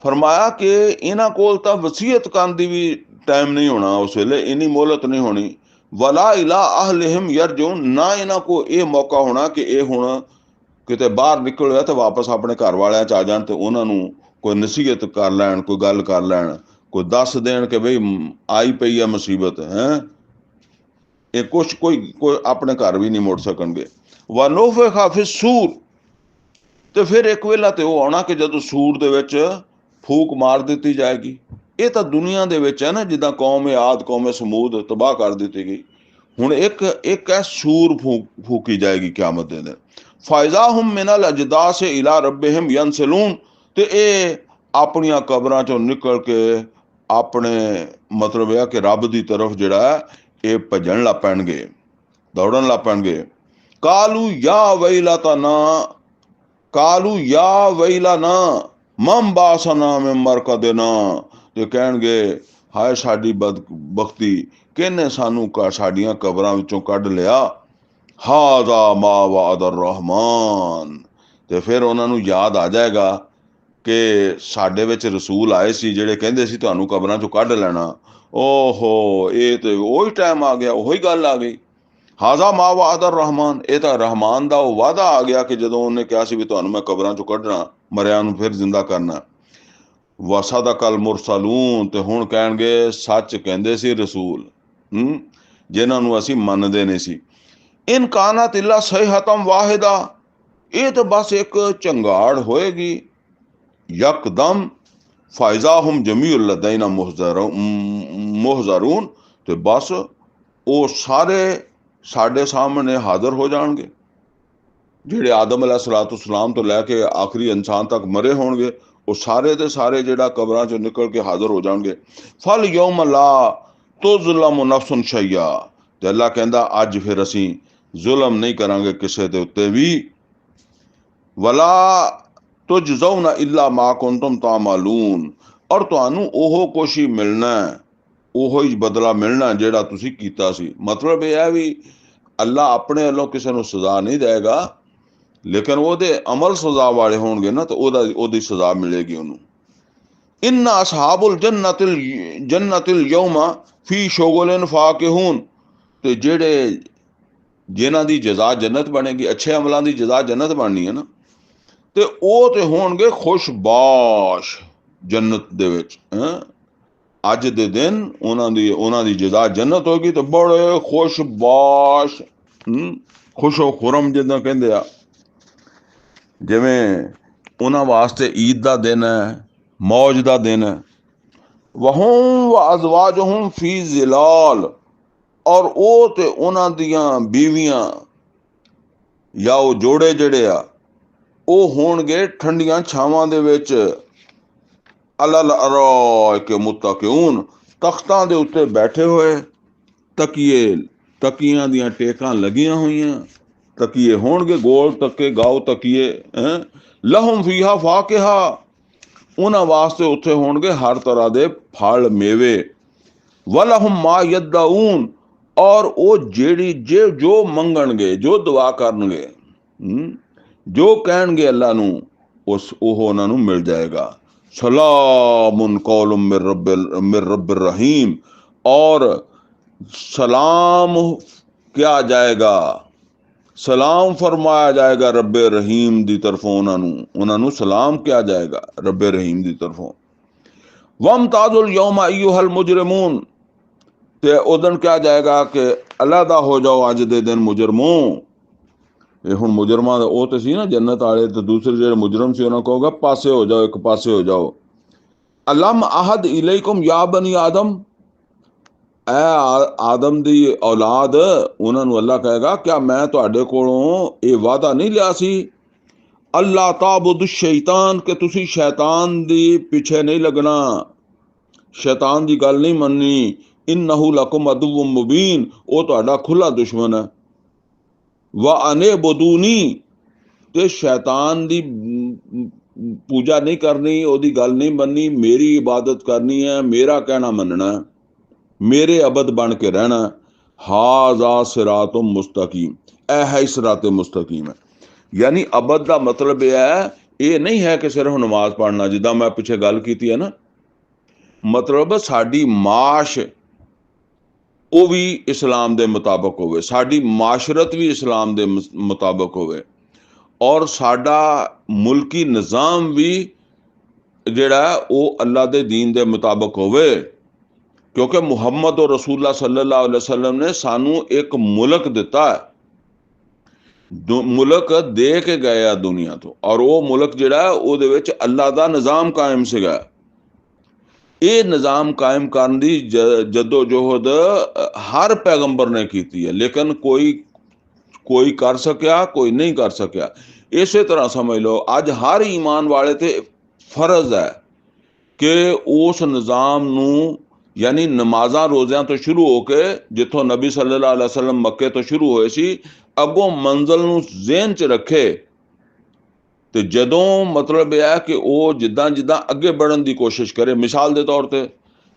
ਫਰਮਾਇਆ ਕਿ ਇਹਨਾਂ ਕੋਲ ਤਾਂ ਵਸੀਅਤ ਕਰਨ ਦੀ ਵੀ ਟਾਈਮ ਨਹੀਂ ਹੋਣਾ, ਉਸ ਵੇਲੇ ਇੰਨੀ ਮੋਹਲਤ ਨਹੀਂ ਹੋਣੀ। ਵਲਾ ਇਲਾ ਅਹਲਿਹਿਮ ਯਰਜੂਨ, ਨਾ ਇਹਨਾਂ ਕੋ ਇਹ ਮੌਕਾ ਹੋਣਾ ਕਿ ਇਹ ਹੁਣ ਕਿਤੇ ਬਾਹਰ ਨਿਕਲ ਹੋਇਆ ਤੇ ਵਾਪਸ ਆਪਣੇ ਘਰ ਵਾਲਿਆਂ 'ਚ ਆ ਜਾਣ, ਤੇ ਉਹਨਾਂ ਨੂੰ ਕੋਈ ਨਸੀਹਤ ਕਰ ਲੈਣ, ਕੋਈ ਗੱਲ ਕਰ ਲੈਣ, ਕੋਈ ਦੱਸ ਦੇਣ ਕਿ ਬਈ ਆਈ ਪਈ ਆ ਮੁਸੀਬਤ ਹੈ। ਇਹ ਕੋਈ ਆਪਣੇ ਘਰ ਵੀ ਨਹੀਂ ਮੁੜ ਸਕਣਗੇ। ਵਨੁਫਿਖਾ ਫਿ ਸੂਰ, ਤੇ ਫਿਰ ਇੱਕ ਵੇਲਾ ਤੇ ਉਹ ਆਉਣਾ ਕਿ ਜਦੋਂ ਸੂਰ ਦੇ ਵਿੱਚ ਫੂਕ ਮਾਰ ਦਿੱਤੀ ਜਾਏਗੀ। ਇਹ ਤਾਂ ਦੁਨੀਆ ਦੇ ਵਿੱਚ ਹੈ ਨਾ, ਜਿੱਦਾਂ ਕੌਮ ਆਦ, ਕੌਮ ਸਮੂਦ ਤਬਾਹ ਕਰ ਦਿੱਤੀ ਗਈ। ਹੁਣ ਇੱਕ ਹੈ ਸੂਰ ਫੂਕੀ ਜਾਏਗੀ ਕਿਆਮਤ ਦੇ ਦਿਨ। ਫਾਇਜ਼ਾਹੁਮ ਮਿਨਲ ਅਜਦਾਸ ਇਲਾ ਰੱਬਿਹਿਮ ਯਨਸਲੂਨ, ਤੇ ਇਹ ਆਪਣੀਆਂ ਕਬਰਾਂ ਚੋਂ ਨਿਕਲ ਕੇ ਆਪਣੇ ਮਤਲਬ ਇਹ ਕਿ ਰੱਬ ਦੀ ਤਰਫ ਜਿਹੜਾ ਇਹ ਭੱਜਣ ਲੱਗ ਪੈਣਗੇ, ਦੌੜਨ ਲੱਗ ਪੈਣਗੇ। ਕਾਲੂ ਯਾ ਵੈਲਾਨਾ ਮਮ ਬਾਸਨਾ ਮੈਂ ਮਰਕਦਨਾ, ਤੇ ਕਹਿਣਗੇ ਹਾਏ ਸਾਡੀ ਬਦਬਖਤੀ, ਕਿਹਨੇ ਸਾਨੂੰ ਸਾਡੀਆਂ ਕਬਰਾਂ ਵਿੱਚੋਂ ਕੱਢ ਲਿਆ। ਹਾਜ਼ਾ ਮਾ ਵਾਅਦ ਰਹਿਮਾਨ, ਤੇ ਫਿਰ ਉਹਨਾਂ ਨੂੰ ਯਾਦ ਆ ਜਾਏਗਾ ਕਿ ਸਾਡੇ ਵਿੱਚ ਰਸੂਲ ਆਏ ਸੀ ਜਿਹੜੇ ਕਹਿੰਦੇ ਸੀ ਤੁਹਾਨੂੰ ਕਬਰਾਂ ਚੋਂ ਕੱਢ ਲੈਣਾ। ਓਹੋ, ਇਹ ਤੇ ਉਹੀ ਟਾਈਮ ਆ ਗਿਆ, ਉਹੀ ਗੱਲ ਆ ਗਈ। ਹਾਜ਼ਾ ਮਾ ਵਾਅਦ ਰਹਿਮਾਨ, ਇਹ ਤਾਂ ਰਹਿਮਾਨ ਦਾ ਉਹ ਵਾਅਦਾ ਆ ਗਿਆ ਕਿ ਜਦੋਂ ਉਹਨੇ ਕਿਹਾ ਸੀ ਵੀ ਤੁਹਾਨੂੰ ਮੈਂ ਕਬਰਾਂ ਚੋਂ ਕੱਢਣਾ, ਮਰਿਆਂ ਨੂੰ ਫਿਰ ਜ਼ਿੰਦਾ ਕਰਨਾ। ਵਸਦਕਲ ਮੁਰਸਲੂਨ, ਤੇ ਹੁਣ ਕਹਿਣਗੇ ਸੱਚ ਕਹਿੰਦੇ ਸੀ ਰਸੂਲ, ਜਿਨ੍ਹਾਂ ਨੂੰ ਅਸੀਂ ਮੰਨਦੇ ਨਹੀਂ ਸੀ। ਇਨ ਕਾਨਤ ਇਲਾ ਸਹੀਹਤਮ ਵਾਹਿਦਾ, ਇਹ ਤਾਂ ਬਸ ਇੱਕ ਝੰਗਾੜ ਹੋਏਗੀ ਯਕਦਮ। ਫਾਇਜ਼ਾ ਹੁਮ ਜਮੀਉ ਲਦੈਨਾ ਮੁਹਜ਼रून, ਤੇ ਬਸ ਉਹ ਸਾਰੇ ਸਾਡੇ ਸਾਹਮਣੇ ਹਾਜ਼ਰ ਹੋ ਜਾਣਗੇ। ਜਿਹੜੇ ਆਦਮ अलैहिस्सलाम ਤੋਂ ਲੈ ਕੇ ਆਖਰੀ ਇਨਸਾਨ ਤੱਕ ਮਰੇ ਹੋਣਗੇ, ਉਹ ਸਾਰੇ ਦੇ ਸਾਰੇ ਜਿਹੜਾ ਕਬਰਾਂ ਚੋਂ ਨਿਕਲ ਕੇ ਹਾਜ਼ਰ ਹੋ ਜਾਣਗੇ। ਫਲ ਯੌਮ ਲਾ ਤੁਜ਼ਲਮ ਨਫਸੁਨ ਸ਼ੈਆ, ਤੇ ਅੱਲਾ ਕਹਿੰਦਾ ਅੱਜ ਫਿਰ ਅਸੀਂ ਜ਼ੁਲਮ ਨਹੀਂ ਕਰਾਂਗੇ ਕਿਸੇ ਦੇ ਉੱਤੇ ਵੀ। ਵਲਾ ਤੁਜਜ਼ੌਨਾ ਇਲਾ ਮਾ ਕੁੰਤੁਮ ਤਾਮਲੂਨ, ਔਰ ਤੁਹਾਨੂੰ ਉਹ ਕੁਛ ਹੀ ਮਿਲਣਾ, ਉਹੋ ਹੀ ਬਦਲਾ ਮਿਲਣਾ ਜਿਹੜਾ ਤੁਸੀਂ ਕੀਤਾ ਸੀ। ਮਤਲਬ ਇਹ ਹੈ ਵੀ ਅੱਲਾ ਆਪਣੇ ਵੱਲੋਂ ਕਿਸੇ ਨੂੰ ਸਜ਼ਾ ਨਹੀਂ ਦੇਗਾ, ਲੇਕਿਨ ਉਹਦੇ ਅਮਲ ਸਜ਼ਾ ਵਾਲੇ ਹੋਣਗੇ ਨਾ, ਤਾਂ ਉਹਦੀ ਸਜ਼ਾ ਮਿਲੇਗੀ ਉਹਨੂੰ। ਇन्ना ਅਸਹਾਬੁਲ ਜੰਨਤਿਲ ਯੌਮਾ ਫੀ ਸ਼ੁਗਲਿਨ ਫਾਕਿਹੂਨ, ਤੇ ਜਿਹੜੇ ਜਿਨ੍ਹਾਂ ਦੀ ਜਜ਼ਾ ਜੰਨਤ ਬਣੇਗੀ, ਅੱਛੇ ਅਮਲਾਂ ਦੀ ਜਜ਼ਾ ਜੰਨਤ ਬਣਨੀ ਹੈ ਨਾ, ਤੇ ਉਹ ਤੇ ਹੋਣਗੇ ਖੁਸ਼ਬਾਸ਼ ਜੰਨਤ ਦੇ ਵਿੱਚ। ਅੱਜ ਦੇ ਦਿਨ ਉਹਨਾਂ ਦੀ ਜਜ਼ਾ ਜੰਨਤ ਹੋਗੀ, ਤੇ ਬੜੇ ਖੁਸ਼ਬਾਸ਼, ਖੁਸ਼ੋ ਖੁਰਮ ਜਿੱਦਾਂ ਕਹਿੰਦੇ ਆ, ਜਿਵੇਂ ਉਹਨਾਂ ਵਾਸਤੇ ਈਦ ਦਾ ਦਿਨ ਹੈ, ਮੌਜ ਦਾ ਦਿਨ ਹੈ। ਵਹੁਮ ਵ ਅਜ਼ਵਾਜਹੁਮ ਫੀ ਜ਼ਿਲਾਲ, ਔਰ ਉਹ ਤੇ ਉਹਨਾਂ ਦੀਆਂ ਬੀਵੀਆਂ ਜਾਂ ਉਹ ਜੋੜੇ ਜਿਹੜੇ ਆ, ਉਹ ਹੋਣਗੇ ਠੰਡੀਆਂ ਛਾਵਾਂ ਦੇ ਵਿੱਚ। ਅਲਲ ਅਰਾਇਕ ਮੁੱਤਕਿਊਨ, ਤਖਤਾਂ ਦੇ ਉੱਤੇ ਬੈਠੇ ਹੋਏ, ਤਕੀਆਂ ਦੀਆਂ ਟੇਕਾਂ ਲੱਗੀਆਂ ਹੋਈਆਂ, ਤਕੀਏ ਹੋਣਗੇ ਗੋਲ ਤੱਕੇ ਗਾਓ ਤਕੀਏ। ਲਹੁਮ ਫੀਹਾ ਫਾਕਿਹਾ, ਉਹਨਾਂ ਵਾਸਤੇ ਉੱਥੇ ਹੋਣਗੇ ਹਰ ਤਰ੍ਹਾਂ ਦੇ ਫਲ ਮੇਵੇ। ਵਲਹੁਮ ਮਾ ਯਦਊਨ, ਔਰ ਉਹ ਜੋ ਮੰਗਣਗੇ, ਜੋ ਦੁਆ ਕਰਨਗੇ, ਜੋ ਕਹਿਣਗੇ ਅੱਲਾ ਨੂੰ, ਉਹ ਉਹਨਾਂ ਨੂੰ ਮਿਲ ਜਾਏਗਾ। ਸਲਾਮੁਨ ਕੌਲੁਮ ਮਿਰ ਰੱਬਿਰ ਰਹੀਮ, ਔਰ ਸਲਾਮ ਕਿਹਾ ਜਾਏਗਾ, ਸਲਾਮ ਫਰਮਾਇਆ ਜਾਏਗਾ ਰੱਬੇ ਰਹੀਮ ਦੀ ਤਰਫੋਂ। ਉਹਨਾਂ ਨੂੰ ਸਲਾਮ ਕਿਹਾ ਜਾਏਗਾ ਰੱਬੇ ਰਹੀਮ ਦੀ ਤਰਫੋਂ। ਵਮਤਾਜ਼ੁਲ ਯੌਮਾ ਅਯੁਹਲ ਮੁਜਰਿਮੂਨ, ਤੇ ਉਦਣ ਕਿਹਾ ਜਾਏਗਾ ਕਿ ਅਲੱਦਾ ਹੋ ਜਾਓ ਅੱਜ ਦੇ ਦਿਨ ਮੁਜਰਮੋ। ਇਹ ਹੁਣ ਮੁਜਰਮਾਂ ਦਾ ਉਹ ਤੇ ਸੀ ਨਾ ਜੰਨਤ ਵਾਲੇ, ਤੇ ਦੂਸਰੇ ਜਿਹੜੇ ਮੁਜਰਮ ਸੀ ਉਹਨਾਂ ਕਹੋਗਾ ਪਾਸੇ ਹੋ ਜਾਓ, ਇੱਕ ਪਾਸੇ ਹੋ ਜਾਓ। ਅਲਮ ਅਹਦ ਇਲੈਕੁਮ ਯਾ ਬਨੀ ਆਦਮ, ਐ ਆਦਮ ਦੀ ਔਲਾਦ, ਉਹਨਾਂ ਨੂੰ ਅੱਲਾ ਕਹੇਗਾ ਕਿਆ ਮੈਂ ਤੁਹਾਡੇ ਕੋਲੋਂ ਇਹ ਵਾਅਦਾ ਨਹੀਂ ਲਿਆ ਸੀ, ਅੱਲਾ ਤਾਬੁਦ ਸ਼ੈਤਾਨ, ਕਿ ਤੁਸੀਂ ਸ਼ੈਤਾਨ ਦੀ ਪਿੱਛੇ ਨਹੀਂ ਲੱਗਣਾ, ਸ਼ੈਤਾਨ ਦੀ ਗੱਲ ਨਹੀਂ ਮੰਨਣੀ। ਇਨਹੁ ਲਕੁਮ ਅਦੁਵ੍ਵੁਮ ਮੁਬੀਨ, ਉਹ ਤੁਹਾਡਾ ਖੁੱਲਾ ਦੁਸ਼ਮਣ ਹੈ। व ਅਨੇਬੁਦੂਨੀ, ਤੇ ਸ਼ੈਤਾਨ ਦੀ ਪੂਜਾ ਨਹੀਂ ਕਰਨੀ, ਉਹਦੀ ਗੱਲ ਨਹੀਂ ਮੰਨਣੀ, ਮੇਰੀ ਇਬਾਦਤ ਕਰਨੀ ਹੈ, ਮੇਰਾ ਕਹਿਣਾ ਮੰਨਣਾ, ਮੇਰੇ ਅਬਦ ਬਣ ਕੇ ਰਹਿਣਾ। ਹਾਜ਼ਾ ਸਿਰਾਤੁਮ ਮੁਸਤਕੀਮ, ਇਹ ਹੈ ਸਿਰਾਤੇ ਮੁਸਤਕੀਮ ਹੈ। ਯਾਨੀ ਅਬਦ ਦਾ ਮਤਲਬ ਇਹ ਹੈ, ਇਹ ਨਹੀਂ ਹੈ ਕਿ ਸਿਰਫ ਨਮਾਜ਼ ਪੜ੍ਹਨਾ, ਜਿੱਦਾਂ ਮੈਂ ਪਿੱਛੇ ਗੱਲ ਕੀਤੀ ਹੈ ਨਾ, ਮਤਲਬ ਸਾਡੀ ਮਾਸ਼ ਉਹ ਵੀ ਇਸਲਾਮ ਦੇ ਮੁਤਾਬਕ ਹੋਵੇ, ਸਾਡੀ ਮਾਸ਼ਰਤ ਵੀ ਇਸਲਾਮ ਦੇ ਮੁਤਾਬਕ ਹੋਵੇ, ਔਰ ਸਾਡਾ ਮੁਲਕੀ ਨਿਜ਼ਾਮ ਵੀ ਜਿਹੜਾ ਉਹ ਅੱਲਾ ਦੇ ਦੀਨ ਦੇ ਮੁਤਾਬਕ ਹੋਵੇ। ਕਿਉਂਕਿ ਮੁਹੰਮਦ ਔਰ ਰਸੂਲullah ਸੱਲੱਲਾਹੁ ਅਲੈहि ਵਸੱਲਮ ਨੇ ਸਾਨੂੰ ਇੱਕ ਮੁਲਕ ਦਿੱਤਾ ਹੈ, ਮੁਲਕ ਦੇ ਕੇ ਗਏ ਆ ਦੁਨੀਆ ਤੋਂ, ਔਰ ਉਹ ਮੁਲਕ ਜਿਹੜਾ ਉਹਦੇ ਵਿੱਚ ਅੱਲਾ ਦਾ ਨਿਜ਼ਾਮ ਕਾਇਮ ਸੀਗਾ। ਇਹ ਨਿਜ਼ਾਮ ਕਾਇਮ ਕਰਨ ਦੀ ਜੱਦੋ ਜੋਹਦ ਹਰ ਪੈਗੰਬਰ ਨੇ ਕੀਤੀ ਹੈ, ਲੇਕਿਨ ਕੋਈ ਕਰ ਸਕਿਆ, ਕੋਈ ਨਹੀਂ ਕਰ ਸਕਿਆ। ਇਸੇ ਤਰ੍ਹਾਂ ਸਮਝ ਲਓ ਅੱਜ ਹਰ ਈਮਾਨ ਵਾਲੇ ਤੇ ਫਰਜ਼ ਹੈ ਕਿ ਉਸ ਨਿਜ਼ਾਮ ਨੂੰ, ਯਾਨੀ ਨਮਾਜ਼ਾਂ ਰੋਜ਼ਿਆਂ ਤੋਂ ਸ਼ੁਰੂ ਹੋ ਕੇ, ਜਿੱਥੋਂ ਨਬੀ ਸੱਲੱਲਾਹੁ ਅਲੈहि ਵਸੱਲਮ ਮੱਕੇ ਤੋਂ ਸ਼ੁਰੂ ਹੋਏ ਸੀ, ਅੱਗੋਂ ਮੰਜ਼ਿਲ ਨੂੰ ਜ਼ਿਹਨ 'ਚ ਰੱਖੇ। ਤੇ ਜਦੋਂ ਮਤਲਬ ਇਹ ਹੈ ਕਿ ਉਹ ਜਿੱਦਾਂ ਅੱਗੇ बढ़न ਦੀ ਕੋਸ਼ਿਸ਼ ਕਰੇ। ਮਿਸਾਲ ਦੇ ਤੌਰ ਤੇ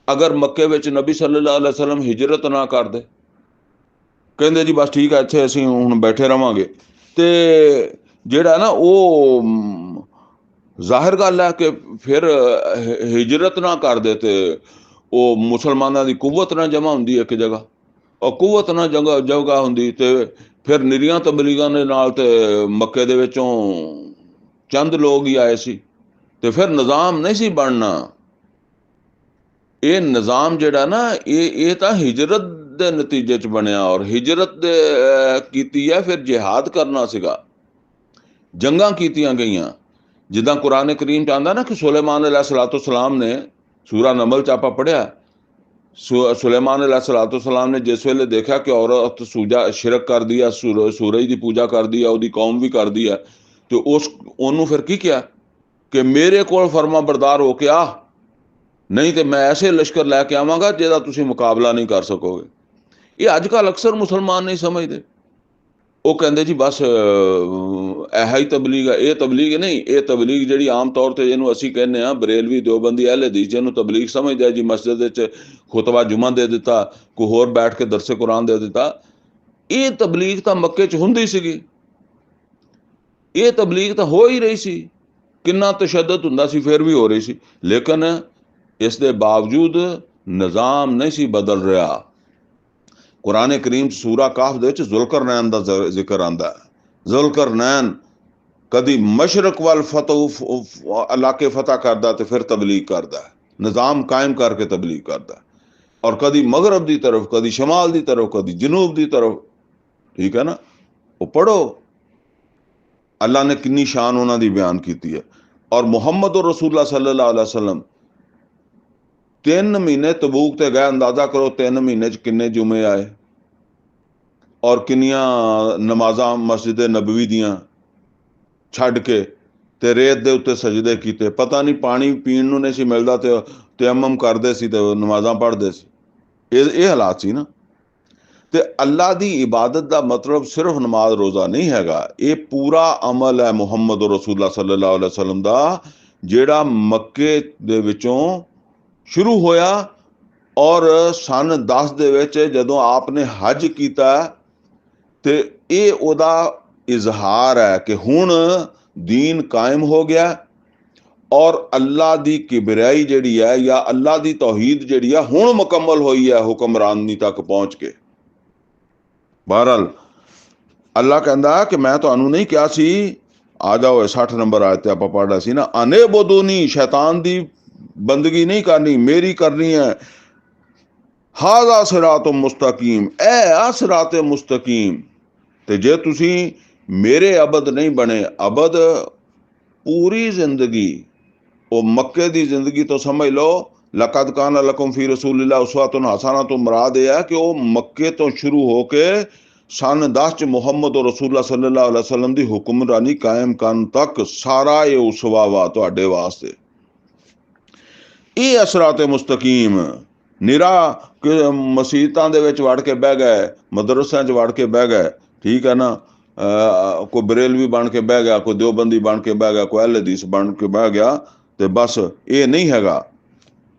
ਅਗਰ ਮੱਕੇ ਵਿੱਚ ਨਬੀ ਸੱਲੱਲਾਹੁ ਅਲੈहि ਵਸੱਲਮ ਹਿਜਰਤ ਨਾ ਕਰਦੇ, ਕਹਿੰਦੇ ਜੀ ਬਸ ਠੀਕ ਹੈ ਇੱਥੇ ਅਸੀਂ ਹੁਣ ਬੈਠੇ ਰਵਾਂਗੇ, ਤੇ ਜਿਹੜਾ ਨਾ ਉਹ ਜ਼ਾਹਿਰ ਗੱਲ ਹੈ ਕਿ ਫਿਰ ਹਿਜਰਤ ਨਾ ਕਰਦੇ ਤੇ ਉਹ ਮੁਸਲਮਾਨਾਂ ਦੀ ਕੁਵਤ ਨਾ ਜਮ੍ਹਾਂ ਹੁੰਦੀ ਇੱਕ ਜਗ੍ਹਾ, ਉਹ ਕੁਵਤ ਨਾ ਜਗ੍ਹਾ ਹੁੰਦੀ, ਤੇ ਫਿਰ ਨਿਰੀਆਂ ਤਬਲੀਗਾਂ ਦੇ ਨਾਲ ਤੇ ਮੱਕੇ ਦੇ ਵਿੱਚੋਂ ਚੰਦ ਲੋਕ ਹੀ ਆਏ ਸੀ, ਤੇ ਫਿਰ ਨਿਜ਼ਾਮ ਨਹੀਂ ਸੀ ਬਣਨਾ। ਇਹ ਨਿਜ਼ਾਮ ਜਿਹੜਾ ਨਾ ਇਹ ਤਾਂ ਹਿਜਰਤ ਦੇ ਨਤੀਜੇ 'ਚ ਬਣਿਆ। ਔਰ ਹਿਜਰਤ ਦੇ ਕੀਤੀ ਹੈ, ਫਿਰ ਜਿਹਾਦ ਕਰਨਾ ਸੀਗਾ, ਜੰਗਾਂ ਕੀਤੀਆਂ ਗਈਆਂ। ਜਿੱਦਾਂ ਕੁਰਾਨ ਕਰੀਮ 'ਚ ਆਉਂਦਾ ਨਾ ਕਿ ਸੁਲੇਮਾਨ अलैहिस्सलाम ਨੇ, ਸੂਰਾ ਨਮਲ 'ਚ ਆਪਾਂ ਪੜ੍ਹਿਆ, ਸੁਲੇਮਾਨ अलैहिस्सलाम ਨੇ ਜਿਸ ਵੇਲੇ ਦੇਖਿਆ ਕਿ ਔਰਤ ਸ਼ਿਰਕ ਕਰਦੀ ਆ, ਸੂਰਜ ਦੀ ਪੂਜਾ ਕਰਦੀ ਆ, ਉਹਦੀ ਕੌਮ ਵੀ ਕਰਦੀ ਆ, ਤੇ ਉਹਨੂੰ ਫਿਰ ਕੀ ਕਿਹਾ ਕਿ ਮੇਰੇ ਕੋਲ ਫਰਮਾ ਬਰਦਾਰ ਹੋ ਕੇ ਆ, ਨਹੀਂ ਤੇ ਮੈਂ ਐਸੇ ਲਸ਼ਕਰ ਲੈ ਕੇ ਆਵਾਂਗਾ ਜਿਹਦਾ ਤੁਸੀਂ ਮੁਕਾਬਲਾ ਨਹੀਂ ਕਰ ਸਕੋਗੇ। ਇਹ ਅੱਜ ਕੱਲ੍ਹ ਅਕਸਰ ਮੁਸਲਮਾਨ ਨਹੀਂ ਸਮਝਦੇ। ਉਹ ਕਹਿੰਦੇ ਜੀ ਬਸ ਇਹ ਹੀ ਤਬਲੀਗ ਹੈ। ਇਹ ਤਬਲੀਗ ਨਹੀਂ, ਇਹ ਤਬਲੀਗ ਜਿਹੜੀ ਆਮ ਤੌਰ ਤੇ ਜਿਹਨੂੰ ਅਸੀਂ ਕਹਿੰਦੇ ਹਾਂ ਬਰੇਲਵੀ, ਦਿਓਬੰਦੀ, ਅਹਿਲ ਹਦੀਸ, ਜਿਹਨੂੰ ਤਬਲੀਗ ਸਮਝਦੇ ਜੀ, ਮਸਜਿਦ ਵਿੱਚ ਖੁਤਬਾ ਜੁਮਾ ਦੇ ਦਿੱਤਾ, ਕੋਈ ਹੋਰ ਬੈਠ ਕੇ ਦਰਸੇ ਕੁਰਾਨ ਦੇ ਦਿੱਤਾ, ਇਹ ਤਬਲੀਗ ਤਾਂ ਮੱਕੇ 'ਚ ਹੁੰਦੀ ਸੀਗੀ। ਇਹ ਤਬਲੀਗ ਤਾਂ ਹੋ ਹੀ ਰਹੀ ਸੀ, ਕਿੰਨਾ ਤਸ਼ੱਦਦ ਹੁੰਦਾ ਸੀ, ਫਿਰ ਵੀ ਹੋ ਰਹੀ ਸੀ। ਲੇਕਿਨ ਇਸ ਦੇ ਬਾਵਜੂਦ ਨਿਜ਼ਾਮ ਨਹੀਂ ਸੀ ਬਦਲ ਰਿਹਾ। ਕੁਰਾਨ ਕਰੀਮ ਸੂਰਾ ਕਾਫ ਦੇ ਵਿੱਚ ਜ਼ੁਲਕਰਨੈਨ ਦਾ ਜ਼ਿਕਰ ਆਉਂਦਾ ਹੈ। ਜ਼ੁਲਕਰਨੈਨ ਕਦੀ ਮਸ਼ਰਕ ਵੱਲ ਇਲਾਕੇ ਫਤਹ ਕਰਦਾ ਤੇ ਫਿਰ ਤਬਲੀਗ ਕਰਦਾ, ਨਿਜ਼ਾਮ ਕਾਇਮ ਕਰਕੇ ਤਬਲੀਗ ਕਰਦਾ, ਔਰ ਕਦੀ ਮਗਰਬ ਦੀ ਤਰਫ, ਕਦੀ ਸ਼ਮਾਲ ਦੀ ਤਰਫ, ਕਦੀ ਜਨੂਬ ਦੀ ਤਰਫ। ਠੀਕ ਹੈ ਨਾ। ਉਹ ਪੜ੍ਹੋ ਅੱਲਾ ਨੇ ਕਿੰਨੀ ਸ਼ਾਨ ਉਹਨਾਂ ਦੀ ਬਿਆਨ ਕੀਤੀ ਹੈ। ਔਰ ਮੁਹੰਮਦ ਰਸੂਲullah सल्लल्लाहु अलैहि वसल्लम 3 ਮਹੀਨੇ ਤਬੂਕ ਤੇ ਗਏ। ਅੰਦਾਜ਼ਾ ਕਰੋ 3 ਮਹੀਨੇ 'ਚ ਕਿੰਨੇ ਜੁਮੇ ਆਏ, ਔਰ ਕਿੰਨੀਆਂ ਨਮਾਜ਼ਾਂ ਮਸਜਿਦ ਨਬਵੀ ਦੀਆਂ ਛੱਡ ਕੇ ਤੇ ਰੇਤ ਦੇ ਉੱਤੇ ਸਜਦੇ ਕੀਤੇ। ਪਤਾ ਨਹੀਂ ਪਾਣੀ ਪੀਣ ਨੂੰ ਨਹੀਂ ਸੀ ਮਿਲਦਾ ਤੇ ਤਯਮਮ ਕਰਦੇ ਸੀ ਤੇ ਨਮਾਜ਼ਾਂ ਪੜ੍ਹਦੇ ਸੀ। ਇਹ ਹਾਲਾਤ ਸੀ ਨਾ। ਤੇ ਅੱਲਾ ਦੀ ਇਬਾਦਤ ਦਾ ਮਤਲਬ ਸਿਰਫ ਨਮਾਜ਼ ਰੋਜ਼ਾ ਨਹੀਂ ਹੈਗਾ। ਇਹ ਪੂਰਾ ਅਮਲ ਹੈ ਮੁਹੰਮਦ ਰਸੂਲullah सल्लल्लाहु अलैहि वसल्लम ਦਾ, ਜਿਹੜਾ ਮੱਕੇ ਦੇ ਵਿੱਚੋਂ ਸ਼ੁਰੂ ਹੋਇਆ। ਔਰ ਸਨ 10 ਦੇ ਵਿੱਚ ਜਦੋਂ ਆਪ ਨੇ ਹਜ ਕੀਤਾ ਤੇ ਇਹ ਉਹਦਾ ਇਜ਼ਹਾਰ ਹੈ ਕਿ ਹੁਣ ਦੀਨ ਕਾਇਮ ਹੋ ਗਿਆ, ਔਰ ਅੱਲਾ ਦੀ ਕਿਬਰਿਆਈ ਜਿਹੜੀ ਹੈ ਜਾਂ ਅੱਲਾ ਦੀ ਤੌਹੀਦ ਜਿਹੜੀ ਹੈ ਹੁਣ ਮੁਕੰਮਲ ਹੋਈ ਹੈ ਹੁਕਮਰਾਨੀ ਤੱਕ ਪਹੁੰਚ ਕੇ। ਬਹਰਹਾਲ ਅੱਲਾ ਕਹਿੰਦਾ ਕਿ ਮੈਂ ਤੁਹਾਨੂੰ ਨਹੀਂ ਕਿਹਾ ਸੀ, ਆ ਜਾਓ 60 ਨੰਬਰ ਆਇਤ ਤੇ ਆਪਾਂ ਪੜ੍ਹ ਰਹੇ ਸੀ ਨਾ, ਅਨੇ ਬੋਦੂਨੀ, ਸ਼ੈਤਾਨ ਦੀ ਬੰਦਗੀ ਨਹੀਂ ਕਰਨੀ, ਮੇਰੀ ਕਰਨੀ ਹੈ। ਹਾਜ਼ਾ ਸਿਰਾਤ ਮੁਸਤਕੀਮ, ਇਹ ਆ ਸਿਰਾਤ ਮੁਸਤਕੀਮ। ਤੇ ਜੇ ਤੁਸੀਂ ਮੇਰੇ ਅਬਦ ਨਹੀਂ ਬਣੇ, ਅਬਦ ਪੂਰੀ ਜ਼ਿੰਦਗੀ, ਉਹ ਮੱਕੇ ਦੀ ਜ਼ਿੰਦਗੀ ਤੋਂ ਸਮਝ ਲਓ, ਲਕਦ ਕਾਨ ਲਕੁਮ ਫੀ ਰਸੂਲਿल्लाह ਉਸਵਤੁਨ ਹਸਨਾ ਤੋਂ ਮੁਰਾਦ ਇਹ ਹੈ ਕਿ ਉਹ ਮੱਕੇ ਤੋਂ ਸ਼ੁਰੂ ਹੋ ਕੇ ਸਨ 10 'ਚ ਮੁਹੰਮਦ ਰਸੂਲullah सल्लल्लाहु अलैहि वसल्लम ਦੀ ਹੁਕਮਰਾਨੀ ਕਾਇਮ ਕਰਨ ਤੱਕ ਸਾਰਾ ਇਹ ਉਸਵਾ ਵਾ ਤੁਹਾਡੇ ਵਾਸਤੇ। ਇਹ ਸਿਰਾਤ ਮੁਸਤਕੀਮ ਨਿਰਾ ਮਸੀਤਾਂ ਦੇ ਵਿੱਚ ਵੜ ਕੇ ਬਹਿ ਗਏ, ਮਦਰਸਿਆਂ 'ਚ ਵੜ ਕੇ ਬਹਿ ਗਏ, ਠੀਕ ਹੈ ਨਾ, ਕੋਈ ਬਰੇਲਵੀ ਬਣ ਕੇ ਬਹਿ ਗਿਆ, ਕੋਈ ਦਿਓਬੰਦੀ ਬਣ ਕੇ ਬਹਿ ਗਿਆ, ਕੋਈ ਅਹਿਲ ਹਦੀਸ ਬਣ ਕੇ ਬਹਿ ਗਿਆ, ਤੇ ਬਸ ਇਹ ਨਹੀਂ ਹੈਗਾ।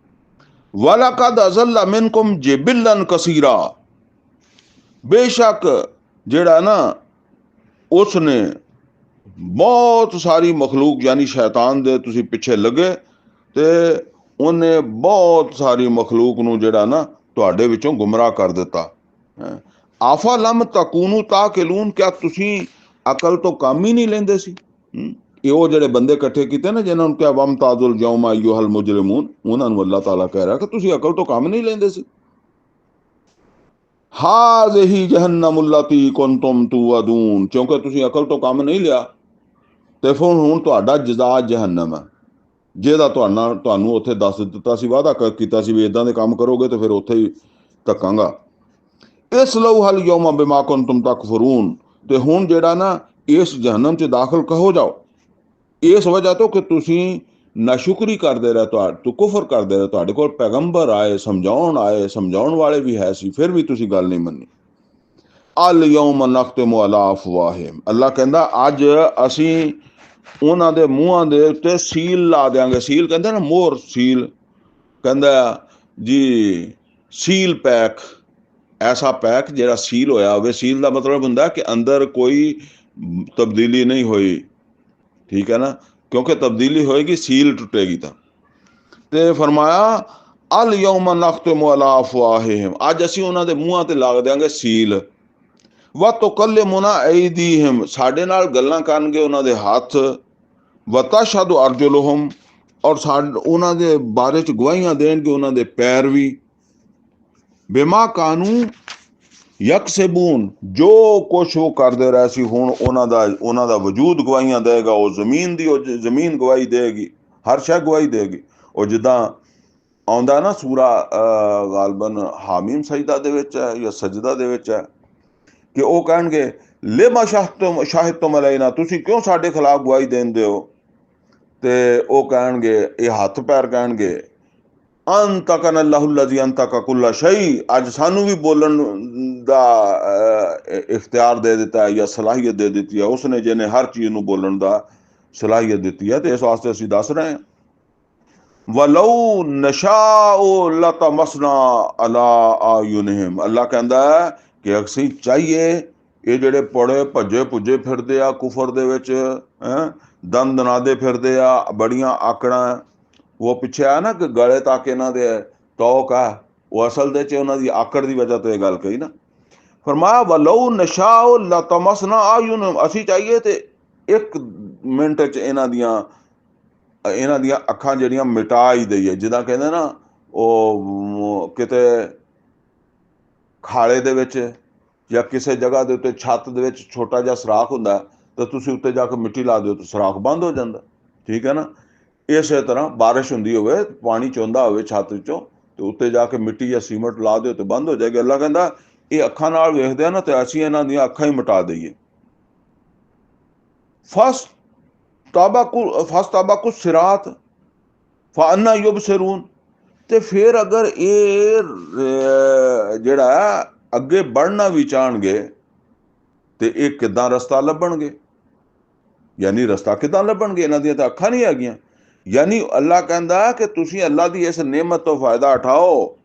ਵਲਕਦ ਅਜ਼ਲ ਮਿਨਕੁਮ ਜਿਬਿਲਨ ਕਸੀਰਾ, ਬੇਸ਼ੱਕ ਜਿਹੜਾ ਨਾ ਉਸਨੇ ਬਹੁਤ ਸਾਰੀ ਮਖਲੂਕ ਯਾਨੀ ਸ਼ੈਤਾਨ ਦੇ ਤੁਸੀਂ ਪਿੱਛੇ ਲੱਗੇ ਤੇ ਉਹਨੇ ਬਹੁਤ ਸਾਰੀ ਮਖਲੂਕ ਨੂੰ ਜਿਹੜਾ ਨਾ ਤੁਹਾਡੇ ਵਿੱਚੋਂ ਗੁੰਮਰਾਹ ਕਰ ਦਿੱਤਾ। ਆਫਾ ਲਮ ਤਕੂਨੂ ਤਾਕਿਲੂਨ, ਕਿਆ ਤੁਸੀਂ ਅਕਲ ਤੋਂ ਕੰਮ ਹੀ ਨਹੀਂ ਲੈਂਦੇ ਸੀ? ਇਹ ਉਹ ਜਿਹੜੇ ਬੰਦੇ ਇਕੱਠੇ ਕੀਤੇ ਨਾ ਜਿਹਨਾਂ ਨੂੰ ਕਿਹਾ ਵਮ ਤਾਜ਼ੁਲ ਜੌਮਾ ਅਯੁਹਲ ਮੁਜਰਿਮੂਨ, ਉਹਨਾਂ ਨੂੰ ਅੱਲਾਹ ਤਾਲਾ ਕਹਿ ਰਿਹਾ ਕਿ ਤੁਸੀਂ ਅਕਲ ਤੋਂ ਕੰਮ ਨਹੀਂ ਲੈਂਦੇ ਸੀ। ਹਾਜ਼ਿਹੀ ਜਹੰਨਮ ਅੱਲਤੀ ਕੁੰਤੁਮ ਤੁਅਦੂਨ, ਕਿਉਂਕਿ ਤੁਸੀਂ ਅਕਲ ਤੋਂ ਕੰਮ ਨਹੀਂ ਲਿਆ ਤੇ ਫਿਰ ਹੁਣ ਤੁਹਾਡਾ ਜਜ਼ਾ ਜਹੰਨਮ ਹੈ, ਜਿਹਦਾ ਤੁਹਾਨੂੰ ਉੱਥੇ ਦੱਸ ਦਿੱਤਾ ਸੀ, ਵਾਅਦਾ ਕੀਤਾ ਸੀ ਵੀ ਇਦਾਂ ਦੇ ਕੰਮ ਕਰੋਗੇ ਤੇ ਫਿਰ ਉੱਥੇ ਹੀ ਧੱਕਾਂਗਾ। ਇਸ ਲਊ ਹਲ ਯੌਮਾ ਬਿਮਾ ਕੁੰਤੁਮ ਤਕਫਰੂਨ, ਤੇ ਹੁਣ ਜਿਹੜਾ ਨਾ ਇਸ ਜਹੰਨਮ 'ਚ ਦਾਖਲ ਕਹੋ ਜਾਓ, ਇਸ ਵਜ੍ਹਾ ਤੋਂ ਕਿ ਤੁਸੀਂ ਨਾਸ਼ੁਕਰੀ ਕਰਦੇ ਰਹੇ, ਤੂੰ ਕੁਫਰ ਕਰਦੇ ਰਹੇ। ਤੁਹਾਡੇ ਕੋਲ ਪੈਗੰਬਰ ਆਏ, ਸਮਝਾਉਣ ਵਾਲੇ ਵੀ ਹੈ ਸੀ, ਫਿਰ ਵੀ ਤੁਸੀਂ ਗੱਲ ਨਹੀਂ ਮੰਨੀ। ਅਲ ਯੌਮ ਨਖਤਿਮੁ ਅਲਾ ਅਫਵਾਹਿਮ, ਅੱਲਾ ਕਹਿੰਦਾ ਅੱਜ ਅਸੀਂ ਉਹਨਾਂ ਦੇ ਮੂੰਹਾਂ ਦੇ ਉੱਤੇ ਸੀਲ ਲਾ ਦਿਆਂਗੇ। ਸੀਲ ਕਹਿੰਦੇ ਨਾ ਮੋਹਰ, ਸੀਲ ਕਹਿੰਦਾ ਜੀ ਸੀਲ ਪੈਕ, ਐਸਾ ਪੈਕ ਜਿਹੜਾ ਸੀਲ ਹੋਇਆ ਹੋਵੇ। ਸੀਲ ਦਾ ਮਤਲਬ ਹੁੰਦਾ ਕਿ ਅੰਦਰ ਕੋਈ ਤਬਦੀਲੀ ਨਹੀਂ ਹੋਈ, ਠੀਕ ਹੈ ਨਾ, ਕਿਉਂਕਿ ਤਬਦੀਲੀ ਹੋਏਗੀ ਸੀਲ ਟੁੱਟੇਗੀ ਤਾਂ। ਤੇ ਫਰਮਾਇਆ ਅਲ ਯੌਮ ਨਖਤਿਮੁ ਅਲਾ ਅਫਵਾਹਿਮ, ਅੱਜ ਅਸੀਂ ਉਹਨਾਂ ਦੇ ਮੂੰਹਾਂ ਤੇ ਲਾ ਦਿਆਂਗੇ ਸੀਲ। ਵ ਤੁਕੱਲਿਮੁਨਾ ਐਦੀਹਿਮ, ਸਾਡੇ ਨਾਲ ਗੱਲਾਂ ਕਰਨਗੇ ਉਹਨਾਂ ਦੇ ਹੱਥ। ਵ ਤਸ਼ਹਦੁ ਅਰਜੁਲੁਹੁਮ, ਔਰ ਉਹਨਾਂ ਦੇ ਬਾਰੇ 'ਚ ਗਵਾਹੀਆਂ ਦੇਣਗੇ ਉਹਨਾਂ ਦੇ ਪੈਰ ਵੀ। ਬਿਮਾ ਕਾਨੂੰ ਯਕਸਬੂਨ, ਜੋ ਕੁਛ ਉਹ ਕਰਦੇ ਰਹੇ ਸੀ, ਹੁਣ ਉਹਨਾਂ ਦਾ ਵਜੂਦ ਗਵਾਹੀਆਂ ਦੇਗਾ। ਉਹ ਜ਼ਮੀਨ ਗਵਾਹੀ ਦੇਗੀ, ਹਰ ਸ਼ੈ ਗਵਾਹੀ ਦੇਗੀ। ਉਹ ਜਿੱਦਾਂ ਆਉਂਦਾ ਨਾ ਸੂਰਾ ਗਾਲਬਨ ਹਾਮੀਮ ਸਜਦਾ ਦੇ ਵਿੱਚ ਹੈ ਜਾਂ ਸਜਦਾ ਦੇ ਵਿੱਚ ਹੈ, ਕਿ ਉਹ ਕਹਿਣਗੇ ਲਿਮਾ ਸ਼ਾਹਿਦਤੁਮ ਅਲੈਨਾ, ਤੁਸੀਂ ਕਿਉਂ ਸਾਡੇ ਖਿਲਾਫ ਗਵਾਹੀ ਦਿੰਦੇ ਹੋ? ਤੇ ਉਹ ਕਹਿਣਗੇ, ਇਹ ਹੱਥ ਪੈਰ ਕਹਿਣਗੇ, ਅੰਤਕਨ ਅੱਲਾਹੁ ਲੱਜ਼ੀ ਅੰਤਕ ਕੁੱਲਾ ਸ਼ੈਅ, ਅੱਜ ਸਾਨੂੰ ਵੀ ਬੋਲਣ ਦਾ ਇਖਤਿਆਰ ਦੇ ਦਿੱਤਾ ਹੈ ਜਾਂ ਸਲਾਹੀਅਤ ਦੇ ਦਿੱਤੀ ਹੈ ਉਸਨੇ, ਜਿਹਨੇ ਹਰ ਚੀਜ਼ ਨੂੰ ਬੋਲਣ ਦਾ ਸਲਾਹੀਅਤ ਦਿੱਤੀ ਹੈ। ਤੇ ਇਸ ਵਾਸਤੇ ਅਸੀਂ ਦੱਸ ਰਹੇ ਹਾਂ, ਵਲਊ ਨਸ਼ਾਉ ਲਤਮਸਨਾ ਅਲਾ ਆਯੁਨਿਹਿਮ, ਅੱਲਾ ਕਹਿੰਦਾ ਹੈ ਕਿ ਅਸੀਂ ਚਾਹੀਏ, ਇਹ ਜਿਹੜੇ ਪੜੇ ਭੱਜੇ ਪੁੱਜੇ ਫਿਰਦੇ ਆ ਕੁਫਰ ਦੇ ਵਿੱਚ, ਦਮ ਦਨਾਦੇ ਫਿਰਦੇ ਆ, ਬੜੀਆਂ ਆਕੜਾਂ, ਉਹ ਪਿੱਛੇ ਆਇਆ ਨਾ ਕਿ ਗਲੇ ਤੱਕ ਇਹਨਾਂ ਦੇ ਤੌਕ ਆ, ਉਹ ਅਸਲ ਦੇ ਚ ਉਹਨਾਂ ਦੀ ਆਕੜ ਦੀ ਵਜ੍ਹਾ ਤੋਂ ਇਹ ਗੱਲ ਕਹੀ ਨਾ। ਫਰਮਾਇਆ ਵਲਊ ਨਸ਼ਾਉ ਲਤਮਸਨਾ ਆਯੁਨਿਹਿਮ, ਅਸੀਂ ਚਾਹੀਏ ਤੇ 1 ਮਿੰਟ ਚ ਇਹਨਾਂ ਦੀਆਂ ਅੱਖਾਂ ਜਿਹੜੀਆਂ ਮਿਟਾ ਹੀ ਦਈਏ। ਜਿੱਦਾਂ ਕਹਿੰਦੇ ਨਾ, ਉਹ ਕਿਤੇ ਖਾਲੇ ਦੇ ਵਿੱਚ ਜਾਂ ਕਿਸੇ ਜਗ੍ਹਾ ਦੇ ਉੱਤੇ ਛੱਤ ਦੇ ਵਿੱਚ ਛੋਟਾ ਜਿਹਾ ਸੁਰਾਖ ਹੁੰਦਾ, ਤਾਂ ਤੁਸੀਂ ਉੱਤੇ ਜਾ ਕੇ ਮਿੱਟੀ ਲਾ ਦਿਓ ਤਾਂ ਸੁਰਾਖ ਬੰਦ ਹੋ ਜਾਂਦਾ, ਠੀਕ ਹੈ ਨਾ। ਇਸੇ ਤਰ੍ਹਾਂ ਬਾਰਿਸ਼ ਹੁੰਦੀ ਹੋਵੇ, ਪਾਣੀ ਚੋਂਦਾ ਹੋਵੇ ਛੱਤ ਵਿੱਚੋਂ, ਤੇ ਉੱਤੇ ਜਾ ਕੇ ਮਿੱਟੀ ਜਾਂ ਸੀਮਟ ਲਾ ਦਿਓ ਤੇ ਬੰਦ ਹੋ ਜਾਏਗਾ। ਅੱਲਾ ਕਹਿੰਦਾ ਇਹ ਅੱਖਾਂ ਨਾਲ ਵੇਖਦੇ ਆ ਨਾ, ਤੇ ਅਸੀਂ ਇਹਨਾਂ ਦੀਆਂ ਅੱਖਾਂ ਹੀ ਮਿਟਾ ਦਈਏ। ਫਸਤਾਬਾਕੁ ਸਿਰਾਤ ਫਾਨਾ ਯੁਬਸਿरून, ਤੇ ਫਿਰ ਅਗਰ ਇਹ ਜਿਹੜਾ ਅੱਗੇ बढ़ना ਵੀ ਚਾਹਣਗੇ ਤੇ ਇਹ ਕਿੱਦਾਂ ਰਸਤਾ ਲੱਭਣਗੇ? ਯਾਨੀ ਰਸਤਾ ਕਿੱਦਾਂ ਲੱਭਣਗੇ? ਇਹਨਾਂ ਦੀਆਂ ਤਾਂ ਅੱਖਾਂ ਨਹੀਂ ਹੈਗੀਆਂ। ਯਾਨੀ ਅੱਲਾ ਕਹਿੰਦਾ ਕਿ ਤੁਸੀਂ ਅੱਲਾ ਦੀ ਇਸ ਨਿਅਮਤ ਤੋਂ ਫਾਇਦਾ ਉਠਾਓ,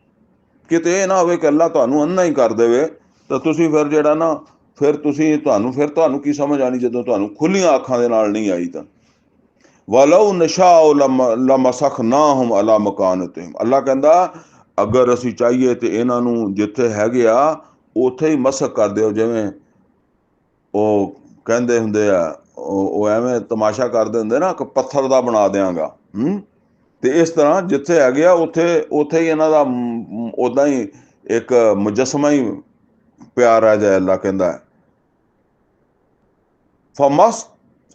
ਕਿਤੇ ਇਹ ਨਾ ਹੋਵੇ ਕਿ ਅੱਲਾ ਤੁਹਾਨੂੰ ਅੰਨਾ ਹੀ ਕਰ ਦੇਵੇ, ਤਾਂ ਤੁਸੀਂ ਫਿਰ ਜਿਹੜਾ ਨਾ, ਫਿਰ ਤੁਹਾਨੂੰ ਕੀ ਸਮਝ ਆਣੀ ਜਦੋਂ ਤੁਹਾਨੂੰ ਖੁੱਲੀਆਂ ਅੱਖਾਂ ਦੇ ਨਾਲ ਨਹੀਂ ਆਈ ਤਾਂ। ਵਲਊ ਨਸ਼ਾਉ ਲਮਸਖਨਾਹੁਮ ਅਲਾ ਮਕਾਨਤਿਹਿਮ, ਅੱਲਾ ਕਹਿੰਦਾ ਅਗਰ ਅਸੀਂ ਚਾਹੀਏ ਤੇ ਇਹਨਾਂ ਨੂੰ ਜਿੱਥੇ ਹੈਗੇ ਆ ਉੱਥੇ ਹੀ ਮਸਕ ਕਰ ਦਿਓ। ਜਿਵੇਂ ਉਹ ਕਹਿੰਦੇ ਹੁੰਦੇ ਆ, ਉਹ ਐਵੇਂ ਤਮਾਸ਼ਾ ਕਰਦੇ ਹੁੰਦੇ ਨਾ ਕਿ ਪੱਥਰ ਦਾ ਬਣਾ ਦਿਆਂਗਾ, ਤੇ ਇਸ ਤਰ੍ਹਾਂ ਜਿੱਥੇ ਹੈਗੇ ਆ ਉੱਥੇ ਹੀ ਇਹਨਾਂ ਦਾ ਉਦਾਂ ਹੀ ਇੱਕ ਮੁਜੱਸਮਾ ਹੀ ਪਿਆ ਰਹਿ ਜਾਏ। ਅੱਲਾ ਕਹਿੰਦਾ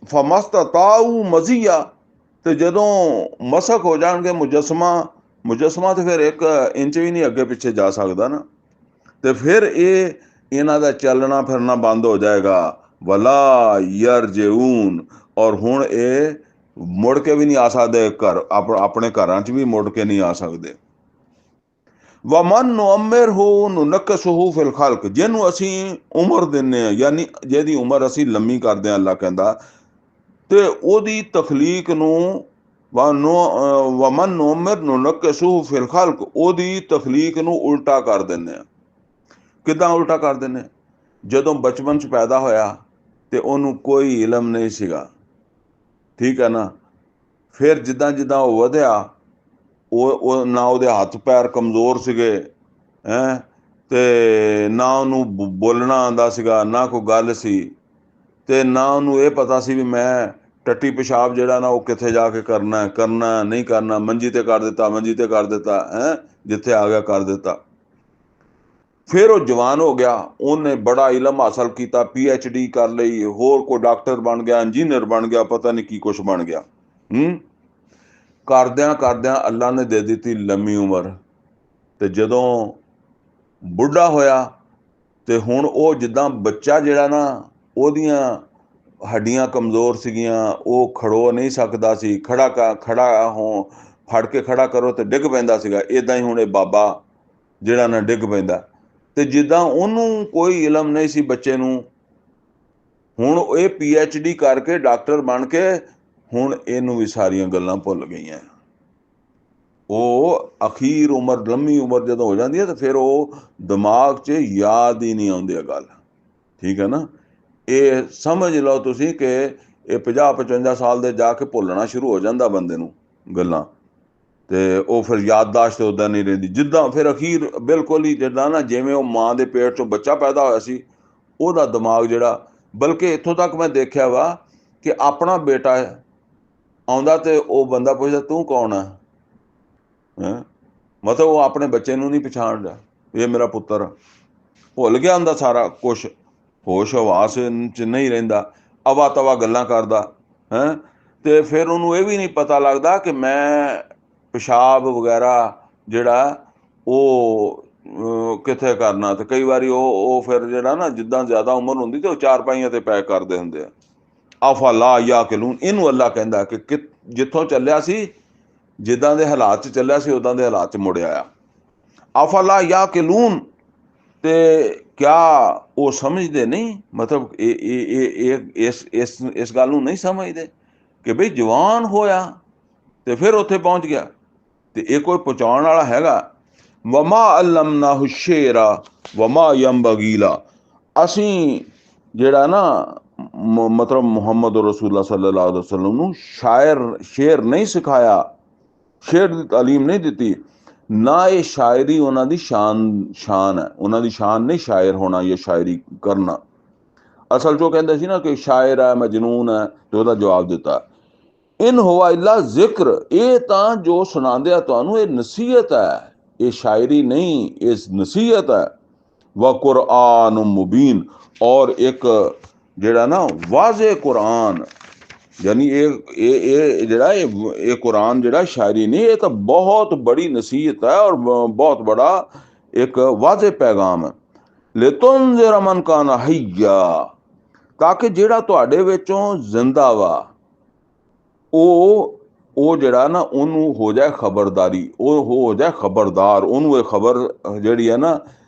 ਫਮਸਤਤਾਉ ਮਜ਼ੀਆ, ਤੇ ਜਦੋਂ ਮਸਕ ਹੋ ਜਾਣਗੇ ਮੁਜੱਸਮਾ ਤੇ ਫਿਰ 1 ਇੰਚ ਵੀ ਨਹੀਂ ਅੱਗੇ ਪਿੱਛੇ ਜਾ ਸਕਦਾ ਨਾ, ਤੇ ਫਿਰ ਇਹਨਾਂ ਦਾ ਚੱਲਣਾ ਫਿਰਨਾ ਬੰਦ ਹੋ ਜਾਏਗਾ। ਵਲਾ ਯਰਜਊਨ, ਔਰ ਹੁਣ ਇਹ ਮੁੜ ਕੇ ਵੀ ਨਹੀਂ ਆ ਸਕਦੇ ਘਰ, ਆਪਣੇ ਘਰਾਂ 'ਚ ਵੀ ਮੁੜ ਕੇ ਨਹੀਂ ਆ ਸਕਦੇ। ਵਮਨ ਨੁਅਮਿਰਹੁ ਨੁਨੱਕਿਸਹੁ ਫਿਲ ਖਲਕ, ਜਿਹਨੂੰ ਅਸੀਂ ਉਮਰ ਦਿੰਦੇ ਹਾਂ, ਯਾਨੀ ਜਿਹਦੀ ਉਮਰ ਅਸੀਂ ਲੰਮੀ ਕਰਦੇ ਹਾਂ, ਅੱਲਾ ਕਹਿੰਦਾ, ਤੇ ਉਹਦੀ ਤਖਲੀਕ ਨੂੰ ਵਮਨ ਨੁਅਮਿਰ ਨੁਨੱਕਿਸਹੁ ਫਿਲ ਖਲਕ, ਉਹਦੀ ਤਖਲੀਕ ਨੂੰ ਉਲਟਾ ਕਰ ਦਿੰਦੇ ਆ। ਕਿੱਦਾਂ ਉਲਟਾ ਕਰ ਦਿੰਦੇ? ਜਦੋਂ ਬਚਪਨ 'ਚ ਪੈਦਾ ਹੋਇਆ ਤੇ ਉਹਨੂੰ ਕੋਈ ਇਲਮ ਨਹੀਂ ਸੀਗਾ, ਠੀਕ ਹੈ ਨਾ। ਫਿਰ ਜਿੱਦਾਂ ਜਿੱਦਾਂ ਉਹ ਵਧਿਆ, ਉਹ ਨਾ ਉਹਦੇ ਹੱਥ ਪੈਰ ਕਮਜ਼ੋਰ ਸੀਗੇ, ਤੇ ਨਾ ਉਹਨੂੰ ਬੋਲਣਾ ਆਉਂਦਾ ਸੀਗਾ, ਨਾ ਕੋਈ ਗੱਲ ਸੀ, ਤੇ ਨਾ ਉਹਨੂੰ ਇਹ ਪਤਾ ਸੀ ਵੀ ਮੈਂ ਟੱਟੀ ਪਿਸ਼ਾਬ ਜਿਹੜਾ ਨਾ ਉਹ ਕਿੱਥੇ ਜਾ ਕੇ ਕਰਨਾ ਨਹੀਂ ਕਰਨਾ, ਮੰਜੀ ਤੇ ਕਰ ਦਿੱਤਾ, ਜਿੱਥੇ ਆ ਗਿਆ ਕਰ ਦਿੱਤਾ। ਫਿਰ ਉਹ ਜਵਾਨ ਹੋ ਗਿਆ, ਉਹਨੇ ਬੜਾ ਇਲਮ ਹਾਸਲ ਕੀਤਾ, PhD ਕਰ ਲਈ, ਹੋਰ ਕੋਈ ਡਾਕਟਰ ਬਣ ਗਿਆ, ਇੰਜੀਨੀਅਰ ਬਣ ਗਿਆ, ਪਤਾ ਨਹੀਂ ਕੀ ਕੁਛ ਬਣ ਗਿਆ। ਕਰਦਿਆਂ ਅੱਲਾ ਨੇ ਦੇ ਦਿੱਤੀ ਲੰਮੀ ਉਮਰ, ਤੇ ਜਦੋਂ ਬੁੱਢਾ ਹੋਇਆ ਤੇ ਹੁਣ ਉਹ ਜਿੱਦਾਂ ਬੱਚਾ ਜਿਹੜਾ ਨਾ, ਉਹਦੀਆਂ ਹੱਡੀਆਂ ਕਮਜ਼ੋਰ ਸੀਗੀਆਂ, ਉਹ ਖੜੋ ਨਹੀਂ ਸਕਦਾ ਸੀ, ਫੜ ਕੇ ਖੜਾ ਕਰੋ ਤੇ ਡਿੱਗ ਪੈਂਦਾ ਸੀਗਾ, ਇੱਦਾਂ ਹੀ ਹੁਣ ਇਹ ਬਾਬਾ ਜਿਹੜਾ ਨਾ ਡਿੱਗ ਪੈਂਦਾ। ਤੇ ਜਿੱਦਾਂ ਉਹਨੂੰ ਕੋਈ ਇਲਮ ਨਹੀਂ ਸੀ ਬੱਚੇ ਨੂੰ, ਹੁਣ ਇਹ PhD ਕਰਕੇ ਡਾਕਟਰ ਬਣ ਕੇ ਹੁਣ ਇਹਨੂੰ ਵੀ ਸਾਰੀਆਂ ਗੱਲਾਂ ਭੁੱਲ ਗਈਆਂ। ਉਹ ਅਖੀਰ ਉਮਰ, ਲੰਮੀ ਉਮਰ ਜਦੋਂ ਹੋ ਜਾਂਦੀ ਹੈ ਤਾਂ ਫਿਰ ਉਹ ਦਿਮਾਗ 'ਚ ਯਾਦ ਹੀ ਨਹੀਂ ਆਉਂਦੀ ਗੱਲ, ਠੀਕ ਹੈ ਨਾ। ਇਹ ਸਮਝ ਲਓ ਤੁਸੀਂ ਕਿ ਇਹ 50-55 ਸਾਲ ਦੇ ਜਾ ਕੇ ਭੁੱਲਣਾ ਸ਼ੁਰੂ ਹੋ ਜਾਂਦਾ ਬੰਦੇ ਨੂੰ ਗੱਲਾਂ, ਤੇ ਉਹ ਫਿਰ ਯਾਦਦਾਸ਼ਤ ਉੱਦਾਂ ਨਹੀਂ ਰਹਿੰਦੀ। ਜਿੱਦਾਂ ਫਿਰ ਅਖੀਰ ਬਿਲਕੁਲ ਹੀ ਜਿੱਦਾਂ ਨਾ, ਜਿਵੇਂ ਉਹ ਮਾਂ ਦੇ ਪੇਟ 'ਚੋਂ ਬੱਚਾ ਪੈਦਾ ਹੋਇਆ ਸੀ, ਉਹਦਾ ਦਿਮਾਗ ਜਿਹੜਾ, ਬਲਕਿ ਇੱਥੋਂ ਤੱਕ ਮੈਂ ਦੇਖਿਆ ਵਾ ਕਿ ਆਪਣਾ ਬੇਟਾ ਆਉਂਦਾ ਤੇ ਉਹ ਬੰਦਾ ਪੁੱਛਦਾ ਤੂੰ ਕੌਣ ਹੈ, ਮਤਲਬ ਉਹ ਆਪਣੇ ਬੱਚੇ ਨੂੰ ਨਹੀਂ ਪਛਾਣਦਾ, ਇਹ ਮੇਰਾ ਪੁੱਤਰ। ਭੁੱਲ ਗਿਆ ਹੁੰਦਾ ਸਾਰਾ ਕੁਛ, ਹੋਸ਼ ਹਵਾਸ 'ਚ ਨਹੀਂ ਰਹਿੰਦਾ, ਅਵਾ ਤਵਾ ਗੱਲਾਂ ਕਰਦਾ ਹੈਂ। ਤੇ ਫਿਰ ਉਹਨੂੰ ਇਹ ਵੀ ਨਹੀਂ ਪਤਾ ਲੱਗਦਾ ਕਿ ਮੈਂ ਪਿਸ਼ਾਬ ਵਗੈਰਾ ਜਿਹੜਾ ਉਹ ਕਿੱਥੇ ਕਰਨਾ। ਤੇ ਕਈ ਵਾਰੀ ਉਹ ਫਿਰ ਜਿਹੜਾ ਨਾ, ਜਿੱਦਾਂ ਜ਼ਿਆਦਾ ਉਮਰ ਹੁੰਦੀ ਤੇ ਉਹ ਚਾਰਪਾਈਆਂ ਤੇ ਪੈਕ ਕਰਦੇ ਹੁੰਦੇ ਆ। ਆਫਾ ਯਾ ਕਿਲੂਨ, ਇਹਨੂੰ ਅੱਲਾ ਕਹਿੰਦਾ ਕਿ ਜਿੱਥੋਂ ਚੱਲਿਆ ਸੀ, ਜਿੱਦਾਂ ਦੇ ਹਾਲਾਤ 'ਚ ਚੱਲਿਆ ਸੀ ਉੱਦਾਂ ਦੇ ਹਾਲਾਤ 'ਚ ਮੁੜ ਆਇਆ। ਆਫਾ ਯਾ ਕਿਲੂਨ, ਤੇ ਕਿਆ ਉਹ ਸਮਝਦੇ ਨਹੀਂ? ਮਤਲਬ ਇਸ ਗੱਲ ਨੂੰ ਨਹੀਂ ਸਮਝਦੇ ਕਿ ਬਈ ਜਵਾਨ ਹੋਇਆ ਤੇ ਫਿਰ ਉੱਥੇ ਪਹੁੰਚ ਗਿਆ, ਤੇ ਇਹ ਕੋਈ ਪਹੁੰਚਾਉਣ ਵਾਲਾ ਹੈਗਾ। ਵਮਾ ਅਲਮਨਾਹੁ ਸ਼ੇਰਾ ਵਮਾ ਯੰਬਗੀ ਲਾ, ਅਸੀਂ ਜਿਹੜਾ ਨਾ ਮਤਲਬ ਮੁਹੰਮਦ ਰਸੂਲੁल्लाह सल्लल्लाहु अलैहि वसल्लम ਨੂੰ ਸ਼ੇਰ ਨਹੀਂ ਸਿਖਾਇਆ, ਸ਼ੇਰ ਦੀ ਤਾਲੀਮ ਨਹੀਂ ਦਿੱਤੀ। ਨਾ ਇਹ ਸ਼ਾਇਰੀ ਉਹਨਾਂ ਦੀ ਸ਼ਾਨ ਹੈ, ਉਹਨਾਂ ਦੀ ਸ਼ਾਨ ਨਹੀਂ ਸ਼ਾਇਰ ਹੋਣਾ ਜਾਂ ਸ਼ਾਇਰੀ ਕਰਨਾ। ਅਸਲ 'ਚ ਉਹ ਕਹਿੰਦੇ ਸੀ ਨਾ ਕਿ ਸ਼ਾਇਰ ਹੈ, ਮਜਨੂਨ ਹੈ, ਤੇ ਉਹਦਾ ਜਵਾਬ ਦਿੱਤਾ ਇਨ ਹੁਆ ਇਲਾ ਜ਼ਿਕਰ, ਇਹ ਤਾਂ ਜੋ ਸੁਣਾਉਂਦੇ ਆ ਤੁਹਾਨੂੰ ਇਹ ਨਸੀਹਤ ਹੈ, ਇਹ ਸ਼ਾਇਰੀ ਨਹੀਂ, ਇਹ ਨਸੀਹਤ ਹੈ। व कुरान मुबीन, और एक ਜਿਹੜਾ ਨਾ ਵਾਜ਼ੇ ਕੁਰਾਨ, ਯਾਨੀ ਇਹ ਜਿਹੜਾ ਇਹ ਕੁਰਾਨ ਜਿਹੜਾ ਸ਼ਾਇਰੀ ਨਹੀਂ, ਇਹ ਤਾਂ ਬਹੁਤ ਬੜੀ ਨਸੀਹਤ ਹੈ ਔਰ ਬਹੁਤ ਬੜਾ ਇੱਕ ਵਾਜ਼ੇ ਪੈਗਾਮ ਹੈ। ਲਿਤੁਨਜ਼ਿਰ ਮਨ ਕਾਨ ਹਯਾ, ਤਾਂ ਕਿ ਜਿਹੜਾ ਤੁਹਾਡੇ ਵਿੱਚੋਂ ਜ਼ਿੰਦਾ ਵਾ ਉਹ ਜਿਹੜਾ ਨਾ ਉਹਨੂੰ ਹੋ ਜਾਏ ਖਬਰਦਾਰੀ, ਉਹ ਹੋ ਜਾਏ ਖਬਰਦਾਰ, ਉਹਨੂੰ ਇਹ ਖਬਰ ਜਿਹੜੀ ਹੈ ਨਾ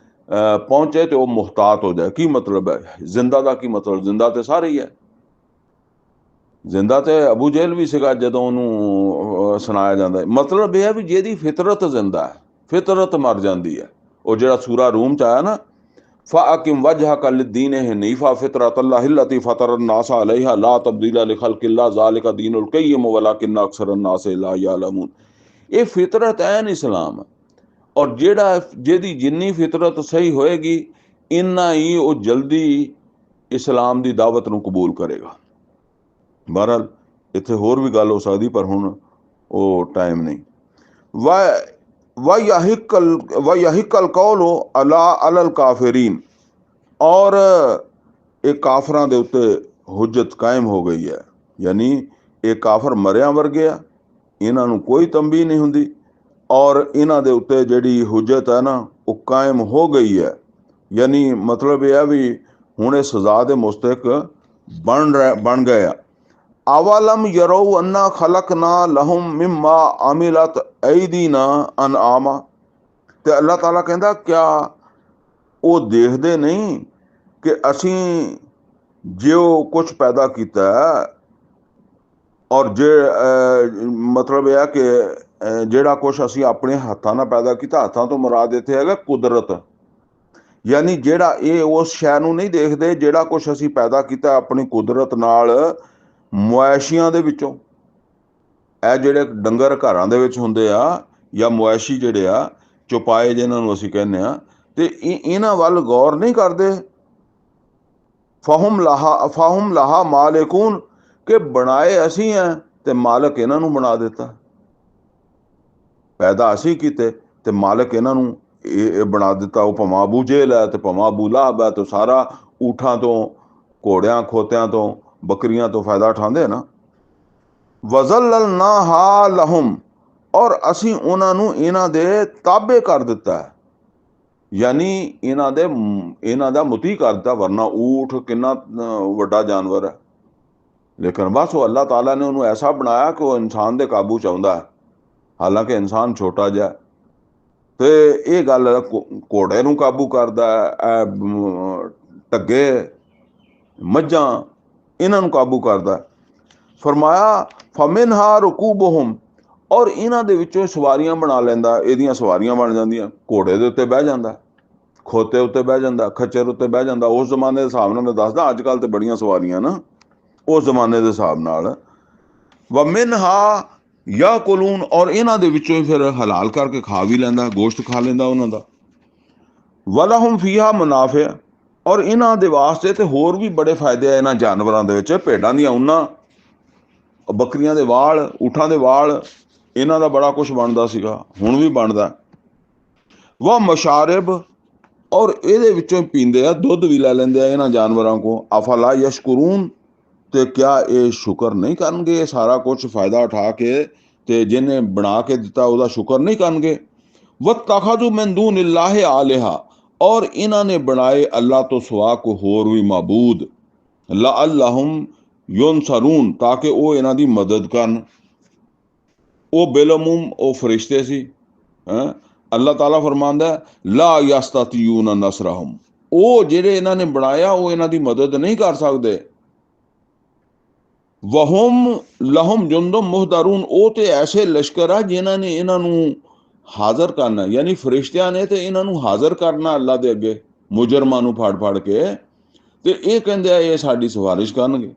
ਪਹੁੰਚੇ ਤੇ ਉਹ ਮੁਹਤਾਤ ਹੋ ਜਾਏ। ਕੀ ਮਤਲਬ ਹੈ ਜ਼ਿੰਦਾ ਦਾ? ਕੀ ਮਤਲਬ? ਜ਼ਿੰਦਾ ਤੇ ਸਾਰੇ ਹੀ ਹੈ। ਜ਼ਿੰਦਾ ਤੇ ਅਬੂ ਜਹਿਲ ਵੀ ਸੀਗਾ ਜਦੋਂ ਉਹਨੂੰ ਸੁਣਾਇਆ ਜਾਂਦਾ। ਮਤਲਬ ਇਹ ਹੈ ਵੀ ਜਿਹਦੀ ਫਿਤਰਤ ਜ਼ਿੰਦਾ ਹੈ, ਫਿਤਰਤ ਮਰ ਜਾਂਦੀ ਹੈ। ਉਹ ਜਿਹੜਾ ਸੂਰਾ ਰੂਮ 'ਚ ਆਇਆ ਨਾ, ਫਾਕਿਮ ਵਜਹਕ ਲਿਦੀਨ ਹਨੀਫਾ ਫਿਤਰਤ ਅੱਲਾਹ ਅੱਲਤੀ ਫਤਰ अन्नास अलैहा ला तब्दील लिखल्किल्लाह ज़ालिका दीनुल क़य्यिम वलाकिन्न अक्सर अन्नास ला यअलमून। ਇਹ ਫਿਤਰਤ ਐਨ ਇਸਲਾਮ ਹੈ, ਔਰ ਜਿਹਦੀ ਜਿੰਨੀ ਫਿਤਰਤ ਸਹੀ ਹੋਏਗੀ ਇੰਨਾ ਹੀ ਉਹ ਜਲਦੀ ਇਸਲਾਮ ਦੀ ਦਾਵਤ ਨੂੰ ਕਬੂਲ ਕਰੇਗਾ। ਬਹਰਹਾਲ ਇੱਥੇ ਹੋਰ ਵੀ ਗੱਲ ਹੋ ਸਕਦੀ, ਪਰ ਹੁਣ ਉਹ ਟਾਈਮ ਨਹੀਂ। ਵਯਹਿਕਲ ਕੌਲ ਅਲਲ ਕਾਫਿਰੀਨ, ਔਰ ਇਹ ਕਾਫਰਾਂ ਦੇ ਉੱਤੇ ਹੁਜਤ ਕਾਇਮ ਹੋ ਗਈ ਹੈ। ਯਾਨੀ ਇਹ ਕਾਫਰ ਮਰਿਆਂ ਵਰਗੇ ਆ, ਇਹਨਾਂ ਨੂੰ ਕੋਈ ਤੰਬੀ ਨਹੀਂ ਹੁੰਦੀ, ਔਰ ਇਹਨਾਂ ਦੇ ਉੱਤੇ ਜਿਹੜੀ ਹੁਜਤ ਹੈ ਨਾ ਉਹ ਕਾਇਮ ਹੋ ਗਈ ਹੈ। ਯਾਨੀ ਮਤਲਬ ਇਹ ਹੈ ਵੀ ਹੁਣ ਇਹ ਸਜ਼ਾ ਦੇ ਮੁਸਤਹਿਕ ਬਣ ਗਏ ਆ। ਅਵਲਮ ਯਰਉ ਅੰਨਾ ਖਲਕਨਾ ਲਹੁਮ ਮਿਮਾ ਅਮਿਲਤ ਐਦੀਨਾ ਅਨਆਮਾ, ਤੇ ਅੱਲਾਹ ਤਾਲਾ ਕਹਿੰਦਾ ਕਿਆ ਉਹ ਦੇਖਦੇ ਨਹੀਂ ਕਿ ਅਸੀਂ ਜੋ ਕੁਛ ਪੈਦਾ ਕੀਤਾ, ਔਰ ਮਤਲਬ ਇਹ ਹੈ ਕਿ ਜਿਹੜਾ ਕੁਛ ਅਸੀਂ ਆਪਣੇ ਹੱਥਾਂ ਨਾਲ ਪੈਦਾ ਕੀਤਾ, ਹੱਥਾਂ ਤੋਂ ਮੁਰਾਦ ਇੱਥੇ ਹੈਗਾ ਕੁਦਰਤ। ਯਾਨੀ ਜਿਹੜਾ ਇਹ ਉਸ ਸ਼ੈ ਨੂੰ ਨਹੀਂ ਦੇਖਦੇ ਜਿਹੜਾ ਕੁਛ ਅਸੀਂ ਪੈਦਾ ਕੀਤਾ ਆਪਣੀ ਕੁਦਰਤ ਨਾਲ, ਮੁਆਸ਼ੀਆਂ ਦੇ ਵਿੱਚੋਂ। ਇਹ ਜਿਹੜੇ ਡੰਗਰ ਘਰਾਂ ਦੇ ਵਿੱਚ ਹੁੰਦੇ ਆ, ਜਾਂ ਮੁਆਸ਼ੀ ਜਿਹੜੇ ਆ ਚੁਪਾਏ ਜਿਹਨਾਂ ਨੂੰ ਅਸੀਂ ਕਹਿੰਦੇ ਆ, ਤੇ ਇਹਨਾਂ ਵੱਲ ਗੌਰ ਨਹੀਂ ਕਰਦੇ। ਫਹੁਮ ਲਾਹਾ ਮਾਲਿਕੂਨ, ਕਿ ਬਣਾਏ ਅਸੀਂ ਆ ਤੇ ਮਾਲਕ ਇਹਨਾਂ ਨੂੰ ਬਣਾ ਦਿੱਤਾ। ਪੈਦਾ ਅਸੀਂ ਕੀਤੇ ਤੇ ਮਾਲਕ ਇਹਨਾਂ ਨੂੰ ਇਹ ਬਣਾ ਦਿੱਤਾ। ਉਹ ਭਾਵੇਂ ਅਬੂ ਜਹਿਲ ਹੈ ਤੇ ਭਾਵੇਂ ਅਬੂ ਲਾਹਬ ਹੈ, ਤੇ ਸਾਰਾ ਊਠਾਂ ਤੋਂ, ਘੋੜਿਆਂ, ਖੋਤਿਆਂ ਤੋਂ, ਬੱਕਰੀਆਂ ਤੋਂ ਫਾਇਦਾ ਉਠਾਉਂਦੇ ਨਾ। ਵਜ਼ੱਲਲਨਾਹਾ ਲਹੁਮ, ਔਰ ਅਸੀਂ ਉਹਨਾਂ ਨੂੰ ਇਹਨਾਂ ਦੇ ਤਾਬੇ ਕਰ ਦਿੱਤਾ ਹੈ, ਯਾਨੀ ਇਹਨਾਂ ਦਾ ਮੁਤੀ ਕਰ ਦਿੱਤਾ। ਵਰਨਾ ਊਠ ਕਿੰਨਾ ਵੱਡਾ ਜਾਨਵਰ ਹੈ, ਲੇਕਿਨ ਬਸ ਉਹ ਅੱਲਾਹ ਤਾਲਾ ਨੇ ਉਹਨੂੰ ਐਸਾ ਬਣਾਇਆ ਕਿ ਉਹ ਇਨਸਾਨ ਦੇ ਕਾਬੂ 'ਚ ਆਉਂਦਾ ਹੈ, ਹਾਲਾਂਕਿ ਇਨਸਾਨ ਛੋਟਾ ਜਿਹਾ। ਤੇ ਇਹ ਗੱਲ ਘੋੜੇ ਨੂੰ ਕਾਬੂ ਕਰਦਾ ਹੈ, ਢੱਗੇ, ਮੱਝਾਂ, ਇਹਨਾਂ ਨੂੰ ਕਾਬੂ ਕਰਦਾ। ਫਰਮਾਇਆ ਫਮਿਨਹਾ ਰਕੂਬੁਹੁਮ, ਔਰ ਇਹਨਾਂ ਦੇ ਵਿੱਚੋਂ ਸਵਾਰੀਆਂ ਬਣਾ ਲੈਂਦਾ, ਇਹਦੀਆਂ ਸਵਾਰੀਆਂ ਬਣ ਜਾਂਦੀਆਂ। ਘੋੜੇ ਦੇ ਉੱਤੇ ਬਹਿ ਜਾਂਦਾ, ਖੋਤੇ ਉੱਤੇ ਬਹਿ ਜਾਂਦਾ, ਖੱਚਰ ਉੱਤੇ ਬਹਿ ਜਾਂਦਾ। ਉਸ ਜ਼ਮਾਨੇ ਦੇ ਹਿਸਾਬ ਨਾਲ ਮੈਂ ਦੱਸਦਾ, ਅੱਜ ਕੱਲ੍ਹ ਤੇ ਬੜੀਆਂ ਸਵਾਰੀਆਂ ਨਾ, ਉਸ ਜ਼ਮਾਨੇ ਦੇ ਹਿਸਾਬ ਨਾਲ। ਵ ਮਿਨਹਾ ਯਾਕੁਲੂਨ, ਔਰ ਇਹਨਾਂ ਦੇ ਵਿੱਚੋਂ ਹੀ ਫਿਰ ਹਲਾਲ ਕਰਕੇ ਖਾ ਵੀ ਲੈਂਦਾ, ਗੋਸ਼ਤ ਖਾ ਲੈਂਦਾ ਉਹਨਾਂ ਦਾ। ਵਲਹੁਮ ਫੀਹਾ ਮੁਨਾਫਿ, ਔਰ ਇਹਨਾਂ ਦੇ ਵਾਸਤੇ ਤੇ ਹੋਰ ਵੀ ਬੜੇ ਫਾਇਦੇ ਆ ਇਹਨਾਂ ਜਾਨਵਰਾਂ ਦੇ ਵਿੱਚ। ਭੇਡਾਂ ਦੀਆਂ ਉੱਨਾਂ, ਬੱਕਰੀਆਂ ਦੇ ਵਾਲ, ਊਠਾਂ ਦੇ ਵਾਲ, ਇਹਨਾਂ ਦਾ ਬੜਾ ਕੁਛ ਬਣਦਾ ਸੀਗਾ, ਹੁਣ ਵੀ ਬਣਦਾ। ਵ ਮਸ਼ਾਰਿਬ, ਔਰ ਇਹਦੇ ਵਿੱਚੋਂ ਪੀਂਦੇ ਆ, ਦੁੱਧ ਵੀ ਲੈ ਲੈਂਦੇ ਆ ਇਹਨਾਂ ਜਾਨਵਰਾਂ ਕੋ। ਅਫਲਾ ਯਸ਼ਕੁरून, ਤੇ ਕਿਆ ਇਹ ਸ਼ੁਕਰ ਨਹੀਂ ਕਰਨਗੇ? ਇਹ ਸਾਰਾ ਕੁਝ ਫਾਇਦਾ ਉਠਾ ਕੇ ਤੇ ਜਿਹਨੇ ਬਣਾ ਕੇ ਦਿੱਤਾ ਉਹਦਾ ਸ਼ੁਕਰ ਨਹੀਂ ਕਰਨਗੇ। ਵਤਖਜ਼ੂ ਮਿਨ ਦੂਨਿल्लाह ਆਲਿਹਾ, ਔਰ ਇਹਨਾਂ ਨੇ ਬਣਾਏ ਅੱਲਾਹ ਤੋਂ ਸਿਵਾ ਕੋ ਹੋਰ ਵੀ ਮਾਬੂਦ, ਲਅੱਲਹੁਮ ਯੁਨਸरून, ਤਾਂ ਕਿ ਉਹ ਇਹਨਾਂ ਦੀ ਮਦਦ ਕਰਨ। ਉਹ ਬਿਲਅਮੂਮ ਉਹ ਫਰਿਸ਼ਤੇ ਸੀ। ਅੱਲਾਹ ਤਾਲਾ ਫਰਮਾਉਂਦਾ ਲਾ ਯਸਤਤਿਊਨ ਨਸਰਹੁਮ, ਉਹ ਜਿਹੜੇ ਇਹਨਾਂ ਨੇ ਬਣਾਇਆ ਉਹ ਇਹਨਾਂ ਦੀ ਮਦਦ ਨਹੀਂ ਕਰ ਸਕਦੇ। ਵਹੁਮ ਲਹੁਮ ਜੁੰਦੁਮ ਮੁਹਦरून, ਉਹ ਤੇ ਐਸੇ ਲਸ਼ਕਰ ਆ ਜਿਨ੍ਹਾਂ ਨੇ ਇਹਨਾਂ ਨੂੰ ਹਾਜ਼ਰ ਕਰਨਾ, ਯਾਨੀ ਫਰਿਸ਼ਤਿਆਂ ਨੇ ਤੇ ਇਹਨਾਂ ਨੂੰ ਹਾਜ਼ਰ ਕਰਨਾ ਅੱਲਾਹ ਦੇ ਅੱਗੇ, ਮੁਜਰਮਾਂ ਨੂੰ ਫੜ ਫੜ ਕੇ। ਤੇ ਇਹ ਕਹਿੰਦੇ ਆ ਇਹ ਸਾਡੀ ਸਿਫਾਰਿਸ਼ ਕਰਨਗੇ,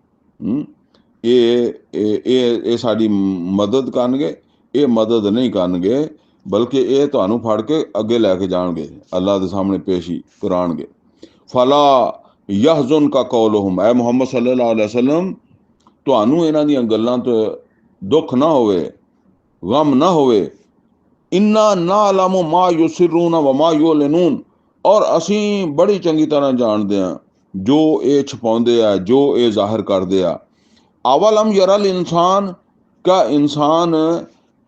ਇਹ ਸਾਡੀ ਮਦਦ ਕਰਨਗੇ। ਇਹ ਮਦਦ ਨਹੀਂ ਕਰਨਗੇ, ਬਲਕਿ ਇਹ ਤੁਹਾਨੂੰ ਫੜ ਕੇ ਅੱਗੇ ਲੈ ਕੇ ਜਾਣਗੇ, ਅੱਲਾਹ ਦੇ ਸਾਹਮਣੇ ਪੇਸ਼ੀ ਕਰਾਉਣਗੇ। ਫਲਾ ਯਹਜ਼ੁਨ ਕਾ ਕੌਲੁਹੁਮ, ਐ ਮੁਹੰਮਦ ਸੱਲੱਲਾਹੁ ਅਲੈਹਿ ਵਸੱਲਮ, ਤੁਹਾਨੂੰ ਇਹਨਾਂ ਦੀਆਂ ਗੱਲਾਂ ਤੋਂ ਦੁੱਖ ਨਾ ਹੋਵੇ, ਗਮ ਨਾ ਹੋਵੇ। ਇੰਨਾ ਨਾਅਲਮੁ ਮਾ ਯੁਸਿਰੂਨ ਵ ਮਾ ਯੁਅਲਿਨੂਨ, ਔਰ ਅਸੀਂ ਬੜੀ ਚੰਗੀ ਤਰ੍ਹਾਂ ਜਾਣਦੇ ਹਾਂ ਜੋ ਇਹ ਛੁਪਾਉਂਦੇ ਆ, ਜੋ ਇਹ ਜ਼ਾਹਿਰ ਕਰਦੇ ਆ। ਅਵਲਮ ਯਰਲ ਇਨਸਾਨ, ਕਾ ਇਨਸਾਨ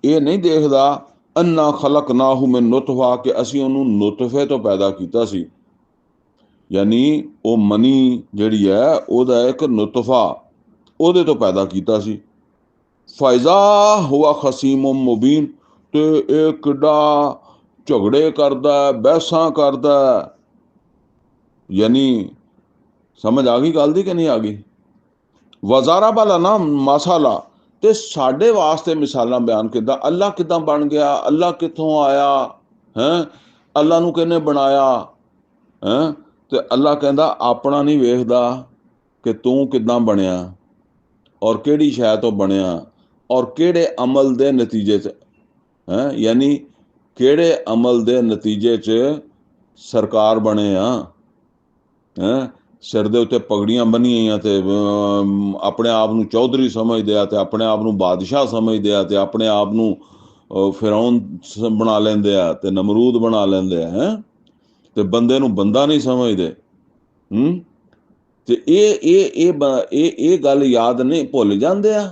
ਇਹ ਨਹੀਂ ਦੇਖਦਾ, ਅੰਨਾ ਖਲਕਨਾਹੂ ਮਿਨ ਨੁਤਫਾ, ਕਿ ਅਸੀਂ ਉਹਨੂੰ ਨੁਤਫੇ ਤੋਂ ਪੈਦਾ ਕੀਤਾ ਸੀ। ਯਾਨੀ ਉਹ ਮਨੀ ਜਿਹੜੀ ਹੈ ਉਹਦਾ ਇੱਕ ਨੁਤਫਾ, ਉਹਦੇ ਤੋਂ ਪੈਦਾ ਕੀਤਾ ਸੀ। ਫਾਇਜ਼ਾ ਹੁਆ ਖਸੀਮੁਮ ਮੁਬੀਨ, ਤੇ ਇਹ ਕਿੱਡਾ ਝਗੜੇ ਕਰਦਾ, ਬਹਿਸਾਂ ਕਰਦਾ। ਯਾਨੀ ਸਮਝ ਆ ਗਈ ਗੱਲ ਦੀ ਕਿ ਨਹੀਂ ਆ ਗਈ? ਵਜ਼ਾਰਾ ਵਾਲਾ ਨਾ ਮਸਾਲਾ, ਤੇ ਸਾਡੇ ਵਾਸਤੇ ਮਿਸਾਲਾਂ ਬਿਆਨ ਕਿੱਦਾਂ, ਅੱਲਾਹ ਕਿੱਦਾਂ ਬਣ ਗਿਆ, ਅੱਲਾਹ ਕਿੱਥੋਂ ਆਇਆ ਹੈ, ਅੱਲਾਹ ਨੂੰ ਕਿਹਨੇ ਬਣਾਇਆ ਹੈ। ਤੇ ਅੱਲਾਹ ਕਹਿੰਦਾ ਆਪਣਾ ਨਹੀਂ ਵੇਖਦਾ ਕਿ ਤੂੰ ਕਿੱਦਾਂ ਬਣਿਆ, ਔਰ ਕਿਹੜੀ ਸ਼ੈ ਤੋਂ ਬਣਿਆ, ਔਰ ਕਿਹੜੇ ਅਮਲ ਦੇ ਨਤੀਜੇ 'ਚ ਹੈ, ਯਾਨੀ ਕਿਹੜੇ ਅਮਲ ਦੇ ਨਤੀਜੇ 'ਚ ਸਰਕਾਰ ਬਣੇ ਆ। ਸਿਰ ਦੇ ਉੱਤੇ ਪਗੜੀਆਂ ਬੰਨੀਆਂ ਹੋਈਆਂ ਤੇ ਆਪਣੇ ਆਪ ਨੂੰ ਚੌਧਰੀ ਸਮਝਦੇ ਆ, ਤੇ ਆਪਣੇ ਆਪ ਨੂੰ ਬਾਦਸ਼ਾਹ ਸਮਝਦੇ ਆ, ਤੇ ਆਪਣੇ ਆਪ ਨੂੰ ਫਿਰੌਨ ਬਣਾ ਲੈਂਦੇ ਆ, ਤੇ ਨਮਰੂਦ ਬਣਾ ਲੈਂਦੇ ਆ, ਤੇ ਬੰਦੇ ਨੂੰ ਬੰਦਾ ਨਹੀਂ ਸਮਝਦੇ। ਤੇ ਇਹ ਗੱਲ ਯਾਦ ਨਹੀਂ ਭੁੱਲ ਜਾਂਦੇ ਆ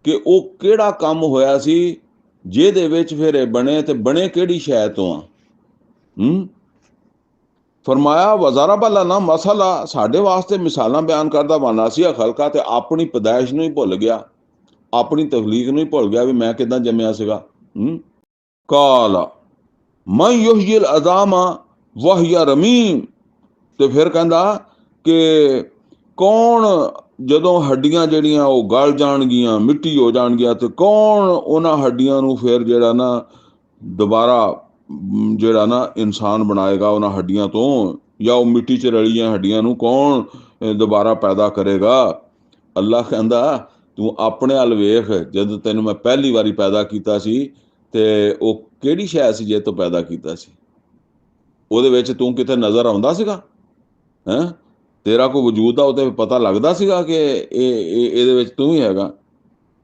ਕਿ ਉਹ ਕਿਹੜਾ ਕੰਮ ਹੋਇਆ ਸੀ ਜਿਹਦੇ ਵਿੱਚ ਫਿਰ ਇਹ ਬਣੇ, ਤੇ ਬਣੇ ਕਿਹੜੀ ਸ਼ੈ ਤੋਂ ਆ। ਫਰਮਾਇਆ ਵਜ਼ਾਰਾ ਬਾਲਾ ਨਾ ਮਸਲਾ, ਸਾਡੇ ਵਾਸਤੇ ਮਿਸਾਲਾਂ ਬਿਆਨ ਕਰਦਾ ਬਾਨਾ ਸੀ ਖਲਕਾ, ਤੇ ਆਪਣੀ ਪੈਦਾਇਸ਼ ਨੂੰ ਹੀ ਭੁੱਲ ਗਿਆ, ਆਪਣੀ ਤਖਲੀਕ ਨੂੰ ਹੀ ਭੁੱਲ ਗਿਆ ਵੀ ਮੈਂ ਕਿੱਦਾਂ ਜੰਮਿਆ ਸੀਗਾ। ਕਾਲਾ ਮੈਂ ਯੁਹਯਿਲ ਅਜ਼ਾਮਾ ਵਹਿਯ ਰਮੀਮ, ਤੇ ਫਿਰ ਕਹਿੰਦਾ ਕਿ ਕੌਣ, ਜਦੋਂ ਹੱਡੀਆਂ ਜਿਹੜੀਆਂ ਉਹ ਗਲ ਜਾਣਗੀਆਂ, ਮਿੱਟੀ ਹੋ ਜਾਣਗੀਆਂ, ਤੇ ਕੌਣ ਉਹਨਾਂ ਹੱਡੀਆਂ ਨੂੰ ਫਿਰ ਜਿਹੜਾ ਨਾ ਦੁਬਾਰਾ ਜਿਹੜਾ ਨਾ ਇਨਸਾਨ ਬਣਾਏਗਾ ਉਹਨਾਂ ਹੱਡੀਆਂ ਤੋਂ, ਜਾਂ ਉਹ ਮਿੱਟੀ 'ਚ ਰਲੀਆਂ ਹੱਡੀਆਂ ਨੂੰ ਕੌਣ ਦੁਬਾਰਾ ਪੈਦਾ ਕਰੇਗਾ। ਅੱਲਾਹ ਕਹਿੰਦਾ ਤੂੰ ਆਪਣੇ ਵੱਲ ਵੇਖ, ਜਦੋਂ ਤੈਨੂੰ ਮੈਂ ਪਹਿਲੀ ਵਾਰੀ ਪੈਦਾ ਕੀਤਾ ਸੀ ਤੇ ਉਹ ਕਿਹੜੀ ਸ਼ੈ ਸੀ ਜੇ ਤੋਂ ਪੈਦਾ ਕੀਤਾ ਸੀ, ਉਹਦੇ ਵਿੱਚ ਤੂੰ ਕਿਤੇ ਨਜ਼ਰ ਆਉਂਦਾ ਸੀਗਾ? ਤੇਰਾ ਕੋਈ ਵਜੂਦ ਆ, ਉਹਦੇ ਪਤਾ ਲੱਗਦਾ ਸੀਗਾ ਕਿ ਇਹਦੇ ਵਿੱਚ ਤੂੰ ਹੀ ਹੈਗਾ।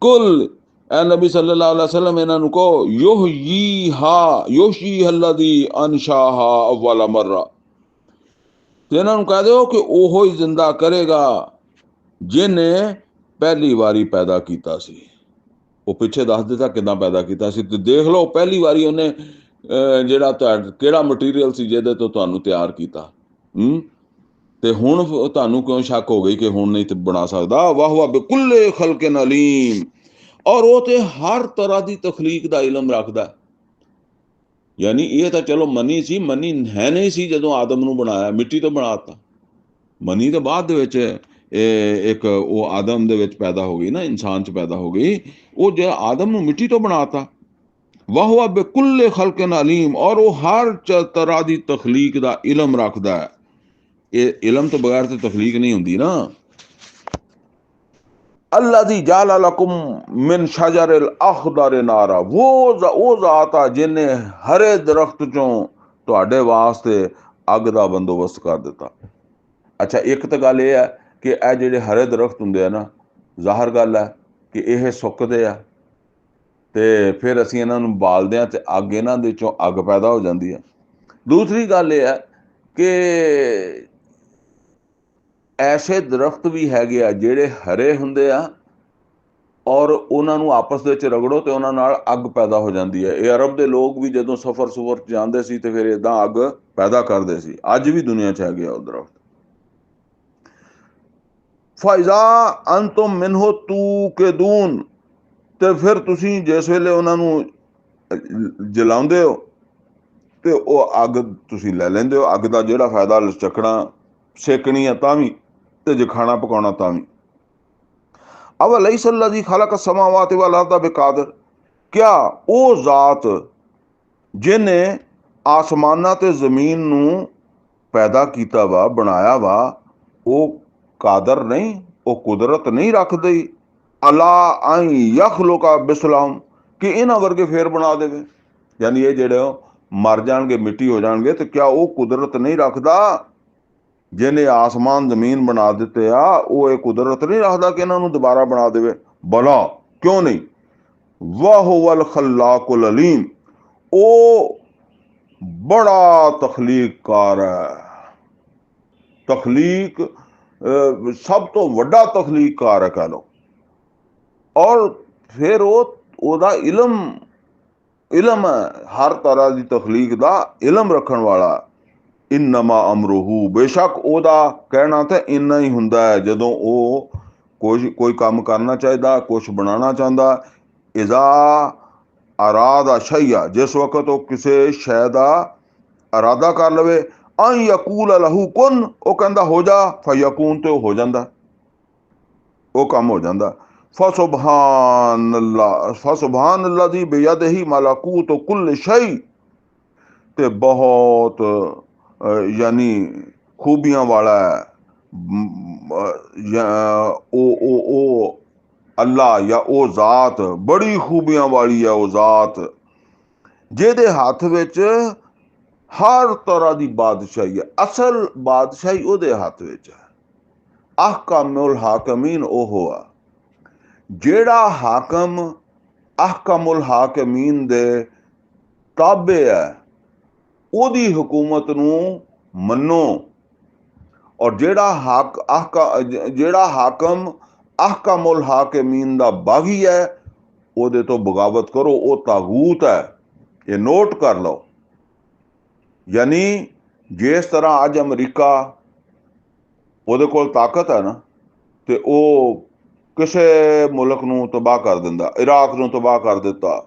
ਕੁਲ ਐ ਨਬੀ ਸੱਲੱਲਾਹੁ ਅਲੈਹਿ ਵਸੱਲਮ ਇਹਨਾਂ ਨੂੰ ਕਹੋ ਯੁਹਯੀਹਾ ਅੱਲਜ਼ੀ ਅਨਸ਼ਾਹਾ ਅਵਵਲ ਮਰਰਾ, ਤੇ ਇਹਨਾਂ ਨੂੰ ਕਹਿ ਦਿਓ ਕਿ ਉਹੋ ਹੀ ਜ਼ਿੰਦਾ ਕਰੇਗਾ ਜਿਹਨੇ ਪਹਿਲੀ ਵਾਰੀ ਪੈਦਾ ਕੀਤਾ ਸੀ। ਉਹ ਪਿੱਛੇ ਦੱਸ ਦਿੱਤਾ ਕਿੱਦਾਂ ਪੈਦਾ ਕੀਤਾ ਸੀ, ਤੇ ਦੇਖ ਲਓ ਪਹਿਲੀ ਵਾਰੀ ਉਹਨੇ ਜਿਹੜਾ ਕਿਹੜਾ ਮਟੀਰੀਅਲ ਸੀ ਜਿਹਦੇ ਤੋਂ ਤੁਹਾਨੂੰ ਤਿਆਰ ਕੀਤਾ। ਤੇ ਹੁਣ ਤੁਹਾਨੂੰ ਕਿਉਂ ਸ਼ੱਕ ਹੋ ਗਈ ਕਿ ਹੁਣ ਨਹੀਂ ਤੇ ਬਣਾ ਸਕਦਾ? ਵਾਹ ਵਾਹ ਬਿਕੁੱਲੇ ਖਲਕਿਨ ਅਲੀਮ, ਔਰ ਉਹ ਤੇ ਹਰ ਤਰ੍ਹਾਂ ਦੀ ਤਖਲੀਕ ਦਾ ਇਲਮ ਰੱਖਦਾ। ਯਾਨੀ ਇਹ ਤਾਂ ਚਲੋ ਮਨੀ ਸੀ, ਮਨੀ ਹੈ ਨਹੀਂ ਸੀ ਜਦੋਂ ਆਦਮ ਨੂੰ ਬਣਾਇਆ, ਮਿੱਟੀ ਤੋਂ ਬਣਾਤਾ। ਮਨੀ ਤੋਂ ਬਾਅਦ ਦੇ ਵਿੱਚ ਇੱਕ ਉਹ ਆਦਮ ਦੇ ਵਿੱਚ ਪੈਦਾ ਹੋ ਗਈ ਨਾ, ਇਨਸਾਨ 'ਚ ਪੈਦਾ ਹੋ ਗਈ, ਉਹ ਜੇ ਆਦਮ ਨੂੰ ਮਿੱਟੀ ਤੋਂ ਬਣਾਤਾ। ਵਾਹ ਵਾਹ ਬਿਕੁੱਲੇ ਖਲਕਿਨ ਅਲੀਮ, ਔਰ ਉਹ ਹਰ ਤਰ੍ਹਾਂ ਦੀ ਤਖਲੀਕ ਦਾ ਇਲਮ ਰੱਖਦਾ ਹੈ। ਇਹ ਇਲਮ ਤੋਂ ਬਗੈਰ ਤੇ ਤਖਲੀਕ ਨਹੀਂ ਹੁੰਦੀ ਨਾ। ਅੱਲਾਜ਼ੀ ਜਾਅਲ ਲਕੁਮ ਮਿਨ ਸ਼ਜਰਿਲ ਅਖਦਰ ਨਾਰਾ, ਉਹ ਜ਼ਾਤ ਆ ਜਿਹਨੇ ਹਰੇ ਦਰਖਤ ਚੋਂ ਤੁਹਾਡੇ ਵਾਸਤੇ ਅੱਗ ਦਾ ਬੰਦੋਬਸਤ ਕਰ ਦਿੱਤਾ। ਅੱਛਾ, ਇੱਕ ਤਾਂ ਗੱਲ ਇਹ ਹੈ ਕਿ ਇਹ ਜਿਹੜੇ ਹਰੇ ਦਰਖਤ ਹੁੰਦੇ ਆ ਨਾ, ਜ਼ਾਹਰ ਗੱਲ ਹੈ ਕਿ ਇਹ ਸੁੱਕਦੇ ਆ, ਤੇ ਫਿਰ ਅਸੀਂ ਇਹਨਾਂ ਨੂੰ ਬਾਲਦੇ ਹਾਂ ਤੇ ਅੱਗ ਇਹਨਾਂ ਦੇ ਚੋਂ ਅੱਗ ਪੈਦਾ ਹੋ ਜਾਂਦੀ ਹੈ। ਦੂਸਰੀ ਗੱਲ ਇਹ ਹੈ ਕਿ ਐਸੇ ਦਰਖਤ ਵੀ ਹੈਗੇ ਆ ਜਿਹੜੇ ਹਰੇ ਹੁੰਦੇ ਆ ਔਰ ਉਹਨਾਂ ਨੂੰ ਆਪਸ ਵਿੱਚ ਰਗੜੋ ਤੇ ਉਹਨਾਂ ਨਾਲ ਅੱਗ ਪੈਦਾ ਹੋ ਜਾਂਦੀ ਹੈ। ਇਹ ਅਰਬ ਦੇ ਲੋਕ ਵੀ ਜਦੋਂ ਸਫ਼ਰ ਸੁਫਰ ਜਾਂਦੇ ਸੀ ਤੇ ਫਿਰ ਇਦਾਂ ਅੱਗ ਪੈਦਾ ਕਰਦੇ ਸੀ। ਅੱਜ ਵੀ ਦੁਨੀਆ 'ਚ ਹੈਗੇ ਆ ਉਹ ਦਰਖਤ। ਫਾਇਜ਼ਾ ਅੰਤੁਮ ਮਿਨਹੁ ਤੂਕਿਦੂਨ, ਤੇ ਫਿਰ ਤੁਸੀਂ ਜਿਸ ਵੇਲੇ ਉਹਨਾਂ ਨੂੰ ਜਲਾਉਂਦੇ ਹੋ ਤੇ ਉਹ ਅੱਗ ਤੁਸੀਂ ਲੈ ਲੈਂਦੇ ਹੋ। ਅੱਗ ਦਾ ਜਿਹੜਾ ਫਾਇਦਾ ਚੱਕਣਾ, ਸੇਕਣੀ ਆ ਤਾਂ ਵੀ, ਤੇ ਜੇ ਖਾਣਾ ਪਕਾਉਣਾ ਤਾਂ ਵੀ। ਅਵਲੈਸ ਅੱਲਜ਼ੀ ਖਲਕ ਸਮਆਵਾਤ ਵਲ ਅਰਦ ਬਿਕਾਦਰ, ਕਿਆ ਉਹ ਜ਼ਾਤ ਜਿਹਨੇ ਆਸਮਾਨਾਂ ਤੇ ਜ਼ਮੀਨ ਨੂੰ ਪੈਦਾ ਕੀਤਾ ਵਾ, ਬਣਾਇਆ ਵਾ, ਉਹ ਕਾਦਰ ਨਹੀਂ, ਉਹ ਕੁਦਰਤ ਨਹੀਂ ਰੱਖਦੀ ਅਲਾ ਅਨ ਯਖਲੁਕਾ ਬਿਸਲਾਮ, ਕਿ ਇਹਨਾਂ ਵਰਗੇ ਫੇਰ ਬਣਾ ਦੇਵੇ। ਯਾਨੀ ਇਹ ਜਿਹੜੇ ਮਰ ਜਾਣਗੇ, ਮਿੱਟੀ ਹੋ ਜਾਣਗੇ, ਤੇ ਕਿਆ ਉਹ ਕੁਦਰਤ ਨਹੀਂ ਰੱਖਦਾ ਜਿਹਨੇ ਆਸਮਾਨ ਜ਼ਮੀਨ ਬਣਾ ਦਿੱਤੇ ਆ? ਉਹ ਇਹ ਕੁਦਰਤ ਨਹੀਂ ਰੱਖਦਾ ਕਿ ਇਹਨਾਂ ਨੂੰ ਦੁਬਾਰਾ ਬਣਾ ਦੇਵੇ? ਭਲਾ ਕਿਉਂ ਨਹੀਂ। ਵਾਹੁਵਲ ਖਲਾਕੁਲ ਅਲੀਮ, ਉਹ ਬੜਾ ਤਖਲੀਕਕਾਰ ਹੈ। ਤਖਲੀਕ ਸਭ ਤੋਂ ਵੱਡਾ ਤਖਲੀਕਕਾਰ ਹੈ ਕਹਿ ਲਓ। ਔਰ ਫਿਰ ਉਹਦਾ ਇਲਮ ਹੈ, ਹਰ ਤਰ੍ਹਾਂ ਦੀ ਤਖਲੀਕ ਦਾ ਇਲਮ ਰੱਖਣ ਵਾਲਾ। ਇਨਮਾ ਅਮਰੁਹੂ, ਬੇਸ਼ੱਕ ਉਹਦਾ ਕਹਿਣਾ ਤਾਂ ਇੰਨਾ ਹੀ ਹੁੰਦਾ ਹੈ ਜਦੋਂ ਉਹ ਕੋਈ ਕੰਮ ਕਰਨਾ ਚਾਹੀਦਾ, ਕੁਛ ਬਣਾਉਣਾ ਚਾਹੁੰਦਾ। ਇਜ਼ਾ ਅਰਾਦਾ ਸ਼ੈਆ, ਜਿਸ ਵਕਤ ਉਹ ਕਿਸੇ ਸ਼ੈ ਦਾ ਇਰਾਦਾ ਕਰ ਲਵੇ, ਅਨ ਯਕੂਲ ਲਹੂ ਕੁਨ, ਉਹ ਕਹਿੰਦਾ ਹੋ ਜਾ, ਫਯਕੂਨ, ਤੇ ਉਹ ਹੋ ਜਾਂਦਾ, ਉਹ ਕੰਮ ਹੋ ਜਾਂਦਾ। ਫਸੁਬਹਾਨ ਅੱਲਾਜ਼ੀ ਬਿਯਦਿਹੀ ਮਲਕੂਤ ਕੁੱਲ ਸ਼ੈ, ਤੇ ਬਹੁਤ ਯਾਨੀ ਖੂਬੀਆਂ ਵਾਲਾ ਹੈ ਉਹ ਅੱਲਾ, ਜਾਂ ਉਹ ਜ਼ਾਤ ਬੜੀ ਖੂਬੀਆਂ ਵਾਲੀ ਹੈ। ਉਹ ਜ਼ਾਤ ਜਿਹਦੇ ਹੱਥ ਵਿੱਚ ਹਰ ਤਰ੍ਹਾਂ ਦੀ ਬਾਦਸ਼ਾਹੀ ਹੈ। ਅਸਲ ਬਾਦਸ਼ਾਹੀ ਉਹਦੇ ਹੱਥ ਵਿੱਚ ਹੈ। ਅਹਕਮੁਲ ਹਾਕਮੀਨ ਉਹ ਆ ਜਿਹੜਾ ਹਾਕਮ ਅਹਕਮੁਲ ਹਾਕਮੀਨ ਦੇ ਤਾਬੇ ਹੈ, ਉਹਦੀ ਹਕੂਮਤ ਨੂੰ ਮੰਨੋ। ਔਰ ਜਿਹੜਾ ਹਾਕਮ ਅਹਕਮੁਲ ਹਾਕਮੀਨ ਦਾ ਬਾਗੀ ਹੈ, ਉਹਦੇ ਤੋਂ ਬਗਾਵਤ ਕਰੋ, ਉਹ ਤਾਗੂਤ ਹੈ। ਇਹ ਨੋਟ ਕਰ ਲਓ। ਯਾਨੀ ਜਿਸ ਤਰ੍ਹਾਂ ਅੱਜ ਅਮਰੀਕਾ, ਉਹਦੇ ਕੋਲ ਤਾਕਤ ਹੈ ਨਾ, ਤੇ ਉਹ ਕਿਸੇ ਮੁਲਕ ਨੂੰ ਤਬਾਹ ਕਰ ਦਿੰਦਾ। ਇਰਾਕ ਨੂੰ ਤਬਾਹ ਕਰ ਦਿੱਤਾ,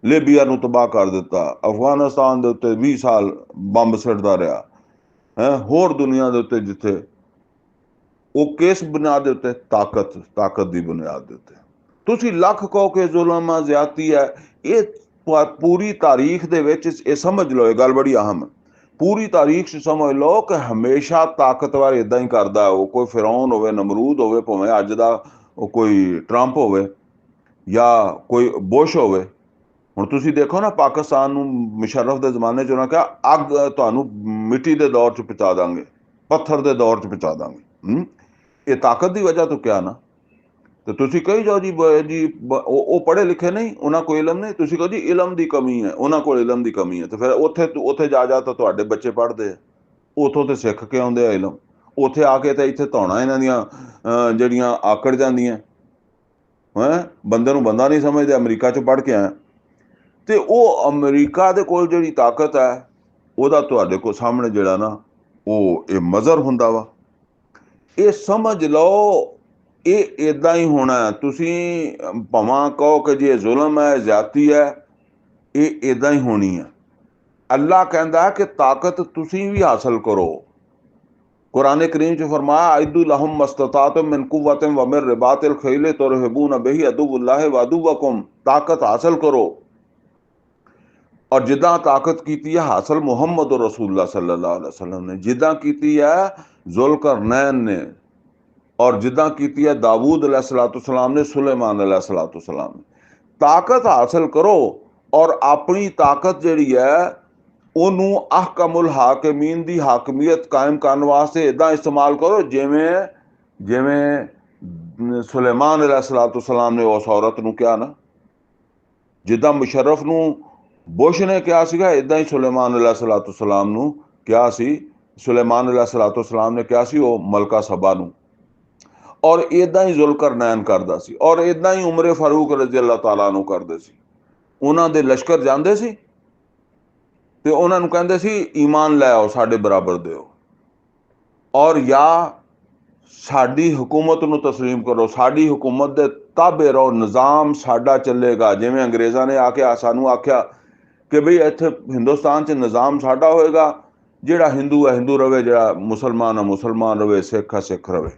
ਲੀਬੀਆ ਨੂੰ ਤਬਾਹ ਕਰ ਦਿੱਤਾ, ਅਫਗਾਨਿਸਤਾਨ ਦੇ ਉੱਤੇ 20 ਸਾਲ ਬੰਬ ਸਿੱਟਦਾ ਰਿਹਾ ਹੈ, ਹੋਰ ਦੁਨੀਆ ਦੇ ਉੱਤੇ ਜਿੱਥੇ। ਉਹ ਕਿਸ ਬੁਨਿਆਦ ਦੇ ਉੱਤੇ? ਤਾਕਤ ਦੀ ਬੁਨਿਆਦ ਦੇ ਉੱਤੇ। ਤੁਸੀਂ ਲੱਖ ਕਹੋ ਕਿ ਜ਼ੁਲਮ ਆ, ਜ਼ਿਆਦਤੀ ਹੈ, ਇਹ ਪੂਰੀ ਤਾਰੀਖ ਦੇ ਵਿੱਚ ਇਹ ਸਮਝ ਲਓ, ਇਹ ਗੱਲ ਬੜੀ ਅਹਿਮ ਹੈ। ਪੂਰੀ ਤਾਰੀਖ 'ਚ ਸਮਝ ਲਓ ਕਿ ਹਮੇਸ਼ਾ ਤਾਕਤਵਰ ਇਦਾਂ ਹੀ ਕਰਦਾ। ਉਹ ਕੋਈ ਫਿਰੌਨ ਹੋਵੇ, ਨਮਰੂਦ ਹੋਵੇ, ਭਾਵੇਂ ਅੱਜ ਦਾ ਉਹ ਕੋਈ ਟਰੰਪ ਹੋਵੇ ਜਾਂ ਕੋਈ ਬੁਸ਼ ਹੋਵੇ। ਹੁਣ ਤੁਸੀਂ ਦੇਖੋ ਨਾ, ਪਾਕਿਸਤਾਨ ਨੂੰ ਮੁਸ਼ਰਫ ਦੇ ਜ਼ਮਾਨੇ 'ਚ ਉਹਨਾਂ ਕਿਹਾ ਅੱਗ ਤੁਹਾਨੂੰ ਮਿੱਟੀ ਦੇ ਦੌਰ 'ਚ ਪਹੁੰਚਾ ਦਾਂਗੇ, ਪੱਥਰ ਦੇ ਦੌਰ 'ਚ ਪਹੁੰਚਾ ਦਾਂਗੇ। ਇਹ ਤਾਕਤ ਦੀ ਵਜ੍ਹਾ ਤੋਂ ਕਿਹਾ ਨਾ। ਤੇ ਤੁਸੀਂ ਕਹੀ ਜਾਓ ਜੀ ਉਹ ਪੜ੍ਹੇ ਲਿਖੇ ਨਹੀਂ, ਉਹਨਾਂ ਕੋਲ ਇਲਮ ਨਹੀਂ। ਤੁਸੀਂ ਕਹੋ ਜੀ ਇਲਮ ਦੀ ਕਮੀ ਹੈ, ਉਹਨਾਂ ਕੋਲ ਇਲਮ ਦੀ ਕਮੀ ਹੈ। ਤੇ ਫਿਰ ਉੱਥੇ ਜਾ ਤਾਂ ਤੁਹਾਡੇ ਬੱਚੇ ਪੜ੍ਹਦੇ ਆ, ਉੱਥੋਂ ਤੇ ਸਿੱਖ ਕੇ ਆਉਂਦੇ ਆ ਇਲਮ। ਉੱਥੇ ਆ ਕੇ ਤਾਂ ਇੱਥੇ ਧੌਣਾ ਇਹਨਾਂ ਦੀਆਂ ਜਿਹੜੀਆਂ ਆਕੜ ਜਾਂਦੀਆਂ ਹੈ, ਬੰਦੇ ਨੂੰ ਬੰਦਾ ਨਹੀਂ ਸਮਝਦੇ। ਅਮਰੀਕਾ 'ਚ ਪੜ੍ਹ ਕੇ ਆਇਆ, ਤੇ ਉਹ ਅਮਰੀਕਾ ਦੇ ਕੋਲ ਜਿਹੜੀ ਤਾਕਤ ਹੈ, ਉਹਦਾ ਤੁਹਾਡੇ ਕੋਲ ਸਾਹਮਣੇ ਜਿਹੜਾ ਨਾ ਉਹ ਇਹ ਮਜ਼ਰ ਹੁੰਦਾ ਵਾ। ਇਹ ਸਮਝ ਲਓ, ਇਹ ਇਦਾਂ ਹੀ ਹੋਣਾ। ਤੁਸੀਂ ਭਾਵੇਂ ਕਹੋ ਕਿ ਜੇ ਜ਼ੁਲਮ ਹੈ, ਜ਼ਿਆਦਤੀ ਹੈ, ਇਹ ਇਦਾਂ ਹੀ ਹੋਣੀ ਹੈ। ਅੱਲਾ ਕਹਿੰਦਾ ਕਿ ਤਾਕਤ ਤੁਸੀਂ ਵੀ ਹਾਸਲ ਕਰੋ। ਕੁਰਾਨ ਕਰੀਮ 'ਚ ਫਰਮਾਇਆ ਅਇਦੂ ਲਹੁਮ ਮਸਤਤਾਅਤੁਮ ਮਿਨ ਕੁव्वतिन व मिन रिबातिल खैल तुरहिबून बिही अदुव्वुल्लाहि व अदुव्वकुम, ਤਾਕਤ ਹਾਸਲ ਕਰੋ। ਔਰ ਜਿੱਦਾਂ ਤਾਕਤ ਕੀਤੀ ਹੈ ਹਾਸਲ ਮੁਹੰਮਦ ਰਸੂਲੁल्लाह सल्लल्लाहु अलैहि वसल्लम ਨੇ, ਜਿੱਦਾਂ ਕੀਤੀ ਹੈ ਜ਼ੁਲਕਰਨੈਨ ਨੇ, ਔਰ ਜਿੱਦਾਂ ਕੀਤੀ ਹੈ ਦਾਊਦ अलैहिस्सलाम ਨੇ, ਸੁਲੇਮਾਨ अलैहिस्सलाम ਨੇ। ਤਾਕਤ ਹਾਸਲ ਕਰੋ ਔਰ ਆਪਣੀ ਤਾਕਤ ਜਿਹੜੀ ਹੈ ਉਹਨੂੰ ਅਹਕਮੁਲ ਹਾਕਮੀਨ ਦੀ ਹਾਕਮੀਅਤ ਕਾਇਮ ਕਰਨ ਵਾਸਤੇ ਇਦਾਂ ਇਸਤੇਮਾਲ ਕਰੋ ਜਿਵੇਂ ਸੁਲੇਮਾਨ अलैहिस्सलाम ਨੇ ਉਸ ਔਰਤ ਨੂੰ ਕਿਹਾ ਨਾ। ਜਿੱਦਾਂ ਮੁਸ਼ਰਫ ਨੂੰ ਬੁਸ਼ ਨੇ ਕਿਹਾ ਸੀਗਾ, ਇਦਾਂ ਹੀ ਸੁਲੇਮਾਨ अलैहिस्सलाम ਨੂੰ ਕਿਹਾ ਸੀ ਸੁਲੇਮਾਨ अलैहिस्सलाम ने कहा सी वो मलका सबा नूं, और इदां ही जुल्करनैन करदा सी, और इदां ही उमर फारूक रजी अल्लाह तआला नूं करदे सी। उन्हां दे लश्कर जांदे सी ते उन्हां नूं कहंदे सी ईमान लै आओ, साडे बराबर दिओ, और या साडी हुकूमत नूं तस्लीम करो, साडी हुकूमत दे ताबे रहो, निज़ाम साडा चलेगा। जिवें अंग्रेज़ां ने आके सानूं आख्या कि बई इत्थे हिंदुस्तान च निज़ाम साडा होएगा, जिहड़ा हिंदू है हिंदू रवे, जिहड़ा मुसलमान है मुसलमान रवे, सिख है सिख रवे,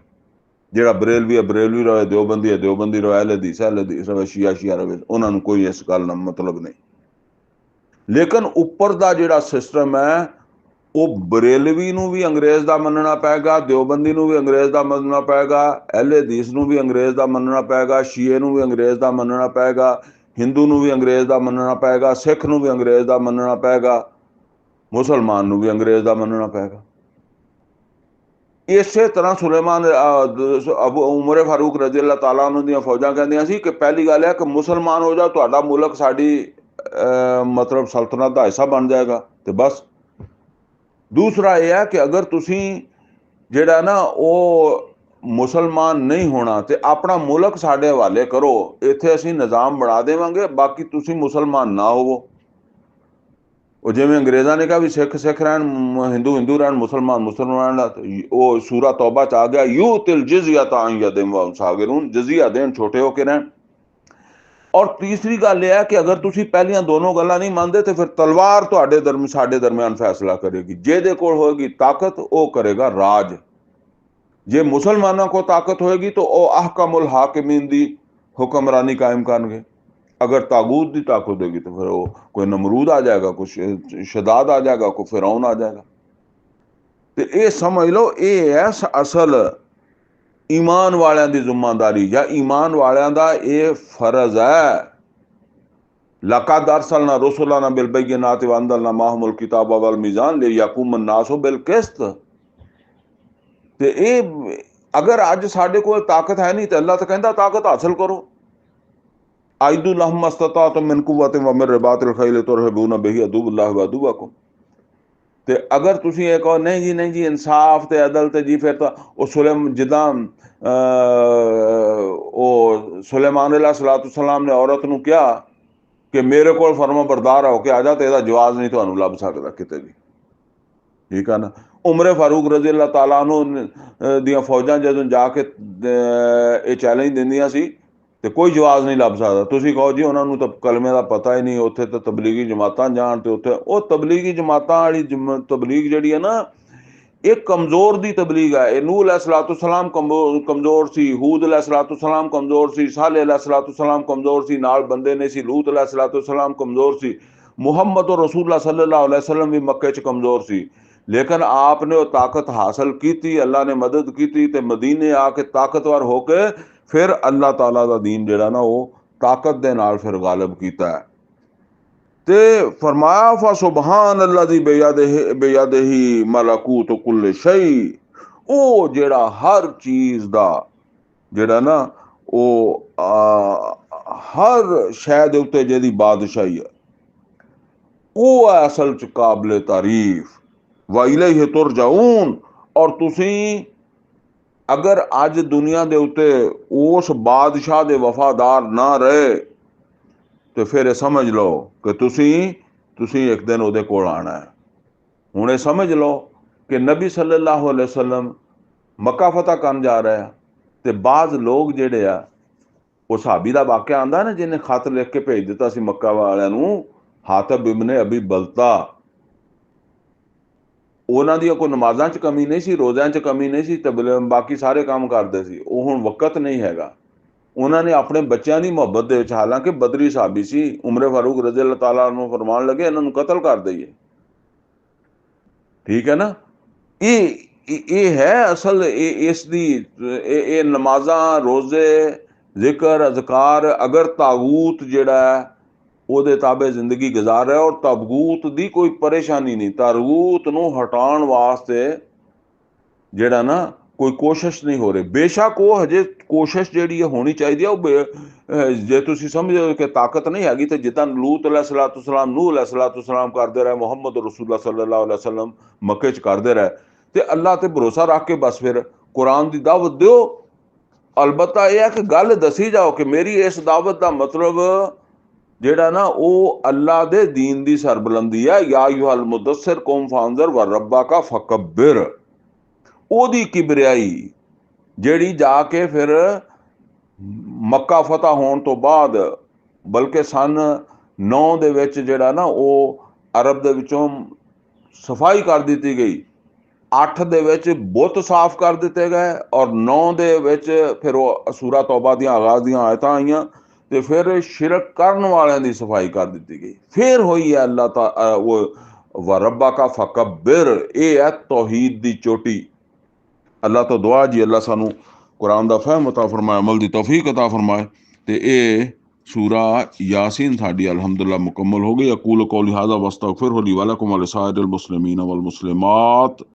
जिहड़ा बरेलवी है बरेलवी रवे, देवबंदी है देवबंदी रवे, अहले हदीस रवे, शिया रवे, उन्हां नूं कोई इस गल नाल मतलब नहीं। लेकिन उपर दा जिहड़ा सिस्टम है ਉਹ ਬਰੇਲਵੀ ਨੂੰ ਵੀ ਅੰਗਰੇਜ਼ ਦਾ ਮੰਨਣਾ ਪਏਗਾ, ਦਿਓਬੰਦੀ ਨੂੰ ਵੀ ਅੰਗਰੇਜ਼ ਦਾ ਮੰਨਣਾ ਪਏਗਾ, ਅਹਿਲੇ ਹਦੀਸ ਨੂੰ ਵੀ ਅੰਗਰੇਜ਼ ਦਾ ਮੰਨਣਾ ਪਏਗਾ, ਸ਼ੀਏ ਨੂੰ ਵੀ ਅੰਗਰੇਜ਼ ਦਾ ਮੰਨਣਾ ਪਏਗਾ, ਹਿੰਦੂ ਨੂੰ ਵੀ ਅੰਗਰੇਜ਼ ਦਾ ਮੰਨਣਾ ਪਏਗਾ, ਸਿੱਖ ਨੂੰ ਵੀ ਅੰਗਰੇਜ਼ ਦਾ ਮੰਨਣਾ ਪਏਗਾ, ਮੁਸਲਮਾਨ ਨੂੰ ਵੀ ਅੰਗਰੇਜ਼ ਦਾ ਮੰਨਣਾ ਪਏਗਾ। ਇਸੇ ਤਰ੍ਹਾਂ ਸੁਲੇਮਾਨ ਉਮਰ ਫਾਰੂਕ ਰਜ਼ੀ ਅੱਲਾਹ ਤਾਲਾ ਉਹਨਾਂ ਦੀਆਂ ਫੌਜਾਂ ਕਹਿੰਦੀਆਂ ਸੀ ਕਿ ਪਹਿਲੀ ਗੱਲ ਹੈ ਕਿ ਮੁਸਲਮਾਨ ਹੋ ਜਾਓ, ਤੁਹਾਡਾ ਮੁਲਕ ਸਾਡੀ ਮਤਲਬ ਸਲਤਨਤ ਦਾ ਹਿੱਸਾ ਬਣ ਜਾਏਗਾ, ਤੇ ਬਸ। दूसरा यह है कि अगर तुसी जिहड़ा ना वो मुसलमान नहीं होना तो अपना मुल्क साडे हवाले करो, इत्थे असीं निज़ाम बना देवांगे, बाकी तुसी मुसलमान ना होवो। वो जिवें अंग्रेज़ां ने कहा भी सिख सिख रहन, हिंदू हिंदू रहन, मुसलमान मुसलमान रहन। वो सूरा तौबा च आ गया, यूतिल जिज़्यत अन यदिन वहुम सागिरून, जज़िया देन छोटे होके रहन। और तीसरी गल यह है कि अगर तुसी पहलियां दोनों गल्लां नहीं मानते तो फिर तलवार तुहाडे साडे दरम्यान फैसला करेगी। जिहदे कोल होएगी ताकत वो करेगा राज। जे मुसलमानों को ताकत होएगी तो वो अहकमुल हाकिमीन दी हुक्मरानी कायम करनगे। अगर तागूत की ताकत होगी तो फिर वो कोई नमरूद आ जाएगा, कोई शदाद आ जाएगा, कोई फिरौन आ जाएगा। तो ये समझ लो, ये है असल ईमान वालियां दी जिम्मेदारी या ईमान वालियां दा ये फर्ज है। लक़द अरसलना रुसुलना बिल बय्यिनाति व अंज़लना माअहुमुल किताब वल मीज़ान लियकुम अन्नासु बिल क़िस्त। ते ये अगर अज साडे कोल ताकत है नहीं तो अल्लाह तो कहंदा ताकत हासिल करो। अइदु लहुम मस्तताअतुम मिन कुव्वतिन व मिन रिबातिल खैल तुरहिबूना बिही अदुव्वल्लाहि व अदुव्वकुम। ते अगर तुसी ये कहो नहीं जी इंसाफ ते अदल ते जी, फिर तो वो जिदा सुलेमान अलैहिस्सलाम ने औरत नूं कहा कि मेरे को फर्मा बरदार होके आ जा, तो यदा जवाब नहीं तुहानूं लभ सकदा किते भी। ठीक है ना। उमर फारूक रज़ी अल्लाह ताला अन्हु दियां फौजां जदों जाके ये चैलेंज दिंदियां सी तो कोई जवाब नहीं लभ सकदा। तुसी कहो जी उन्हां नूं तां कलमे दा पता ही नहीं, उत्थे तो तबलीगी जमातां जाण, ते उत्थे वो तबलीगी जमातां वाली तबलीग जिहड़ी है ना, ये कमज़ोर दी तबलीग है। ये नूह अलैहिस्सलाम कमज़ोर सी, हूद अलैहिस्सलाम कमज़ोर सी, सालेह अलैहिस्सलाम कमज़ोर सी, नाल बंदे ने सी, लूत अलैहिस्सलाम कमज़ोर सी, मुहम्मद और रसूलुल्लाह सल्लल्लाहु अलैहि वसल्लम भी मक्के च कमज़ोर सी। लेकिन आपने वो ताकत हासिल की, अल्लाह ने मदद की, ते मदीने आके ताकतवर होके फिर अल्लाह ताला दा दीन जिहड़ा ना वो ताकत दे नाल फिर गालिब कीता है। ते फरमाया फा सुबहान अल्लज़ी बियदिही मलकूत कुल्ल शै, ओ जिहड़ा हर चीज़ दा जिहड़ा ना वो हर शै दे उत्ते जिहदी बादशाही है, वो है असल च काबिल तारीफ। व इलैहि तुरजाऊन। और तुसी अगर अज दुनिया दे उत्ते उस बादशाह दे वफादार ना रहे तो फिर समझ लो कि तुसी एक दिन उहदे कोल आना है। हुणे समझ लो कि नबी सल्लल्लाहु अलैहि वसल्लम मक्का फतह करन जा रहा है, ते बाज़ लोग जिहड़े आ वो सहाबी दा वाक़या आंदा ना, जिन्हें खत लिख के भेज दिता सी मक्का वालियां नूं, हातिब इब्न अबी बलता। उन्हां दी कोई नमाज़ां च कमी नहीं सी, रोज़िਆਂ च कमी नहीं सी, ते बाकी सारे काम करदे सी। वो हुण वक़्त नहीं हैगा। उन्होंने अपने बच्चों की मुहब्बत दे विच, हालांकि बदरी साहबी सी, उमर फारूक रज़ी अल्लाह ताला अन्हु फरमान लगे इन्हां नूं कतल कर दईए। ठीक है ना। ये है असल इसदी नमाज़ां, रोज़े, जिक्र, अज़कार। अगर तागूत जिहड़ा है ਉਹਦੇ ਤਾਬੇ ਜ਼ਿੰਦਗੀ ਗੁਜ਼ਾਰ ਰਿਹਾ ਔਰ ਤਾਗੂਤ ਦੀ ਕੋਈ ਪਰੇਸ਼ਾਨੀ ਨਹੀਂ, ਤਾਗੂਤ ਨੂੰ ਹਟਾਉਣ ਵਾਸਤੇ ਜਿਹੜਾ ਨਾ ਕੋਈ ਕੋਸ਼ਿਸ਼ ਨਹੀਂ ਹੋ ਰਹੀ। ਬੇਸ਼ੱਕ ਉਹ ਹਜੇ ਕੋਸ਼ਿਸ਼ ਜਿਹੜੀ ਹੋਣੀ ਚਾਹੀਦੀ ਆ। ਉਹ ਜੇ ਤੁਸੀਂ ਸਮਝੋ ਕਿ ਤਾਕਤ ਨਹੀਂ ਹੈਗੀ ਤੇ ਜਿੱਦਾਂ ਲੂਤ अलैहिस्सलाम, ਨੂਹ अलैहिस्सलाम ਕਰਦੇ ਰਹੇ, ਮੁਹੰਮਦ रसूलुल्लाह सल्लल्लाहु अलैहि वसल्लम मक्के च करते रहे, ਤੇ ਅੱਲਾਹ ਤੇ ਭਰੋਸਾ ਰੱਖ ਕੇ ਬਸ ਫਿਰ ਕੁਰਾਨ ਦੀ ਦਾਵਤ ਦਿਓ। ਅਲਬત્ਤਾ ਇਹ ਹੈ ਕਿ ਗੱਲ ਦੱਸੀ ਜਾਓ ਕਿ ਮੇਰੀ ਇਸ ਦਾਵਤ ਦਾ ਮਤਲਬ ਜਿਹੜਾ ਨਾ ਉਹ ਅੱਲਾਹ ਦੇ ਦੀਨ ਦੀ ਸਰਬੁਲੰਦੀ ਹੈ। ਯਾ ਅਯੁਹਲ ਮੁਦੱਸਿਰ ਕੁਮ ਫਾਂਜ਼ਰ ਵ ਰੱਬਾ ਕਾ ਫਕਬਿਰ, ਉਹਦੀ ਕਿਬਰਿਆਈ ਜਿਹੜੀ ਜਾ ਕੇ ਫਿਰ ਮੱਕਾ ਫਤਹ ਹੋਣ ਤੋਂ ਬਾਅਦ, ਬਲਕਿ ਸਨ 9 ਦੇ ਵਿੱਚ ਜਿਹੜਾ ਨਾ ਉਹ ਅਰਬ ਦੇ ਵਿੱਚੋਂ ਸਫਾਈ ਕਰ ਦਿੱਤੀ ਗਈ। 8 ਦੇ ਵਿੱਚ ਬੁੱਤ ਸਾਫ਼ ਕਰ ਦਿੱਤੇ ਗਏ ਔਰ 9 ਦੇ ਵਿੱਚ ਫਿਰ ਉਹ ਸੂਰਾ ਤੌਬਾ ਦੀਆਂ ਆਗਾਜ਼ ਦੀਆਂ ਆਇਤਾਂ ਆਈਆਂ ਤੇ ਫਿਰ ਸ਼ਿਰਕ ਕਰਨ ਵਾਲਿਆਂ ਦੀ ਸਫਾਈ ਕਰ ਦਿੱਤੀ ਗਈ। ਫਿਰ ਹੋਈ ਹੈ ਅੱਲਾਹ ਤਾ ਉਹ ਵ ਰੱਬਾ ਕਾ ਫਕਬਿਰ, ਇਹ ਹੈ ਤੌਹੀਦ ਦੀ ਚੋਟੀ। ਅੱਲਾਹ ਤੋਂ ਦੁਆ ਜੀ ਅੱਲਾਹ ਸਾਨੂੰ ਕੁਰਾਨ ਦਾ ਫਹਿਮ ਅਤਾ ਫਰਮਾਏ, ਅਮਲ ਦੀ ਤੌਫੀਕ ਅਤਾ ਫਰਮਾਏ। ਤੇ ਇਹ सूरा यासीन साड़ी अल्हम्दुलिल्लाह मुकम्मल हो गई। अकूल कौली हाज़ा वस्तगफिरुहु ली व लकुम व लिसाइरिल मुस्लिमीन वल मुस्लिमात।